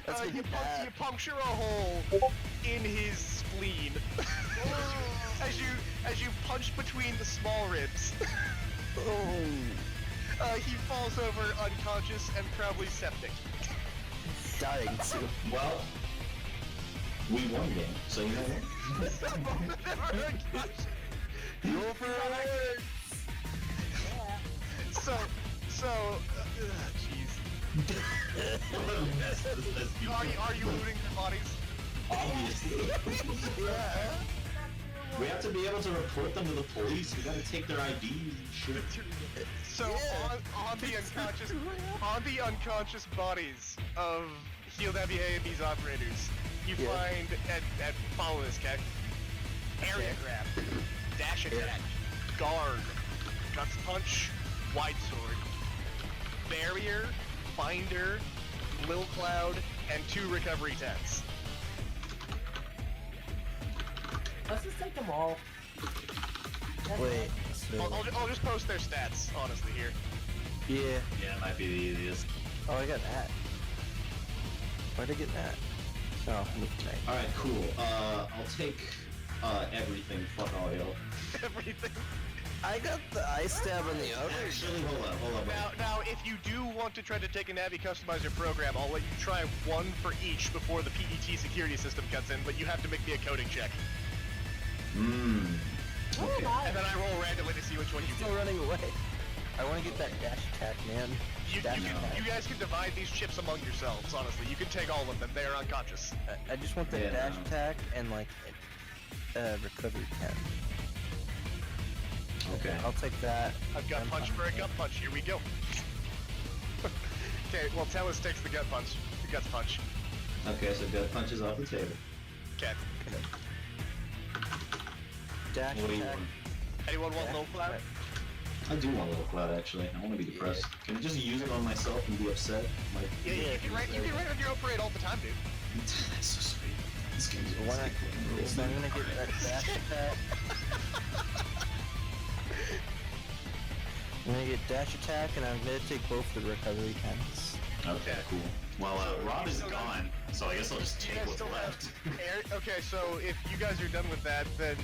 That's gonna be
You
bad.
puncture a hole in his spleen as you punch between the small ribs.
Oh.
He falls over unconscious and probably septic.
Dying soon.
Well, we won the game, so you know what?
Never unconscious.
Roll for awards.
So, jeez. Are you looting their bodies?
Obviously.
Yeah.
We have to be able to report them to the police. We gotta take their IDs and shit.
So
Yeah.
on the unconscious bodies of Healed Heavy A and B's operators, you
Yeah.
find and follow this, okay? Area grab, dash attack, guard, guts punch, wide sword, barrier, binder, lil cloud, and 2 recovery tags.
Let's just take them all. That's
Wait.
fine.
So.
I'll just post their stats honestly here.
Yeah.
Yeah, it might be the easiest.
Oh, I got that. Where'd I get that? Oh, look tonight.
Alright, cool. I'll take everything. Fuck all y'all.
Everything.
I got the ice stab on the other.
Actually, hold on.
Now, if you do want to try to take a Navi customizer program, I'll let you try 1 for each before the PET security system cuts in, but you have to make me a coding check.
Mmm. Okay.
And then I roll randomly to see which one you
Still
get.
running away. I want to get that dash attack, man.
You
Dash attack.
guys can divide these chips among yourselves, honestly. You can take all of them. They are unconscious.
I just want the
Yeah,
dash
no.
attack and like recovery 10.
Okay.
I'll take that.
A gut
I'm
punch
fine
for a
with
gut punch. Here we go. Okay, well, Tellus takes the gut punch. The guts punch.
Okay, so gut punch is off the table.
Okay.
Dash
What do you
attack.
want?
Anyone want low cloud?
I do want a little cloud actually. I want to be depressed. Can I just use it on myself and be upset? Like,
Yeah,
Yeah,
you can write on your operate all the time, dude.
that's so sweet. This game's
Why not?
real
So I'm gonna get that dash attack. I'm gonna get dash attack, and I'm gonna take both the recovery cans.
Okay, cool. Well, Rob is
So then-
gone, so I guess I'll just
You
take
guys
what's
still have
left.
Okay, so if you guys are done with that, then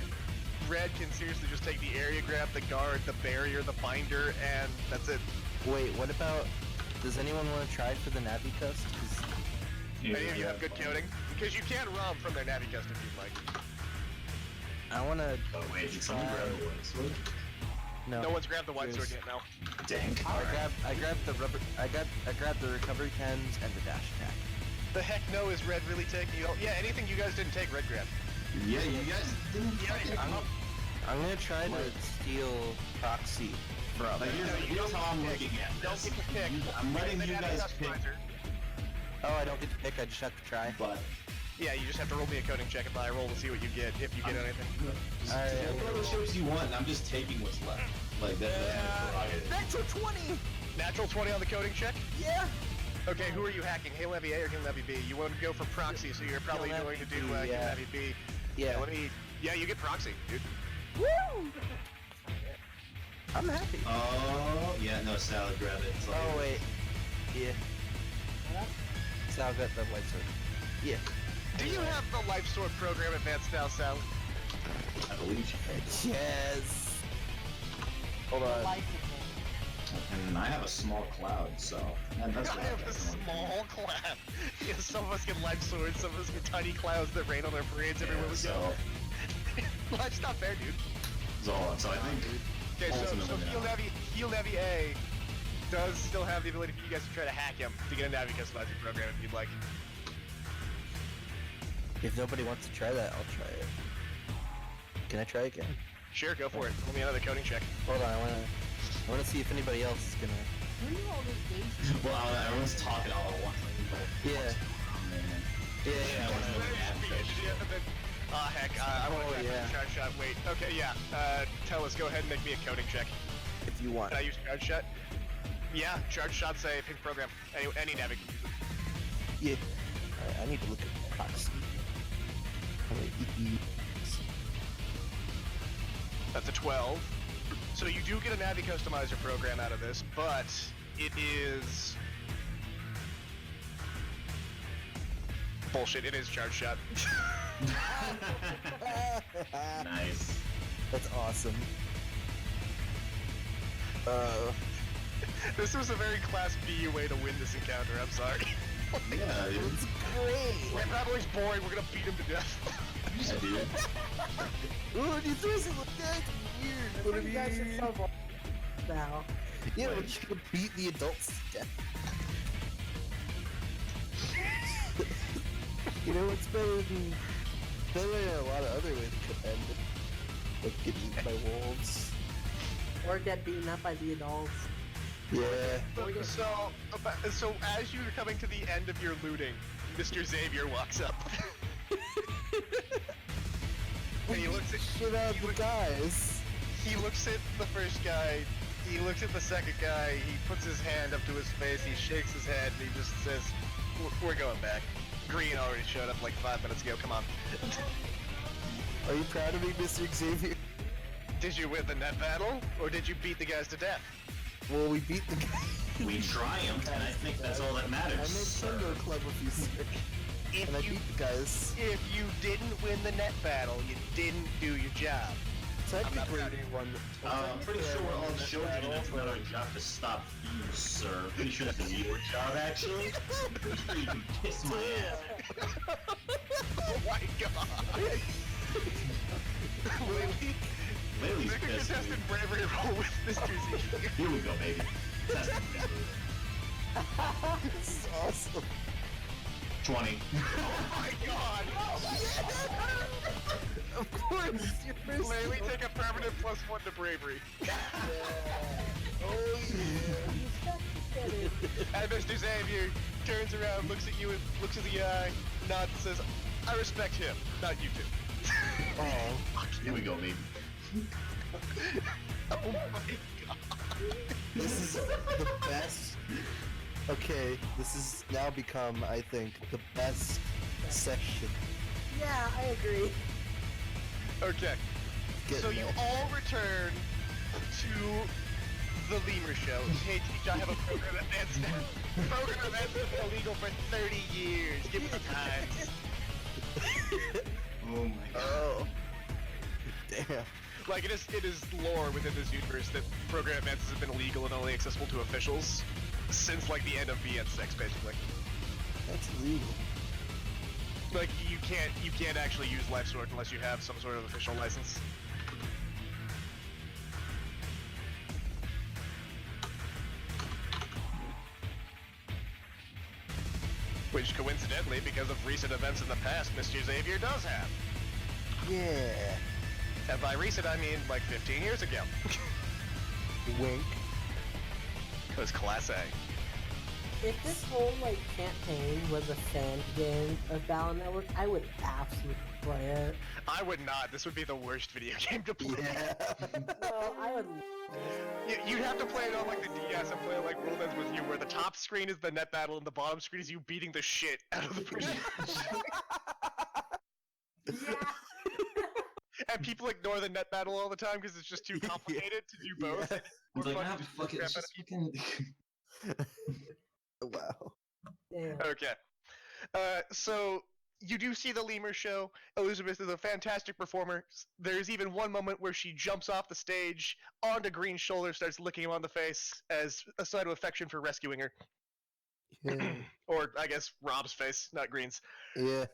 Red can seriously just take the area grab, the guard, the barrier, the binder, and that's it.
Wait, what about? Does anyone want to try for the Navi Cust? 'Cause
Any of you have good coding? Because you can ROM from their Navi custom if you'd like.
I wanna.
Oh wait, did someone grab the white sword?
No.
No one's grabbed the white sword
Here's-
yet, no.
Dang.
I grabbed the rubber. I grabbed the recovery cans and the dash attack.
The heck no is Red really taking you? Yeah, anything you guys didn't take, Red grabbed.
Yeah, you guys didn't fucking
I'm gonna try to steal proxy from.
Like, here's how I'm looking at
Don't
this.
get to pick.
I'm letting
The
you
Navi
guys pick,
customizer.
Oh, I don't get to pick. I just have to try.
but
Yeah, you just have to roll me a coding check if I roll to see what you get, if you get anything.
just
Alright,
take whatever shapes you want, and I'm just taking what's left. Like that's my prerogative.
Natural 20.
Natural 20 on the coding check?
Yeah.
Okay, who are you hacking? Hail Levy A or Hail Levy B? You want to go for proxy, so you're probably
Hail
going to
Levy
do
B,
Hail
yeah.
Levy B.
Yeah.
Let me. Yeah, you get proxy, dude.
Woo! I'm happy.
Oh, yeah, no, Salad, grab it. It's all
Oh
yours.
wait. Yeah. Sal got the white sword. Yeah.
Do you have the Life Sword program advanced now, Sal?
I believe you.
Yes. Hold
The
on.
life of
And I have a small cloud, so that's
I
what
have
got
a
going.
small cloud. Yeah, some of us get Life Swords, some of us get tiny clouds that rain on our parades everywhere
Yeah,
we
so,
go. Life's not fair, dude.
so I think
Okay, so
Ultimately,
Heal
no.
Navy A does still have the ability for you guys to try to hack him to get a Navi customizing program if you'd like.
If nobody wants to try that, I'll try it. Can I try again?
Sure, go for it. Roll me another coding check.
Hold on. I wanna see if anybody else is gonna.
Who knew all this base?
well, everyone's talking all at once.
Yeah. Yeah.
Heck, I want
Oh,
to
yeah.
charge shot. Wait, okay, yeah. Tell us, go ahead and make me a coding check.
If you want.
Can I use charge shot? Yeah, charge shot, say pink program. Any Navi can use it.
Yeah. Alright, I need to look at proxy.
That's a 12. So you do get a Navi customizer program out of this, but it is bullshit. It is charge shot.
Nice.
That's awesome.
This was a very Class B way to win this encounter. I'm sorry.
Yeah, dude.
It's great.
Red Rattler's boring. We're gonna beat him to death.
Yeah, dude.
Ooh, you threw some that's weird. What
You guys are so bored now.
Yeah,
Wait.
but you could beat the adults to death. You know what's better than a lot of other ways it could end? Like get eaten by wolves.
Or get beaten up by the adults.
Yeah.
So as you're coming to the end of your looting, Mr. Xavier walks up. And he looks at
shit out the guys.
He looks at the first guy. He looks at the second guy. He puts his hand up to his face. He shakes his head and he just says, "We're going back." Green already showed up like 5 minutes ago. Come on.
Are you proud of me, Mr. Xavier?
Did you win the net battle, or did you beat the guys to death?
Well, we beat the guy.
We triumphed, and I think that's all that
I
matters.
made
sir.
Thunder Club with you, sir.
If
And I
you
beat the guys.
if you didn't win the net battle, you didn't do your job.
Technically,
proud of you.
we won.
I'm pretty sure we're all children. It's not our job to stop thieves, sir. Pretty sure that's your job, actually. Pretty sure you can kiss my ass.
Oh my god!
Lately's
Make a
pissed,
contested
dude.
bravery roll with Mr. Xavier.
Here we go, baby. Test it.
This is awesome.
20.
Oh my god!
Of course, your first
Lately
one.
take a permanent +1 to bravery.
Oh yeah.
get it.
And Mr. Xavier turns around, looks at you, and looks in the eye, nods, and says, "I respect him, not you two."
Oh,
Here we go, baby.
Oh my god.
this is the best. Okay, this has now become, I think, the best session.
Yeah, I agree.
Okay,
Getting
so you
there.
all return to the Lemur Show. Hey, teach, I have a program that's program that's been illegal for 30 years. Give me time.
Oh my god.
Oh. Damn.
Like, it is lore within this universe that program advances have been illegal and only accessible to officials since, like, the end of BN6, basically.
That's illegal.
Like, you can't actually use Life Sword unless you have some sort of official license. Which, coincidentally, because of recent events in the past, Mr. Xavier does have.
Yeah.
And by recent, I mean, like, 15 years ago.
Wink.
It was Class A.
If this whole like campaign was a fan game of Battle Network, I would absolutely play it.
I would not. This would be the worst video game to play.
Yeah.
No, I would.
You'd have to play it on like the DS and play it like World Ends With You, where the top screen is the net battle and the bottom screen is you beating the shit out of the person.
Yeah.
And people ignore the net battle all the time because it's just too complicated to do both.
Yeah.
It's
It's
more
like,
fun
ah,
to just
fuck it,
crap
let's
out of
just fucking...
Wow.
Damn.
Okay. So you do see the Lemur show. Elizabeth is a fantastic performer. There's even one moment where she jumps off the stage onto Green's shoulder, starts licking him on the face as a sign of affection for rescuing her.
Yeah.
Or, I guess, Rob's face, not Green's.
Yeah.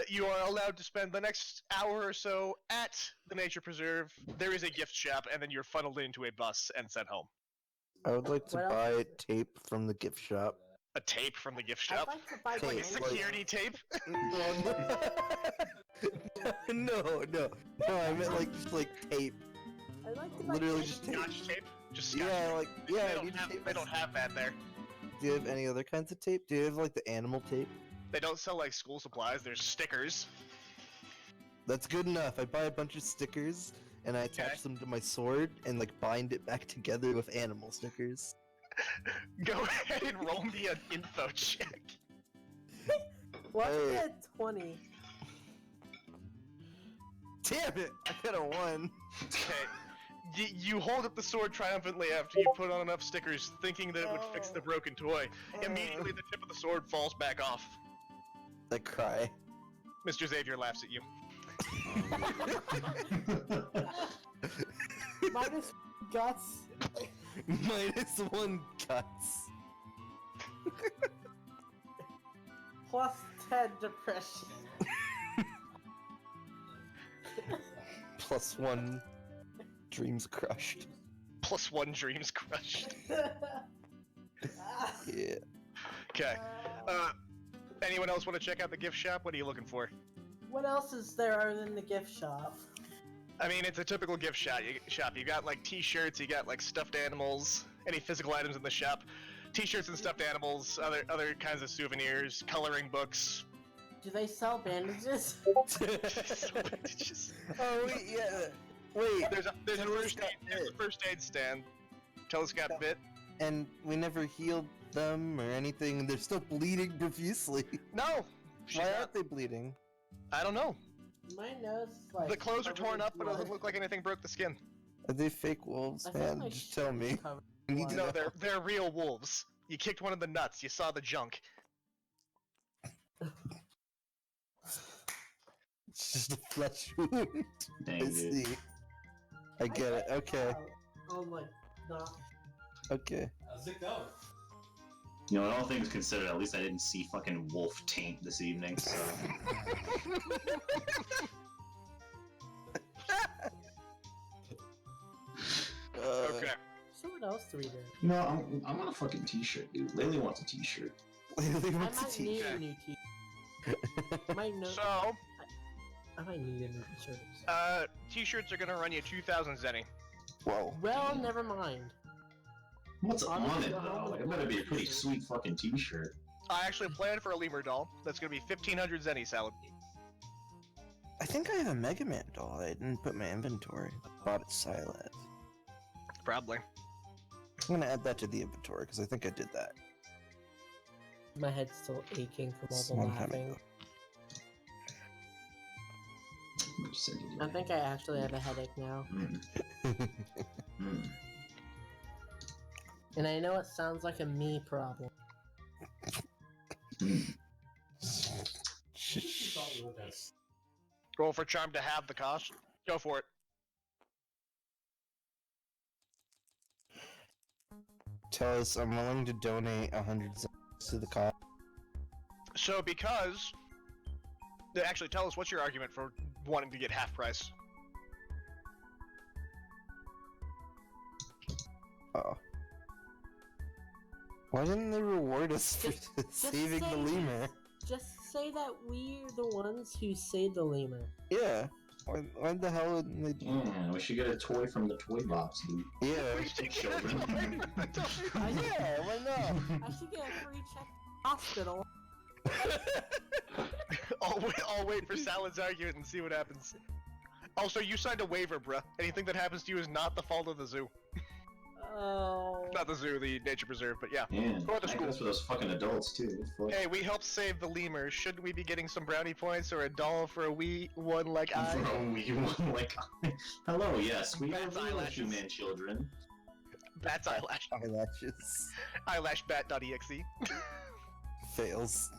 You are allowed to spend the next hour or so at the nature preserve. There is a gift shop, and then you're funneled into a bus and sent home.
I would like to
What else
buy
is
tape from the gift shop.
A tape from the gift
I'd
shop?
like to buy
Tape,
Like
bandages.
security tape?
No, I meant like just like tape.
I'd like to buy
Literally
bandages.
just tape.
Scotch tape? Just scotch
Yeah,
tape.
like yeah.
They
I
don't,
need
have,
tape.
they don't have that there.
Do you have any other kinds of tape? Do you have like the animal tape?
They don't sell like school supplies. There's stickers.
That's good enough. I buy a bunch of stickers and I attach
Okay.
them to my sword and like bind it back together with animal stickers.
Go ahead and roll me an info check.
What if
Hey.
I had 20?
Damn it! I got a 1.
Okay. You hold up the sword triumphantly after you put on enough stickers, thinking that it would fix the broken toy. Immediately, the tip of the sword falls back off.
I cry.
Mr. Xavier laughs at you.
Minus guts.
-1 guts.
Plus 10 depression.
+1 dreams crushed.
+1 dreams crushed.
Yeah.
Okay. Anyone else want to check out the gift shop? What are you looking for?
What else is there other than the gift shop?
I mean, it's a typical gift shop. You got like T-shirts, you got like stuffed animals, any physical items in the shop, T-shirts and stuffed animals, other kinds of souvenirs, coloring books.
Do they sell bandages?
Just-
Oh wait, yeah. Wait.
there's a
Telescope
first aid stand. Telescope bit.
And we never healed them or anything. They're still bleeding profusely.
No. she's
Why
not.
aren't they bleeding?
I don't know.
My nose is like.
The clothes are
covered
torn
in
up, but it
blood.
doesn't look like anything broke the skin.
Are they fake wolves,
I think
man?
my
Just
shirt
tell
is
me.
covered
I
in
need to
blood.
No,
know.
they're real wolves. You kicked one in the nuts. You saw the junk.
It's just a flesh wound.
Dang,
I
dude.
see. I get it. Okay.
Oh my god.
Okay.
How's it going?
You know, all things considered, at least I didn't see fucking wolf taint this evening, so...
Okay.
So what else do we do?
You know, I want a fucking t-shirt, dude. Laylee wants a t-shirt.
Literally
I
wants a
might need
t-shirt.
a new t-shirt. I might know.
So,
I might need a new t-shirt.
T-shirts are gonna run you 2,000 zenny.
Whoa.
Well, never mind.
What's on
Honestly,
it
the
though?
home
Like,
of
it better be a pretty
the-
sweet fucking t-shirt.
I actually planned for a lemur doll. That's gonna be 1500 zenny salad.
I think I have a Mega Man doll. I didn't put my inventory. Bought it silent.
Probably.
I'm gonna add that to the inventory because I think I did that.
My head's still aching from all
It's
the
a long time
laughing.
ago.
What you said you
I
did.
think I actually have a headache now.
Mm.
And I know it sounds like a me problem.
Mm.
Roll for charm to have the cost. Go for it.
Tell us I'm willing to donate 100 to the cause.
So because... Actually, tell us what's your argument for wanting to get half price.
Oh. Why didn't they reward us for saving the
say
lemur?
Just say that we're the ones who saved the lemur.
Yeah. Why the hell didn't they do
Yeah, we should get a toy from the toy box, dude.
Yeah.
We should get a
Children.
toy.
Yeah, why not?
I should get a free check to the hospital.
I'll wait for Salad's argument and see what happens. Also, you signed a waiver, bruh. Anything that happens to you is not the fault of the zoo.
Oh.
Not the zoo, the nature preserve, but yeah.
Yeah,
Go to
I
school.
guess for those fucking adults too. Fuck.
Hey, we helped save the lemur. Shouldn't we be getting some brownie points or a doll for a wee one like I?
Bro, you want like hello, yes, we are
Bat's
real
eyelashes.
human children.
Bat's eyelash.
Eyelashes.
Eyelashbat.exe.
Fails.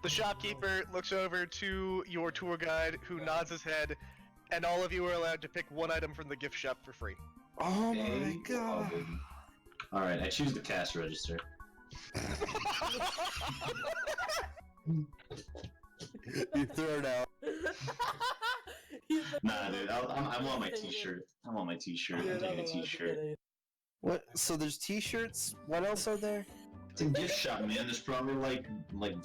The shopkeeper looks over to your tour guide, who nods his head, and all of you are allowed to pick one item from the gift shop for free.
Oh my
Hey,
god.
Alright, I choose the cash register.
You throw it out.
Nah, dude, I want my t-shirt. I want my t-shirt. I'm taking a t-shirt.
What? So there's t-shirts? What else are there?
It's a gift shop, man. There's probably like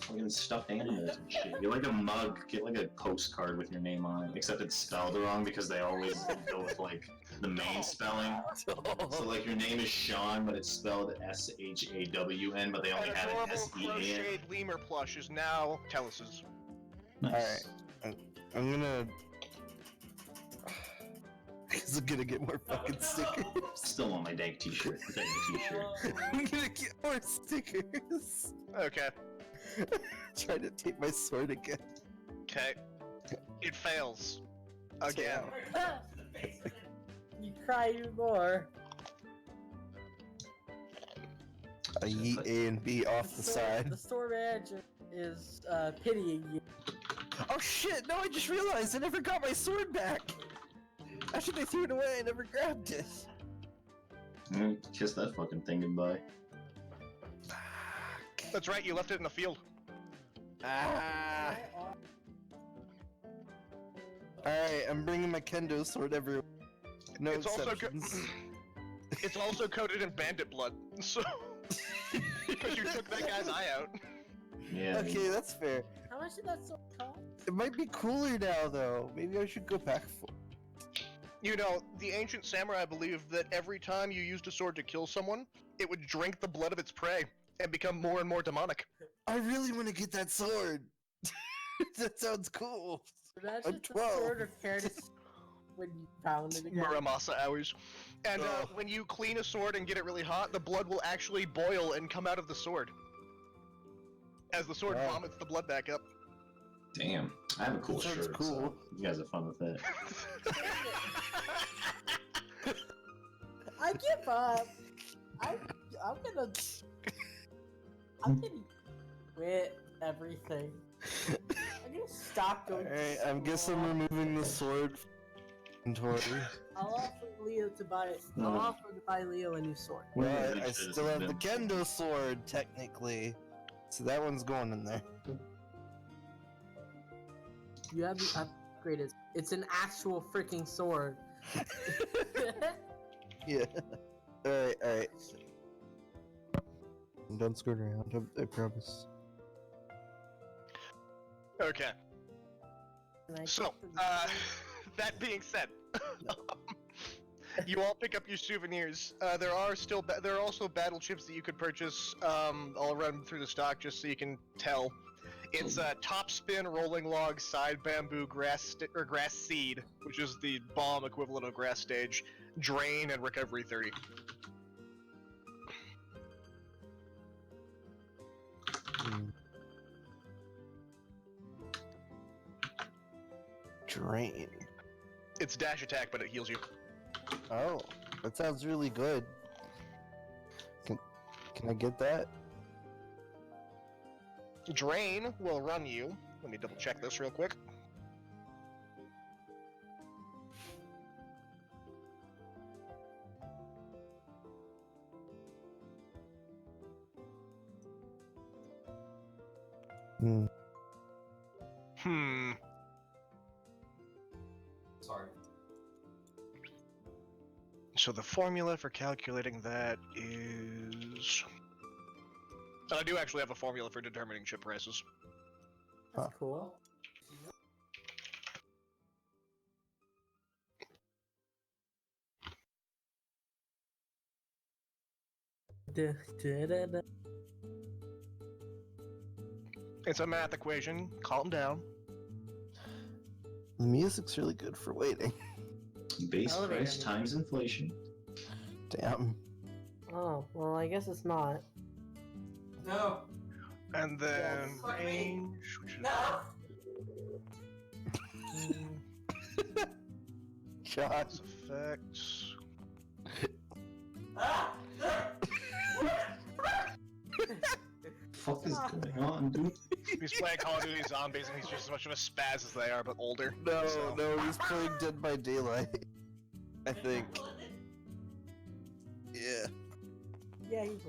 fucking stuffed animals and shit. Get like a mug, get like a postcard with your name on it, except it's spelled wrong because they always go with like the main spelling. So like your name is Sean, but it's spelled S-H-A-W-N, but they only
An
have it
adorable
S-E-A-N.
crocheted lemur plush is now Tellus's.
Nice.
I'm gonna... Because I'm gonna get more fucking stickers.
Still want my dank t-shirt. I'm taking a t-shirt.
I'm gonna get more stickers.
Okay.
Trying to take my sword again.
Okay. It fails. Again.
You cry even more.
I yeet A and B off the side.
The store manager is pitying you.
Oh shit, no, I just realized I never got my sword back! After they threw it away, I never grabbed it.
Kiss that fucking thing goodbye.
That's right, you left it in the field.
Ah. Alright, I'm bringing my kendo sword everywhere. No
It's also
exceptions.
It's also coated in bandit blood, so... Because you took that guy's eye out.
Yeah.
Okay, that's fair.
How much did that sword cost?
It might be cooler now, though. Maybe I should go back for.
You know, the ancient samurai believed that every time you used a sword to kill someone, it would drink the blood of its prey and become more and more demonic.
I really want to get that sword. That sounds cool.
Imagine
I'm
if the
12.
sword repaired its when you found it again.
Muramasa hours. And
Oh.
when you clean a sword and get it really hot, the blood will actually boil and come out of the sword. As the sword
Wow.
vomits the blood back up.
Damn. I have a cool
Sounds
shirt.
cool.
So you guys have fun with it.
I give up. I'm gonna quit everything. I'm gonna stop going. to
Alright, I guess I'm
school.
removing the sword from inventory.
I'll offer Leo to buy. I'll offer to buy Leo a new sword.
Well,
Yeah,
I
it should
still have
have
the
been.
kendo sword, technically. So that one's going in there.
You have the upgraded. It's an actual freaking sword.
Yeah. Alright. Don't skirt around, I promise.
Okay.
And I
So,
kept the-
that being said, You all pick up your souvenirs. There are also battle chips that you could purchase. I'll run through the stock just so you can tell. It's top spin, rolling log, side bamboo, grass seed, which is the bomb equivalent of grass stage, drain, and recovery 30.
Drain.
It's dash attack, but it heals you.
Oh, that sounds really good. Can I get that?
Drain will run you. Let me double check this real quick.
Hmm.
Sorry.
So the formula for calculating that is... And I do actually have a formula for determining chip prices.
That's cool. Da-da-da-da.
It's a math equation. Calm down.
The music's really good for waiting.
Base
Elevator
price
music.
times inflation.
Damn.
Oh, well, I guess it's not.
No.
And then
Yes.
range, which is...
No!
Josh.
Effects.
Fuck is going on, dude?
He's playing Call of Duty Zombies and he's just as much of a spaz as they are, but older.
No,
So-
no, he's playing Dead by Daylight. I think. Yeah.
Yeah, he's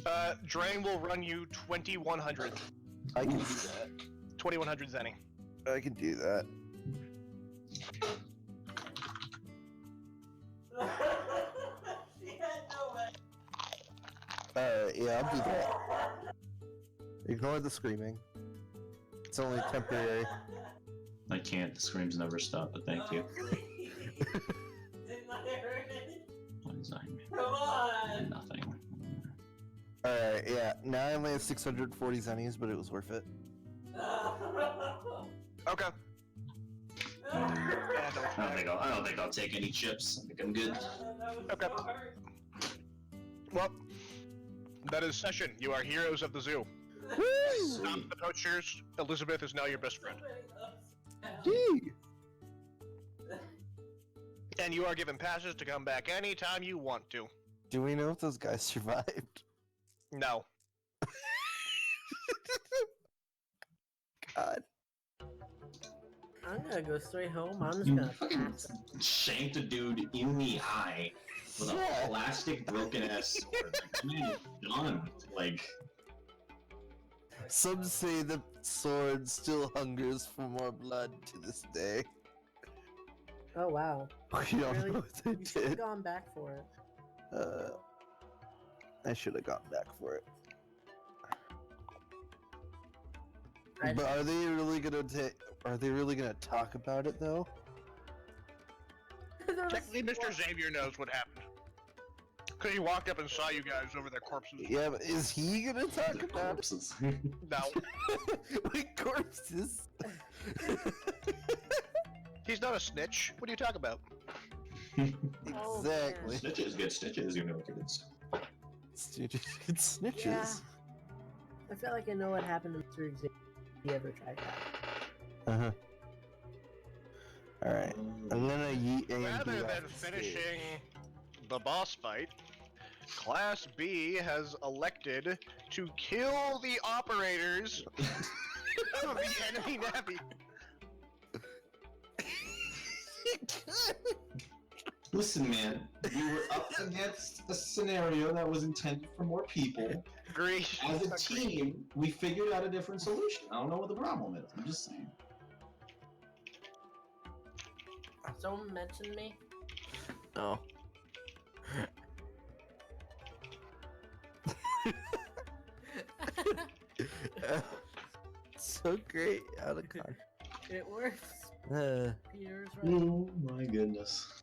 right.
Drain will run you 2100.
I can do that.
2100 Zenny.
I can do that. Yeah, I'll do that. Ignore the screaming. It's only temporary.
I can't. The screams never stop, but thank you. What is Iron Man?
Come on!
Nothing.
Alright, yeah. Now I only have 640 zennies, but it was worth it.
Okay.
I don't think I'll take any chips. I think I'm good.
Okay. Well, that is session. You are heroes of the zoo. Stop
Sweet.
the poachers. Elizabeth is now your best friend.
Gee.
And you are given passes to come back anytime you want to.
Do we know if those guys survived?
No.
God.
I'm gonna go straight home. I'm just
You
gonna
fucking
pass.
shanked a dude in the eye with
Yeah.
a plastic broken ass sword. Like, man, done. Like,
Some say the sword still hungers for more blood to this day.
Oh wow.
We don't
Really?
know what they
You should have
did.
gone back for it.
I should have gone back for it.
I-
But are they really gonna Are they really gonna talk about it though?
There was-
Technically, Mr. Xavier knows what happened. Because he walked up and saw you guys over their corpses.
Yeah, but is he gonna talk
the
about
corpses.
No.
it? Like corpses?
He's not a snitch. What are you talking about?
Oh,
Exactly.
Snitches get stitches, you know, kids.
It's snitches.
Yeah. I feel like I know what happened to Mr. Xavier if he ever tried that.
Uh huh. Alright. I'm gonna yeet A and B
Rather
off
than
the
finishing
stage.
the boss fight, Class B has elected to kill the operators of the enemy navy.
Listen, man, we were up against a scenario that was intended for more people.
Agreed.
As a team, we figured out a different solution. I don't know what the problem is. I'm just saying.
Someone mentioned me.
Oh. So great, out of context.
It works.
Uh,
Peter's right.
Oh my goodness.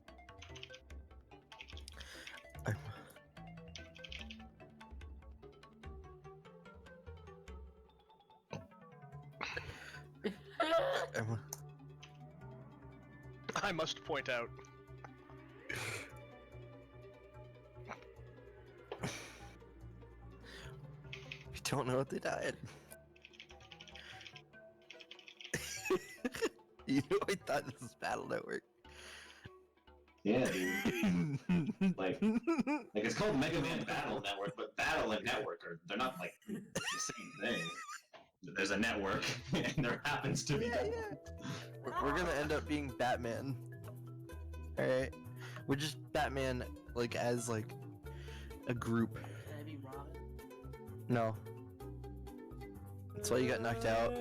I must point out.
We don't know what they died. You know, I thought this was Battle Network.
Yeah, dude. Like it's called Mega Man Battle Network, but Battle and Network they're not like the same thing. There's a network, and there happens to be.
We're gonna end up being Batman. Alright? We're just Batman, like, as, like, a group.
Can I be Robin?
No. That's why you got knocked out.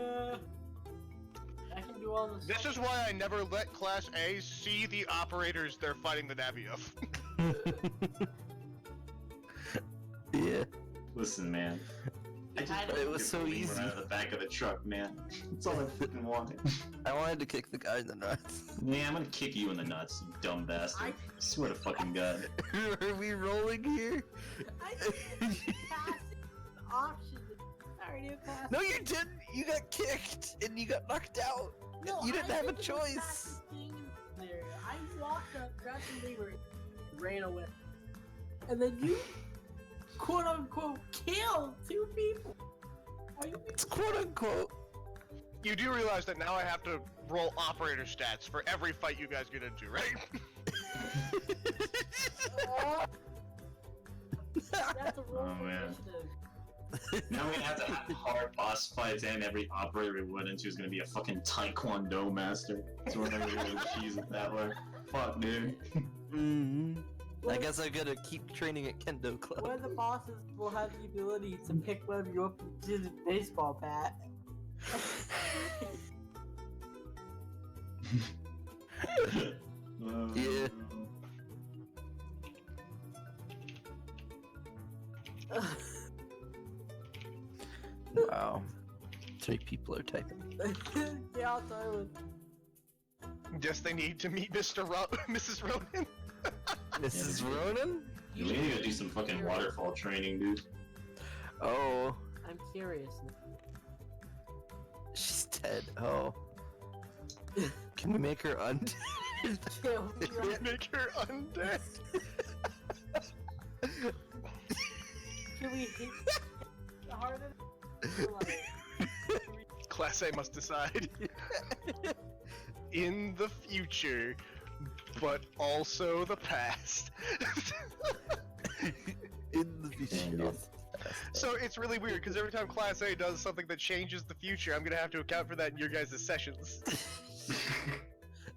I can do all this.
This is why I never let Class A see the operators they're fighting the Navi of.
Yeah.
Listen, man. I just
It
was so easy.
Out of the back of the truck, man. That's all I fucking wanted.
I wanted to kick the guy in the nuts.
Yeah, I'm gonna kick you in the nuts, you dumb bastard. I swear to fucking God.
Are we rolling here?
I didn't pass the option. I already passed.
No, you didn't! You got kicked and you got knocked out!
No,
You didn't
I
have a
didn't
choice!
pass the thing there. I walked up, grabbed the lever, and ran away. And then you, quote unquote, killed 2 people! Are you
It's quote unquote.
You do realize that now I have to roll operator stats for every fight you guys get into, right?
That's a roll
Oh,
for
man.
initiative.
Now we have to have hard boss fights, and every operator we run into is gonna be a fucking taekwondo master. So we're never gonna cheese it that way. Fuck, dude.
I guess I gotta keep training at Kendo Club.
One of the bosses will have the ability to pick one of you up and use a baseball bat.
Yeah. Wow. 3 people are typing.
Yeah, I'll tell you.
Guess they need to meet Mrs. Ronan.
Mrs. Ronan?
You need to do some fucking waterfall training, dude.
Oh,
I'm curious.
she's dead. Oh. Can we make her undead?
Make her undead.
Can we hit harder? Like,
Class A must decide. In the future, but also the past.
In the future.
So it's really weird because every time Class A does something that changes the future, I'm gonna have to account for that in your guys' sessions.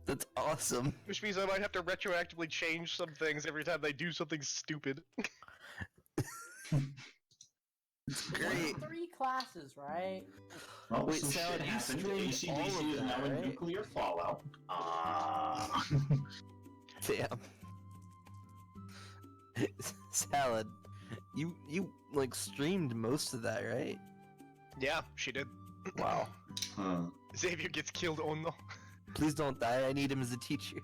That's awesome.
Which means I might have to retroactively change some things every time they do something stupid.
Great.
3 classes, right?
Oh,
Wait,
some
Sal,
shit
you
happened.
streamed all
ACDC
of
is
that,
now in
right?
nuclear fallout.
Damn. Salad. You like streamed most of that, right?
Yeah, she did.
Wow.
Huh.
Xavier gets killed. Oh no.
Please don't die. I need him as a teacher.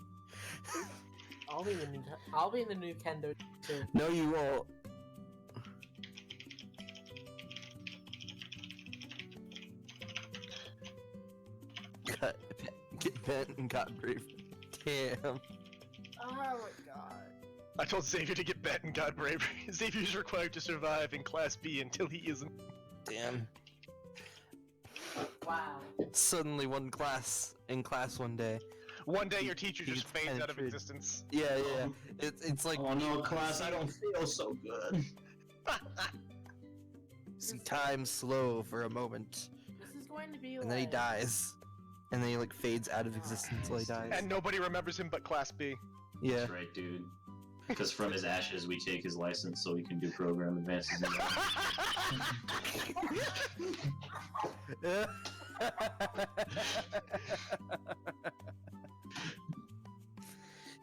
I'll be in the new Kendo too.
No, you won't. Get bent and got brave. Damn.
Oh my god.
I told Xavier to get bet in God Bravery. Xavier's required to survive in Class B until he isn't.
Damn.
Wow.
Suddenly one class in class one day.
One day your teacher
He
just
gets
fades out of
penetrated.
existence.
Yeah, yeah. It's like
Oh no, class, I don't feel so good.
see time slow for a moment,
This is going to be
and then he
like-
dies, and then he like fades out of existence while he dies.
And nobody remembers him but Class B.
Yeah.
That's right, dude. Because from his ashes we take his license so he can do program advances.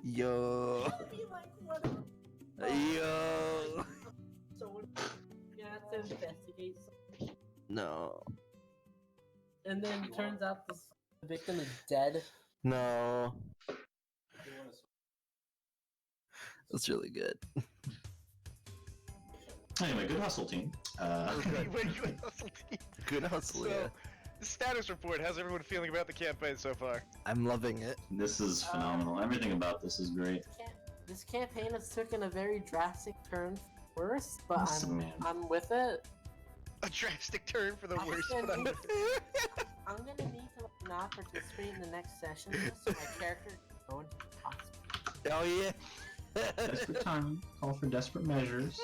Yo.
It'll be like whatever.
Yo.
So you have to investigate something.
No.
And then it turns out the victim is dead.
No. That's really good.
Anyway, good hustle, team.
Wait, hustle team.
Good hustle,
So,
yeah.
Status report. How's everyone feeling about the campaign so far?
I'm loving it.
This is phenomenal. Everything about this is great.
This campaign has taken a very drastic turn for worse, but
Listen, man.
I'm with it.
A drastic turn for the
I'm
worst,
gonna
but I'm...
need- I'm gonna need to not participate in the next session just so my character can go into the hospital.
Oh yeah.
Desperate time. Call for desperate measures.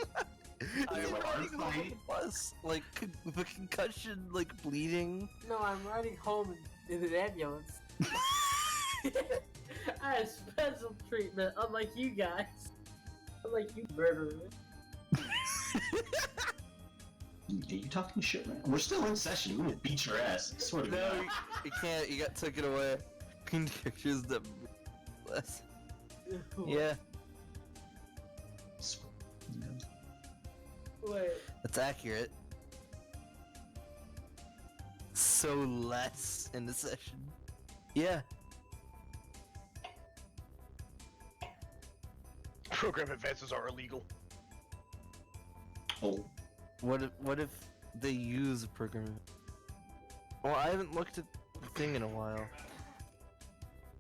I'm
Yeah,
riding home on
fight.
the bus, like with a concussion, like bleeding.
No, I'm riding home in an ambulance. I had special treatment, unlike you guys. Unlike you murderers.
Are you talking shit, man? We're still in session. We're gonna beat your ass. I swear to
No,
God.
you can't. You got taken away. Pictures that less. Yeah,
Wait.
that's accurate. So less in the session. Yeah.
Program advances are illegal.
Oh.
What if they use a program? Well, I haven't looked at the thing in a while.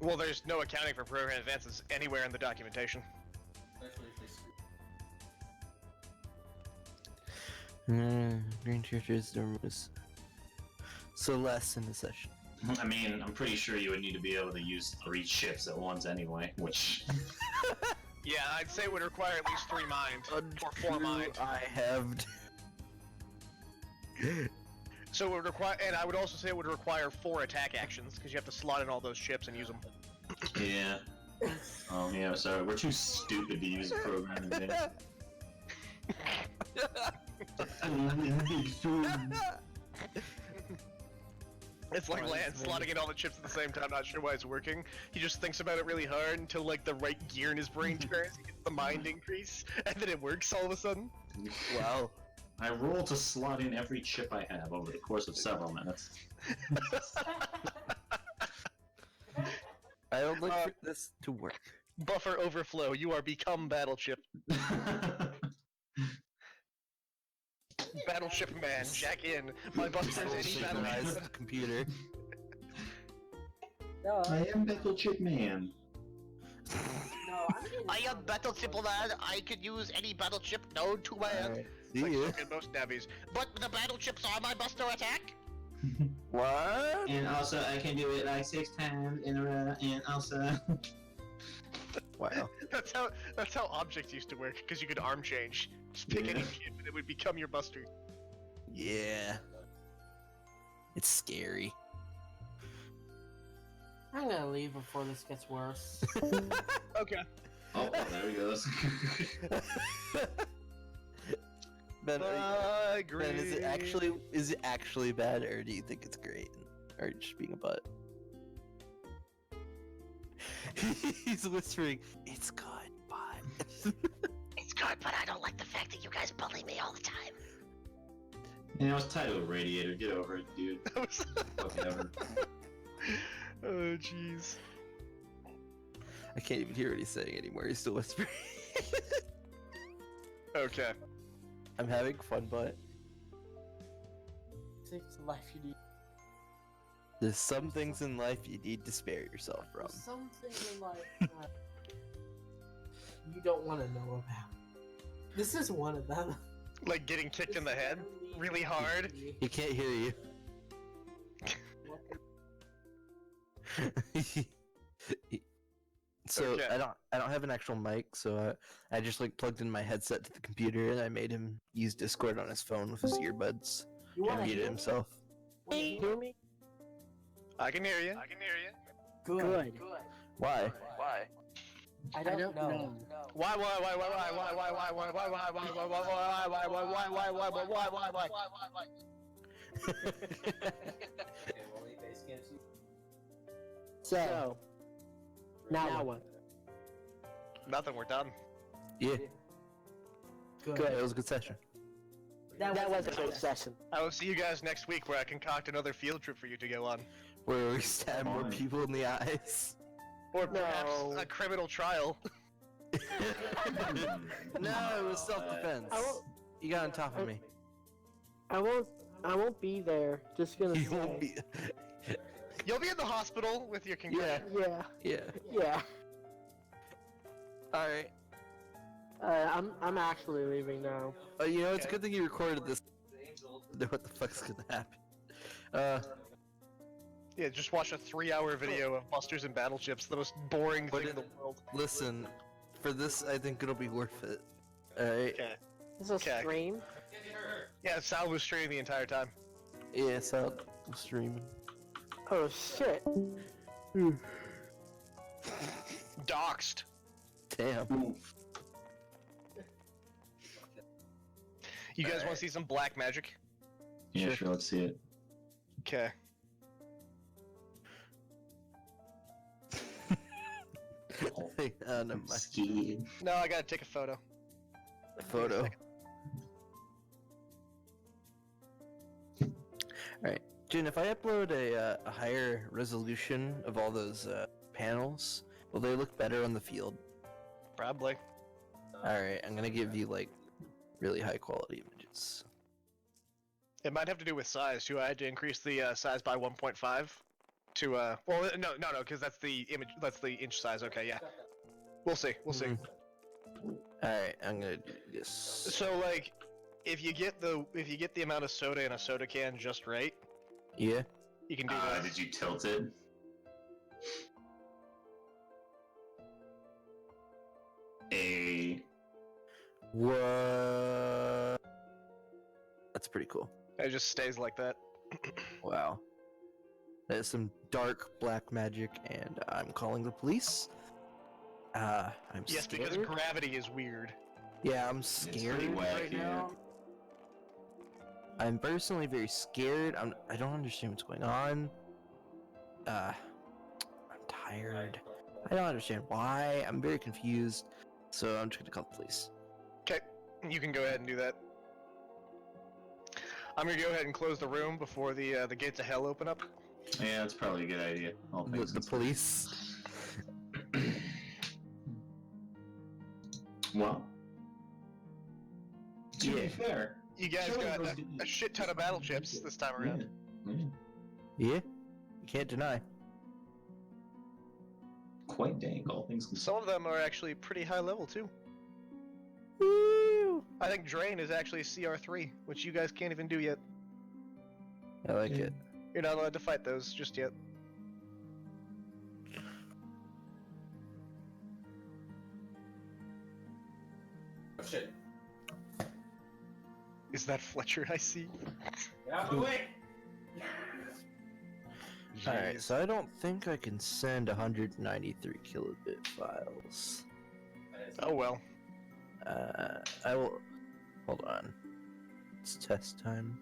Well, there's no accounting for program advances anywhere in the documentation.
Green churches, was so less in the session.
I mean, I'm pretty sure you would need to be able to use 3 chips at once anyway, which...
Yeah, I'd say it would require at least 3 mind. Or 4 mind.
I have.
So it would require, and I would also say it would require 4 attack actions, because you have to slot in all those chips and use them.
Yeah. Oh, yeah, sorry. We're too stupid to use a program in this.
It's like Lance slotting in all the chips at the same time, not sure why it's working. He just thinks about it really hard until like the right gear in his brain turns, he gets the mind increase, and then it works all of a sudden.
Wow.
I roll to slot in every chip I have over the course of several minutes.
I don't look for this to work.
Buffer overflow, you are become Battleship. Battleship man, jack in. My buster's any
Synchronize
battleship.
the computer.
No,
I am Battleship Man.
no, I'm getting
I am Battleship man, I could use any battleship known to man.
Alright. See
Like
ya.
fucking most navies. But the battleships are my buster attack?
What?
And also, I can do it like 6 times in a row, and also...
Wow.
That's how objects used to work, because you could arm change. Just pick any
Yeah.
chip and it would become your buster.
Yeah. It's scary.
I'm gonna leave before this gets worse.
Okay.
Oh, there he goes.
Ben, Ben,
agree.
is it actually bad, or do you think it's great, or just being a butt? He's whispering, "It's good, but."
It's good, but I don't like the fact that you guys bully me all the time.
Yeah, I was tied to a radiator. Get over it, dude. Whatever.
Oh, jeez.
I can't even hear what he's saying anymore. He's still whispering.
Okay.
I'm having fun, but
It's life you need.
there's some things in life you need to spare yourself from.
There's something in life that you don't want to know about. This is one of them.
Like getting kicked in the head really hard.
He can't hear you. So
Okay.
I don't have an actual mic, so I just like plugged in my headset to the computer and I made him use Discord on his phone with his earbuds
You
and
wanna
mute it
hear
himself.
me? Hear me?
I can hear you. I can hear you.
Good.
Why?
Why?
I don't know.
Why?
So, now what?
Nothing. We're done.
Yeah,
Good.
it was a good session.
That was a good session.
I will see you guys next week, where I concoct another field trip for you to go on,
Where we stab more
Fine.
people in the eyes.
or perhaps
No.
a criminal trial.
No, it was self-defense.
I won't-
You got on top of me.
I won't I won't be there. Just gonna
You
say.
won't be.
You'll be in the hospital with your
Yeah.
concussion.
Yeah.
Yeah.
Yeah.
All right.
I'm actually leaving now.
You know, it's a
Okay.
good thing you recorded this. Know what the fuck's gonna happen?
Yeah, just watch a 3-hour video of Busters and Battleships, the most boring
But
thing in the world.
Listen, for this, I think it'll be worth it. All right.
Okay.
This is a
Okay.
stream.
Yeah, Sal was streaming the entire time.
Yeah, so I'm streaming.
Oh shit.
Doxed.
Damn.
Oof.
You guys want
Alright.
to see some black magic?
Yeah,
Sure.
sure, let's see it.
Okay.
Never mind.
Scared.
No, I gotta take a photo.
A photo. Alright, Jin, if I upload a higher resolution of all those panels, will they look better on the field?
Probably.
Alright, I'm gonna give you like really high quality images.
It might have to do with size too. I had to increase the size by 1.5 to well, no, because that's the image. That's the inch size. Okay, yeah. We'll see. We'll see.
Alright, I'm gonna do this.
So like, if you get the amount of soda in a soda can just right,
Yeah?
you can do this.
Did you tilt it?
What? That's pretty cool.
It just stays like that.
Wow. That is some dark black magic, and I'm calling the police. I'm
Yes,
scared.
because gravity is weird.
Yeah, I'm
pretty
scared
whack,
right
yeah.
now. I'm personally very scared. I don't understand what's going on. I'm tired. I don't understand why. I'm very confused. So I'm just gonna call the police.
Okay, you can go ahead and do that. I'm gonna go ahead and close the room before the gates of hell open up.
Yeah, that's probably a good idea. All
The,
things
the police.
Well, to
Yeah.
be fair,
You guys
Sure,
got
those-
a shit ton of battle chips this time around.
Yeah, yeah.
Yeah? You can't deny.
Quite dang, all things considered.
Some of them are actually pretty high level too.
Woo!
I think Drain is actually CR3, which you guys can't even do yet.
I like
Yeah.
it.
You're not allowed to fight those just yet.
Oh shit.
Is that Fletcher I see?
Get out of the way!
Alright, so I don't think I can send 193 kilobit files.
Oh well.
I will. Hold on. It's test time.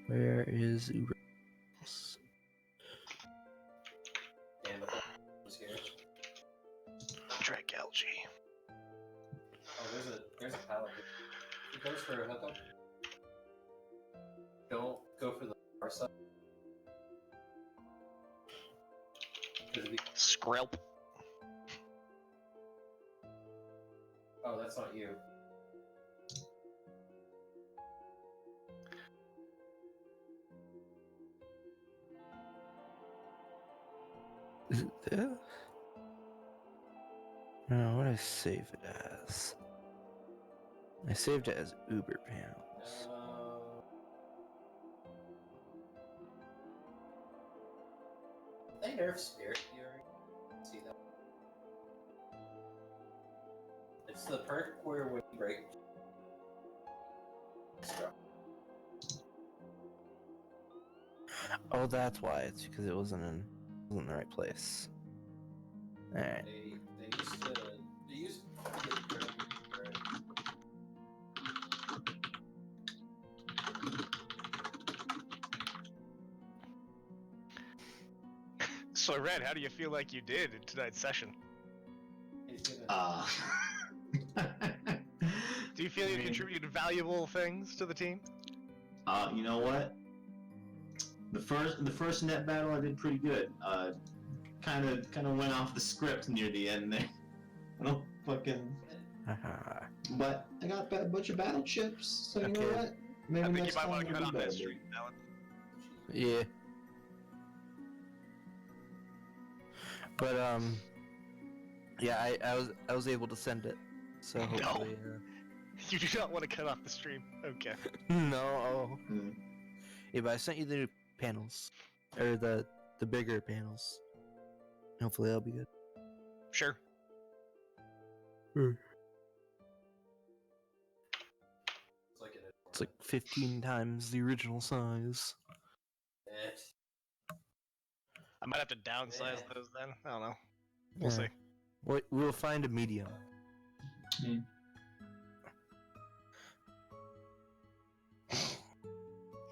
Where is Uber?
Damn it. Who's here?
Drake LG.
Oh, there's a pallet here. It goes for a hookup. Don't go for the far side. 'Cause we-
Skrelp.
Oh, that's not you.
Is it there? No, what did I save it as? I saved it as Uber panels.
They nerfed Spirit Fury. See that? It's the perk where when you break.
Oh, that's why. It's because it wasn't in the right place. Alright.
They used to get rid of it.
So Red, how do you feel like you did in tonight's session?
He's gonna-
Do you feel you contributed valuable things to the team?
You know what? The first net battle I did pretty good. Kind of went off the script near the end there. I don't fucking.
Haha.
But I got a bunch of battle chips, so you know
Okay.
what? Maybe
I think you
next
might
time
want to
it'll
cut
be
off that
better.
stream, Alan.
Yeah. But yeah, I was able to send it, so
No.
hopefully.
You do not want to cut off the stream. Okay.
No.
Hmm.
Yeah, but I sent you the new panels, or the bigger panels. Hopefully that'll be good.
Sure.
It's like 15 times the original size.
I might have to downsize
Man.
those then. I don't know. We'll
Yeah.
see.
We'll find a medium.
Yeah.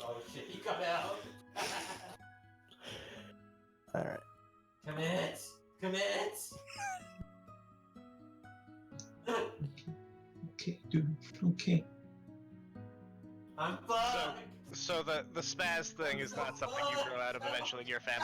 Oh shit, he got out!
All right.
Commit! Commit!
Okay, dude. Okay.
I'm fucked!
So the spaz thing is not something you grow out of eventually in your family.